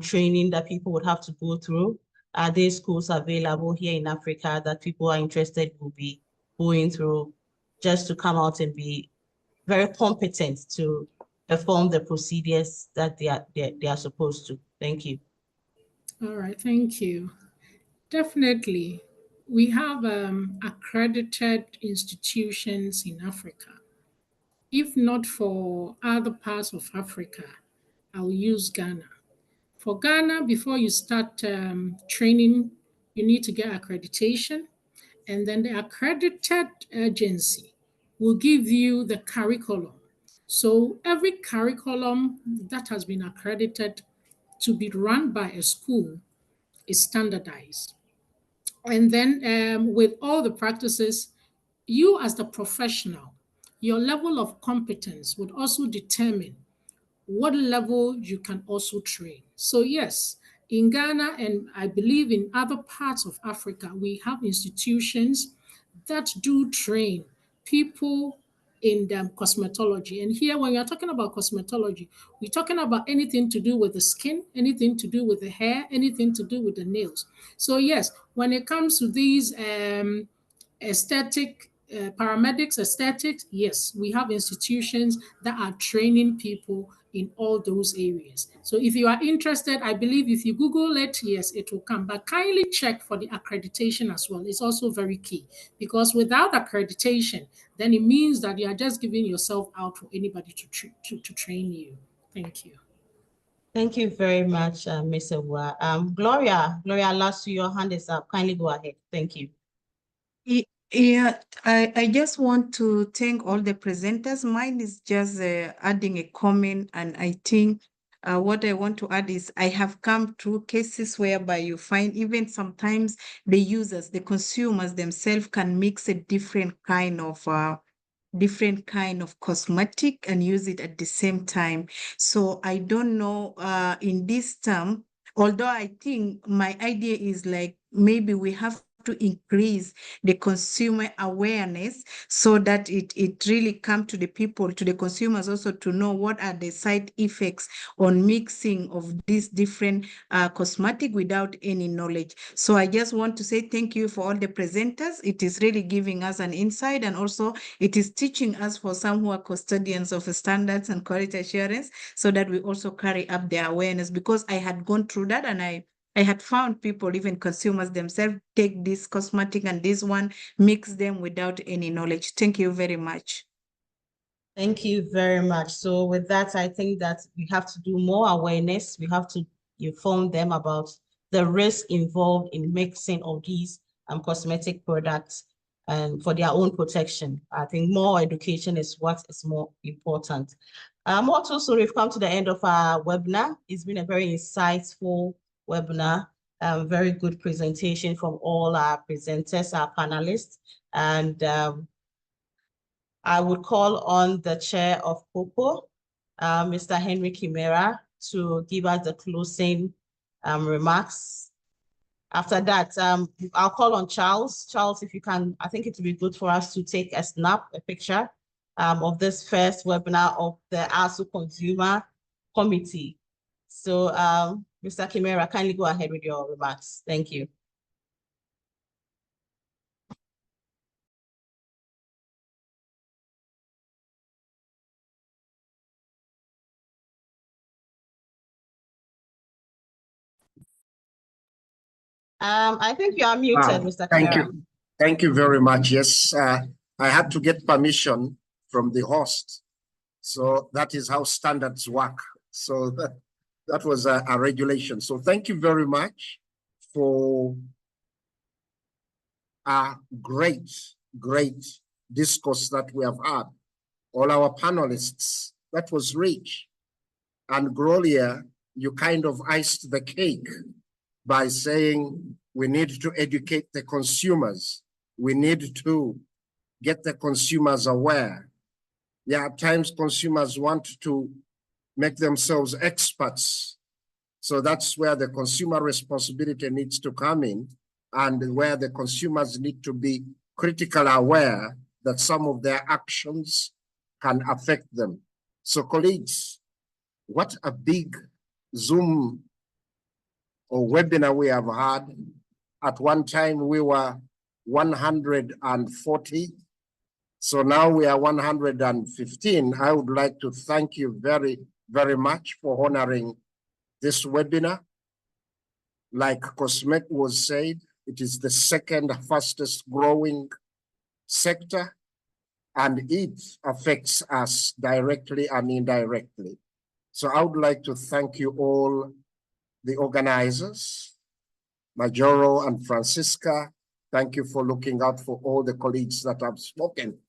training that people would have to go through? Are there schools available here in Africa that people are interested will be going through just to come out and be very competent to perform the procedures that they are supposed to? Thank you. All right, thank you. Definitely. We have accredited institutions in Africa. If not for other parts of Africa, I'll use Ghana. For Ghana, before you start training, you need to get accreditation. And then the accredited agency will give you the curriculum. So every curriculum that has been accredited to be run by a school is standardized. And then with all the practices, you as the professional your level of competence would also determine what level you can also train. So yes, in Ghana and I believe in other parts of Africa, we have institutions that do train people in cosmetology. And here, when you're talking about cosmetology, we're talking about anything to do with the skin, anything to do with the hair, anything to do with the nails. So yes, when it comes to these aesthetic paramedics, aesthetics, yes, we have institutions that are training people in all those areas. So if you are interested, I believe if you Google it, yes, it will come. But kindly check for the accreditation as well. It's also very key, because without accreditation, then it means that you are just giving yourself out for anybody to train you. Thank you. Thank you very much, Ms. Ewa. Gloria Lasso, your hand is up. Kindly go ahead. Thank you. Yeah, I just want to thank all the presenters. Mine is just adding a comment, and I think what I want to add is I have come through cases whereby you find even sometimes the users, the consumers themselves can mix a different kind of cosmetic and use it at the same time. So I don't know in this term, although I think my idea is like maybe we have to increase the consumer awareness so that it really come to the people, to the consumers also, to know what are the side effects on mixing of these different cosmetic without any knowledge. So I just want to say thank you for all the presenters. It is really giving us an insight, and also it is teaching us, for some who are custodians of standards and quality assurance, so that we also carry up the awareness, because I had gone through that, and I had found people, even consumers themselves, take this cosmetic and this one, mix them without any knowledge. Thank you very much. Thank you very much. So with that, I think that we have to do more awareness. We have to inform them about the risk involved in mixing of these cosmetic products and for their own protection. I think more education is what is more important. Also, so we've come to the end of our webinar. It's been a very insightful webinar, very good presentation from all our presenters, our panelists, and I would call on the chair of COCO, Mr. Henry Kimera, to give us the closing remarks. After that, I'll call on Charles. Charles, if you can, I think it would be good for us to take a snap, a picture of this first webinar of the ARSO Consumer Committee. So, Mr. Kimera, kindly go ahead with your remarks. Thank you. I think you are muted, Mr. Thank Kimera. you. Thank you very much. Yes, I had to get permission from the host. So that is how standards work. So that was a regulation. So thank you very much for a great discourse that we have had. All our panelists, that was rich. And Gloria, you kind of iced the cake by saying we need to educate the consumers. We need to get the consumers aware. Yeah, at times consumers want to make themselves experts. So that's where the consumer responsibility needs to come in, and where the consumers need to be critically aware that some of their actions can affect them. So colleagues, what a big Zoom or webinar we have had. At one time we were 140. So now we are 115. I would like to thank you very, very much for honoring this webinar. Like Cosmetic was said, it is the second fastest growing sector, and it affects us directly and indirectly. So I would like to thank you all, the organizers, Majoro and Francisca. Thank you for looking out for all the colleagues that have spoken.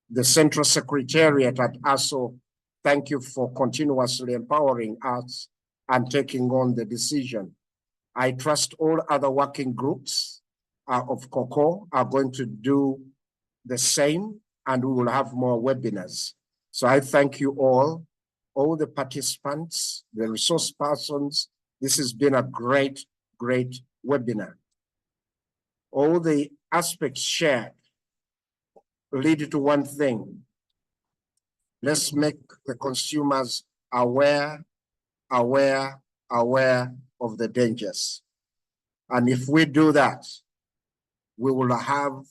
The Central Secretariat at ARSO, thank you for continuously empowering us and taking on the decision. I trust all other working groups of COCO are going to do the same and we will have more webinars. So I thank you all the participants, the resource persons. This has been a great, great webinar. All the aspects shared lead to one thing. Let's make the consumers aware of the dangers. And if we do that, we will have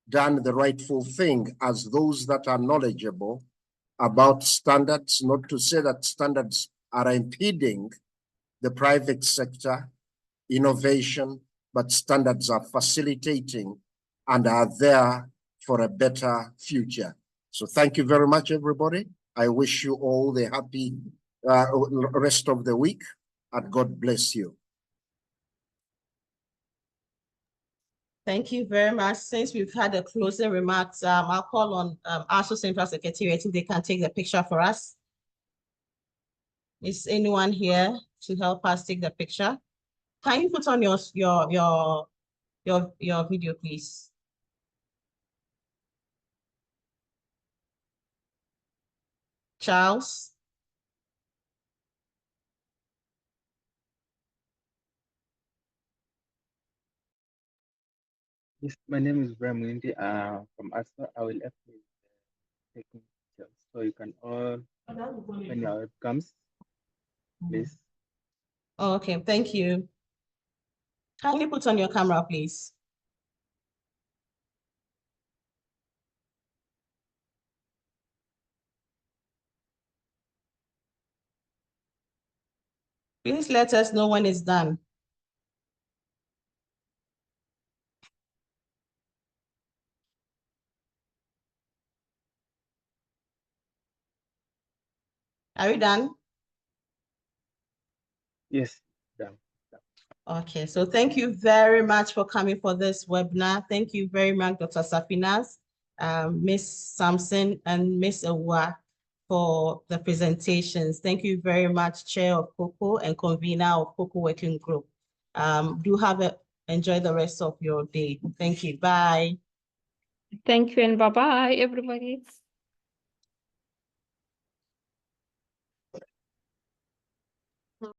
done the rightful thing as those that are knowledgeable about standards, not to say that standards are impeding the private sector innovation, but standards are facilitating and are there for a better future. So thank you very much, everybody. I wish you all the happy rest of the week, and God bless you. Thank you very much. Since we've had the closing remarks, I'll call on ARSO Central Secretariat if they can take the picture for us. Is anyone here to help us take the picture? Can you put on your video, please? Charles? Yes, my name is Brian Mwindi from ARSO. I will help you taking pictures. So you can all open your webcams, please. Oh, okay, thank you. Can you put on your camera, please? Please let us know when it's done. Are we done? Yes, done. Okay, so thank you very much for coming for this webinar. Thank you very much, Dr. Safinas, Ms. Sampson, and Ms. Awa for the presentations. Thank you very much, Chair of COCO and Convener of COCO Working Group. Enjoy the rest of your day. Thank you. Bye. Thank you and bye-bye, everybody.